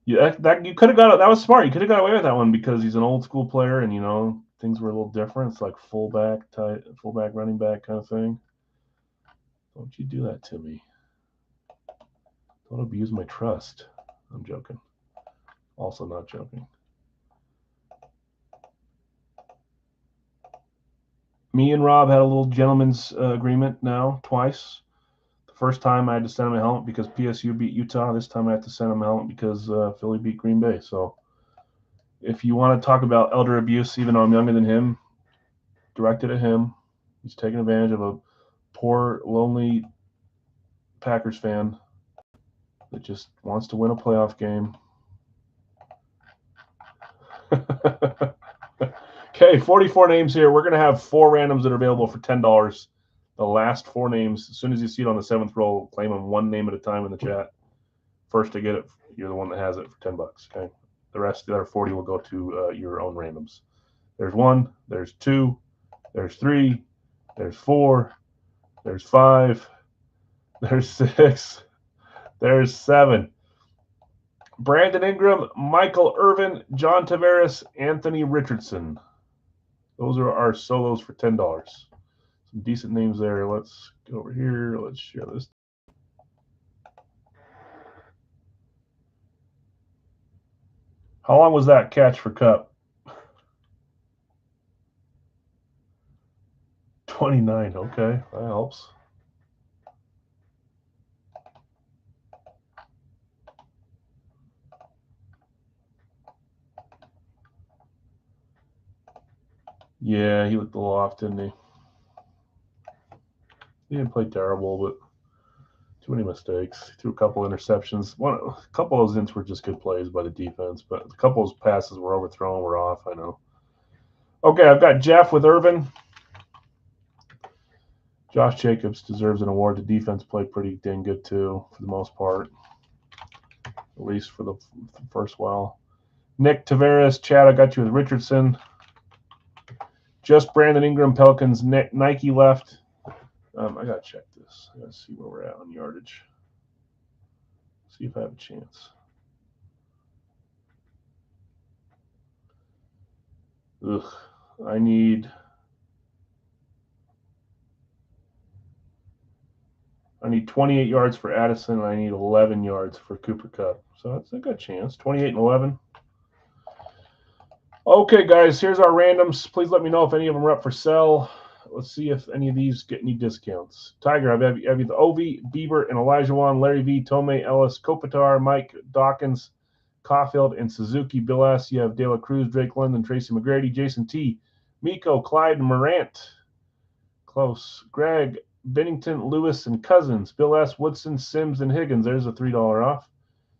You could have got it. That was smart. You could have got away with that one because he's an old school player, and things were a little different. It's like fullback, running back kind of thing. Don't you do that to me? Don't abuse my trust. I'm joking. Also not joking. Me and Rob had a little gentleman's agreement now, twice. The first time I had to send him a helmet because PSU beat Utah. This time I had to send him a helmet because Philly beat Green Bay. So if you want to talk about elder abuse, even though I'm younger than him, direct it at him. He's taking advantage of a poor, lonely Packers fan that just wants to win a playoff game. Okay, 44 names here. We're going to have 4 randoms that are available for $10. The last 4 names, as soon as you see it on the 7th roll, claim them 1 name at a time in the chat. First to get it, you're the one that has it for $10. Okay, the rest, the other 40 will go to your own randoms. There's 1, there's 2, there's 3, there's 4, there's 5, there's 6, there's 7. Brandon Ingram, Michael Irvin, John Tavares, Anthony Richardson. Those are our solos for $10. Some decent names there. Let's go over here. Let's share this. How long was that catch for Cup? 29. Okay, that helps. Yeah, he looked a little off, didn't he? He didn't play terrible, but too many mistakes. He threw a couple interceptions. A couple of those ints were just good plays by the defense, but a couple of those passes were overthrown, were off, I know. Okay, I've got Jeff with Irvin. Josh Jacobs deserves an award. The defense played pretty dang good, too, for the most part, at least for the first while. Nick Tavares, Chad, I got you with Richardson. Just Brandon Ingram, Pelicans, Nike left. I got to check this. I got to see where we're at on yardage. See if I have a chance. Ugh, I need I need 28 yards for Addison, and I need 11 yards for Cooper Kupp. So that's a good chance. 28 and 11. Okay, guys, here's our randoms. Please let me know if any of them are up for sale. Let's see if any of these get any discounts. Tiger, I have you the Ovi, Bieber, and Elijah Larry V, Tomei, Ellis, Kopitar, Mike, Dawkins, Caulfield, and Suzuki. Bill S. You have De La Cruz, Drake London, Tracy McGrady, Jason T, Miko, Clyde, and Morant. Close. Greg, Bennington, Lewis, and Cousins. Bill S., Woodson, Sims, and Higgins. There's a $3 off.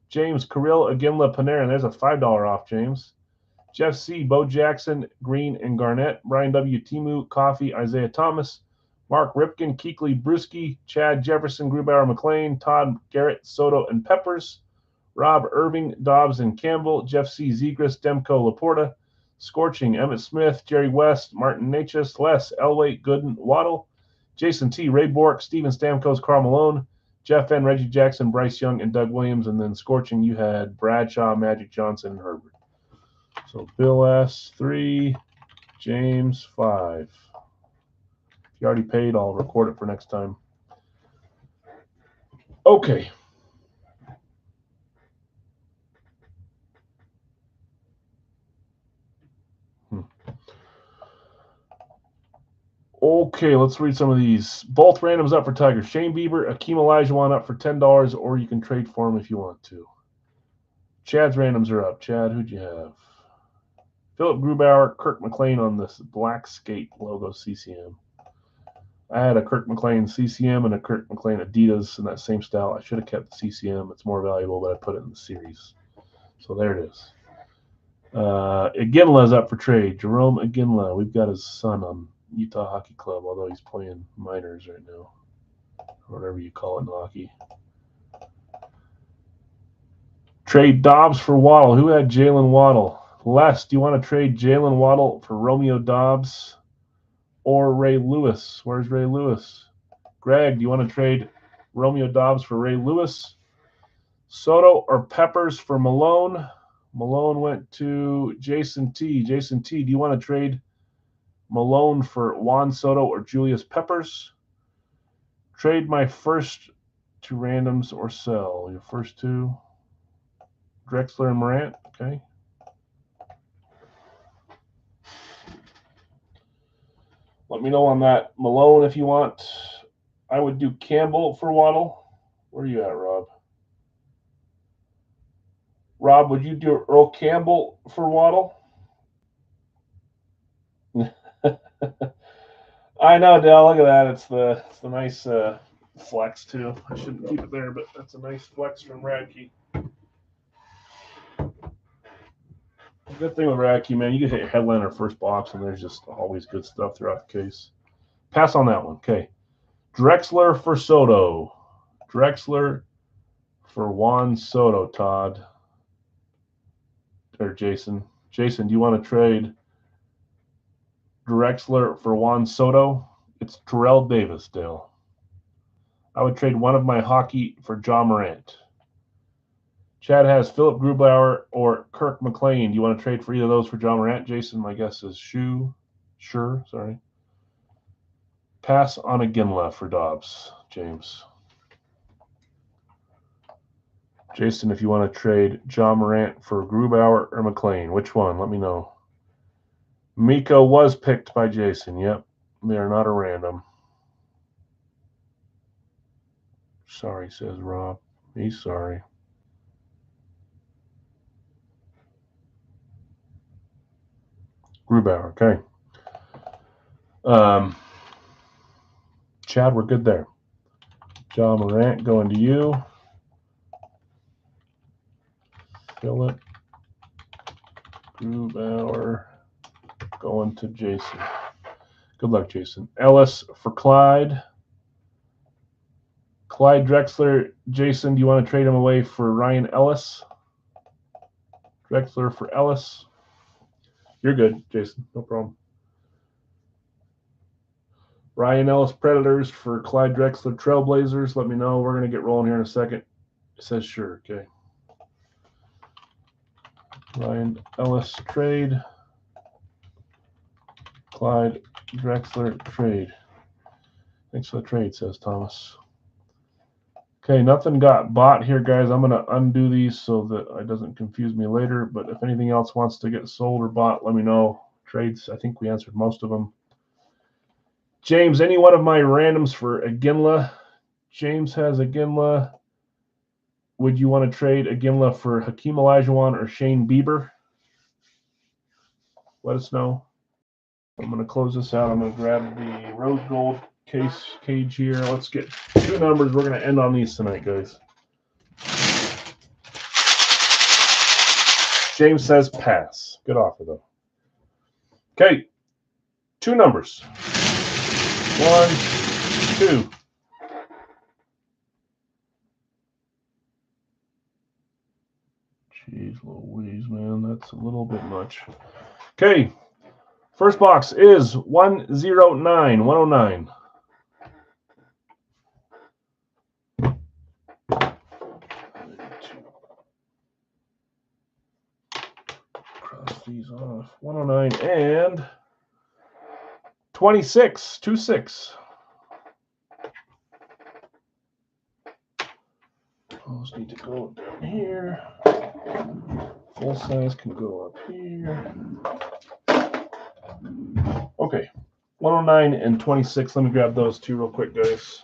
James, Kirill, Aginla, Panarin. There's a $5 off, James. Jeff C., Bo Jackson, Green, and Garnett. Brian W., Timu, Coffee, Isaiah Thomas. Mark Ripken, Keekly, Brewski, Chad Jefferson, Grubauer, McLean, Todd, Garrett, Soto, and Peppers. Rob Irving, Dobbs, and Campbell. Jeff C., Zegras, Demko, Laporta. Scorching, Emmett Smith, Jerry West, Martin Natchez, Les, Elway, Gooden, Waddle. Jason T., Ray Bork, Steven Stamkos, Karl Malone. Jeff N., Reggie Jackson, Bryce Young, and Doug Williams. And then Scorching, you had Bradshaw, Magic Johnson, and Herbert. So Bill S. 3, James 5. If you already paid, I'll record it for next time. Okay. Okay, let's read some of these. Both randoms up for Tiger. Shane Bieber, Akeem Olajuwon up for $10, or you can trade for him if you want to. Chad's randoms are up. Chad, who'd you have? Philip Grubauer, Kirk McLean on this black skate logo CCM. I had a Kirk McLean CCM and a Kirk McLean Adidas in that same style. I should have kept the CCM. It's more valuable, but I put it in the series. So there it is. Iginla's up for trade. Jerome Iginla. We've got his son on Utah Hockey Club, although he's playing minors right now, or whatever you call it in hockey. Trade Dobbs for Waddle. Who had Jalen Waddle? Les, do you want to trade Jalen Waddle for Romeo Dobbs or Ray Lewis? Where's Ray Lewis? Greg, do you want to trade Romeo Dobbs for Ray Lewis? Soto or Peppers for Malone? Malone went to Jason T. Jason T, do you want to trade Malone for Juan Soto or Julius Peppers? Trade my first two randoms or sell. Your first two. Drexler and Morant. Okay. Let me know on that. Malone, if you want. I would do Campbell for Waddle. Where are you at, Rob? Rob, would you do Earl Campbell for Waddle? I know, Dell. Look at that. It's the nice flex too. I shouldn't keep it there, but that's a nice flex from Radke. Good thing with Radke, man, you get hit headliner first box, and there's just always good stuff throughout the case. Pass on that one. Okay. Drexler for Soto. Drexler for Juan Soto, Todd. Or Jason. Jason, do you want to trade Drexler for Juan Soto? It's Terrell Davis, Dale. I would trade one of my hockey for John Morant. Chad has Philip Grubauer or Kirk McLean. Do you want to trade for either of those for John Morant? Jason, my guess is Sure. Pass on Iginla for Dobbs, James. Jason, if you want to trade John Morant for Grubauer or McLean, which one? Let me know. Miko was picked by Jason. Yep. They are not a random. Sorry, says Rob. He's sorry. Grubauer, okay. Chad, we're good there. John Morant going to you. Philip Grubauer going to Jason. Good luck, Jason. Ellis for Clyde. Clyde Drexler. Jason, do you want to trade him away for Ryan Ellis? Drexler for Ellis. You're good, Jason. No problem. Ryan Ellis Predators for Clyde Drexler Trailblazers. Let me know. We're going to get rolling here in a second. It says sure. Okay. Ryan Ellis trade. Clyde Drexler trade. Thanks for the trade, says Thomas. Okay, nothing got bought here, guys. I'm going to undo these so that it doesn't confuse me later. But if anything else wants to get sold or bought, let me know. Trades, I think we answered most of them. James, any one of my randoms for Iginla? James has Iginla. Would you want to trade Iginla for Hakeem Olajuwon or Shane Bieber? Let us know. I'm going to close this out. I'm going to grab the rose gold cage here. Let's get 2 numbers. We're going to end on these tonight, guys. James says pass. Good offer, though. Okay. 2 numbers. 1, 2. Jeez Louise, man. That's a little bit much. Okay. First box is 109. 109. Cross these off. 109 and 26. 26. Those need to go down here. Full size can go up here. Okay. 109 and 26. Let me grab those 2 real quick, guys.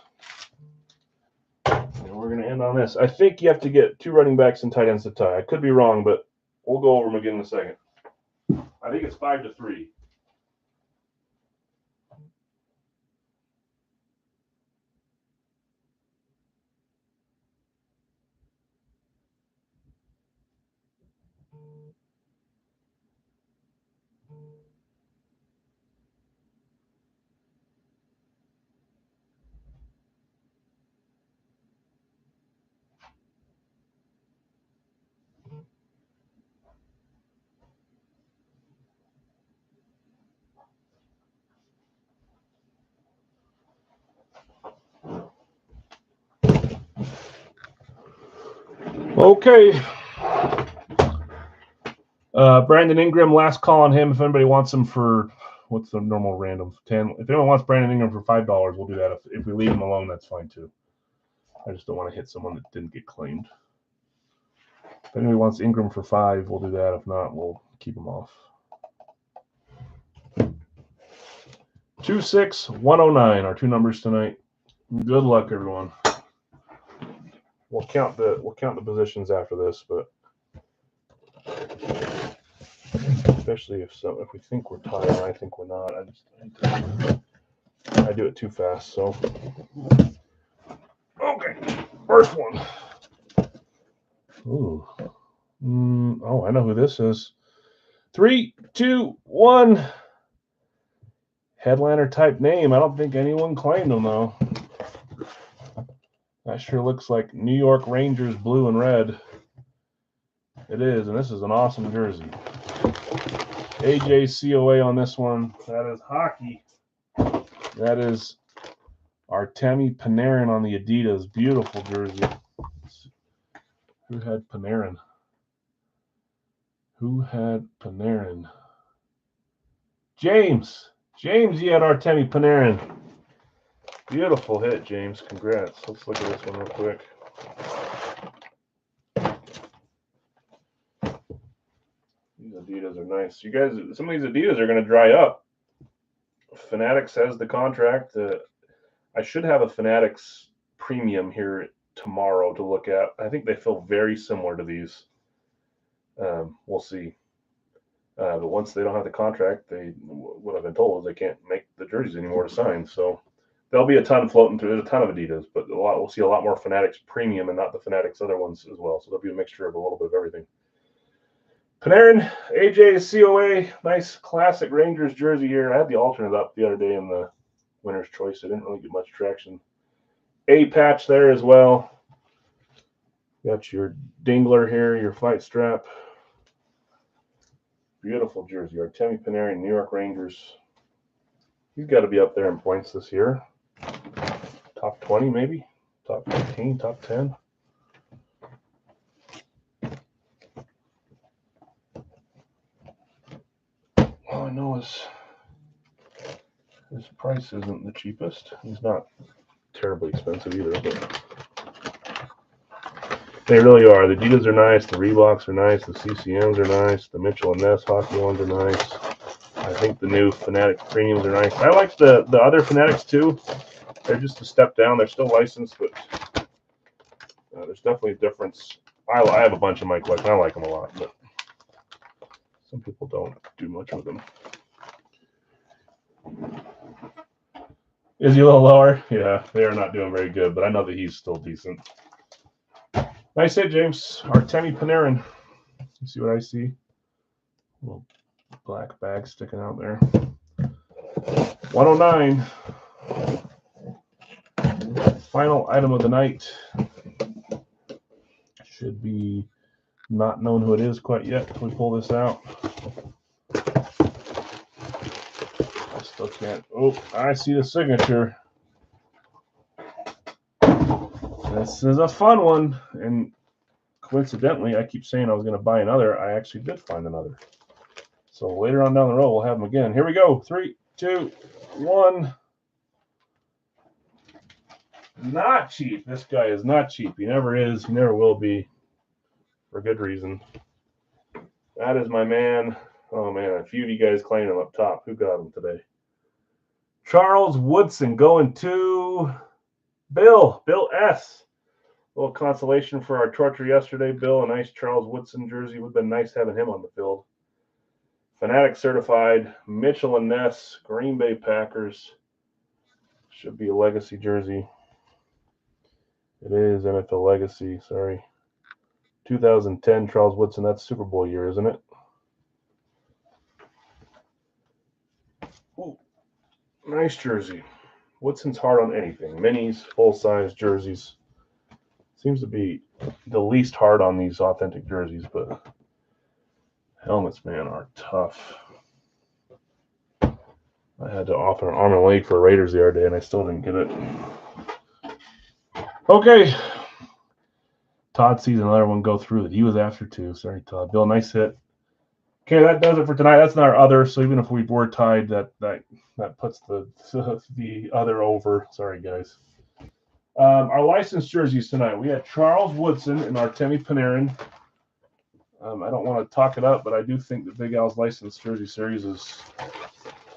And we're going to end on this. I think you have to get 2 running backs and tight ends to tie. I could be wrong, but we'll go over them again in a second. I think it's 5-3. Okay. Brandon Ingram, last call on him. If anybody wants him for, what's the normal random? 10. If anyone wants Brandon Ingram for $5, we'll do that. If we leave him alone, that's fine too. I just don't want to hit someone that didn't get claimed. If anybody wants Ingram for $5, we'll do that. If not, we'll keep him off. 26, 109 are 2 numbers tonight. Good luck, everyone. We'll count the positions after this, but especially if we think we're tied, I think we're not. I do it too fast. So okay, first one. Ooh. Oh, I know who this is. 3, 2, 1. Headliner type name. I don't think anyone claimed him though. That sure looks like New York Rangers blue and red. It is, and this is an awesome jersey. AJ COA on this one. That is hockey. That is Artemi Panarin on the Adidas. Beautiful jersey. Who had Panarin? Who had Panarin? James. James, you had Artemi Panarin. Beautiful hit, James. Congrats. Let's look at this one real quick. These Adidas are nice. You guys, some of these Adidas are going to dry up. Fanatics has the contract. I should have a Fanatics premium here tomorrow to look at. I think they feel very similar to these. We'll see. But once they don't have the contract, what I've been told is they can't make the jerseys anymore to sign. So there'll be a ton floating through. There's a ton of Adidas, but we'll see a lot more Fanatics premium and not the Fanatics other ones as well. So there'll be a mixture of a little bit of everything. Panarin, AJ COA, nice classic Rangers jersey here. I had the alternate up the other day in the winner's choice. I didn't really get much traction. A patch there as well. Got your dingler here, your fight strap. Beautiful jersey. Artemi Panarin, New York Rangers. He's got to be up there in points this year. Top 20 maybe? Top 15, top 10. All I know is his price isn't the cheapest. He's not terribly expensive either, but They really are. The Adidas are nice. The Reeboks are nice. The CCMs are nice. The Mitchell & Ness hockey ones are nice. I think the new Fanatic Premiums are nice. I like the other Fanatics too. They're just a step down. They're still licensed, but there's definitely a difference. I have a bunch in my collection. I like them a lot, but some people don't do much with them. Is he a little lower? Yeah, they are not doing very good, but I know that he's still decent. Nice hit, James. Artemi Panarin. You see what I see? A little black bag sticking out there. 109. Final item of the night. Should be not known who it is quite yet if we pull this out. I still can't. Oh, I see the signature. This is a fun one. And coincidentally, I keep saying I was going to buy another. I actually did find another. So later on down the road, we'll have them again. Here we go. 3, 2, 1. Not cheap. This guy is not cheap. He never is. He never will be. For good reason. That is my man. Oh, man. A few of you guys claiming him up top. Who got him today? Charles Woodson going to Bill. Bill S. A little consolation for our torture yesterday, Bill. A nice Charles Woodson jersey. Would have been nice having him on the field. Fanatic certified. Mitchell & Ness. Green Bay Packers. Should be a legacy jersey. It is NFL Legacy. Sorry. 2010 Charles Woodson. That's Super Bowl year, isn't it? Ooh, nice jersey. Woodson's hard on anything. Minis, full-size jerseys. Seems to be the least hard on these authentic jerseys, but helmets, man, are tough. I had to offer an arm and leg for Raiders the other day, and I still didn't get it. Okay. Todd sees another one go through that he was after too. Sorry, Todd. Bill, nice hit. Okay, that does it for tonight. That's not our other. So even if we were tied, that puts the other over. Sorry, guys. Our licensed jerseys tonight. We had Charles Woodson and Artemi Panarin. I don't want to talk it up, but I do think the Big Al's licensed jersey series is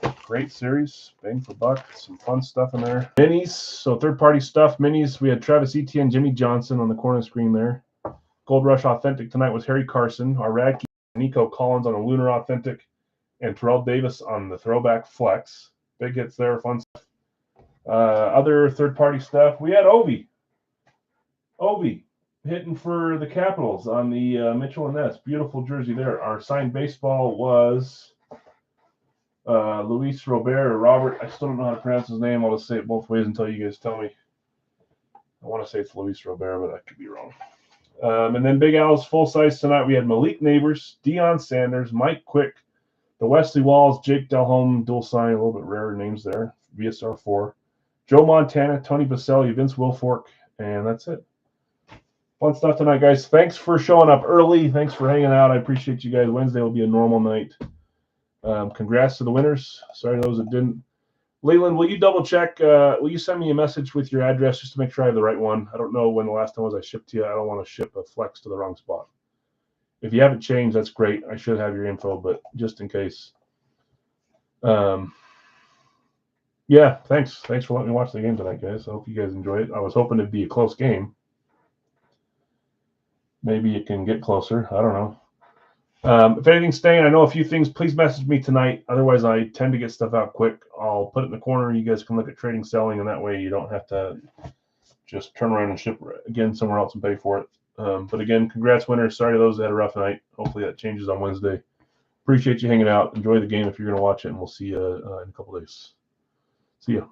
a great series. Bang for buck. Some fun stuff in there. Minis. So third-party stuff. Minis. We had Travis Etienne, Jimmy Johnson on the corner screen there. Gold Rush Authentic tonight was Harry Carson. Our Radke, Nico Collins on the Lunar Authentic, and Terrell Davis on the Throwback Flex. Big hits there, fun stuff. Other third-party stuff, we had Obi hitting for the Capitals on the Mitchell & Ness. Beautiful jersey there. Our signed baseball was Luis Robert or Robert. I still don't know how to pronounce his name. I'll just say it both ways until you guys tell me. I want to say it's Luis Robert, but I could be wrong. And then Big Al's full size tonight. We had Malik Neighbors, Deion Sanders, Mike Quick, the Wesley Walls, Jake Delhomme, dual sign, a little bit rarer names there. VSR 4, Joe Montana, Tony Baselli, Vince Wilfork, and that's it. Fun stuff tonight, guys. Thanks for showing up early. Thanks for hanging out. I appreciate you guys. Wednesday will be a normal night. Congrats to the winners. Sorry to those that didn't. Leland, will you double check? Will you send me a message with your address just to make sure I have the right one? I don't know when the last time was I shipped to you. I don't want to ship a Flex to the wrong spot. If you haven't changed, that's great. I should have your info, but just in case. Yeah, thanks. Thanks for letting me watch the game tonight, guys. I hope you guys enjoy it. I was hoping it'd be a close game. Maybe it can get closer. I don't know. If anything's staying, I know a few things. Please message me tonight. Otherwise, I tend to get stuff out quick. I'll put it in the corner. You guys can look at trading, selling, and that way you don't have to just turn around and ship again somewhere else and pay for it. But again, congrats, winners. Sorry to those that had a rough night. Hopefully that changes on Wednesday. Appreciate you hanging out. Enjoy the game if you're going to watch it, and we'll see you in a couple days. See ya.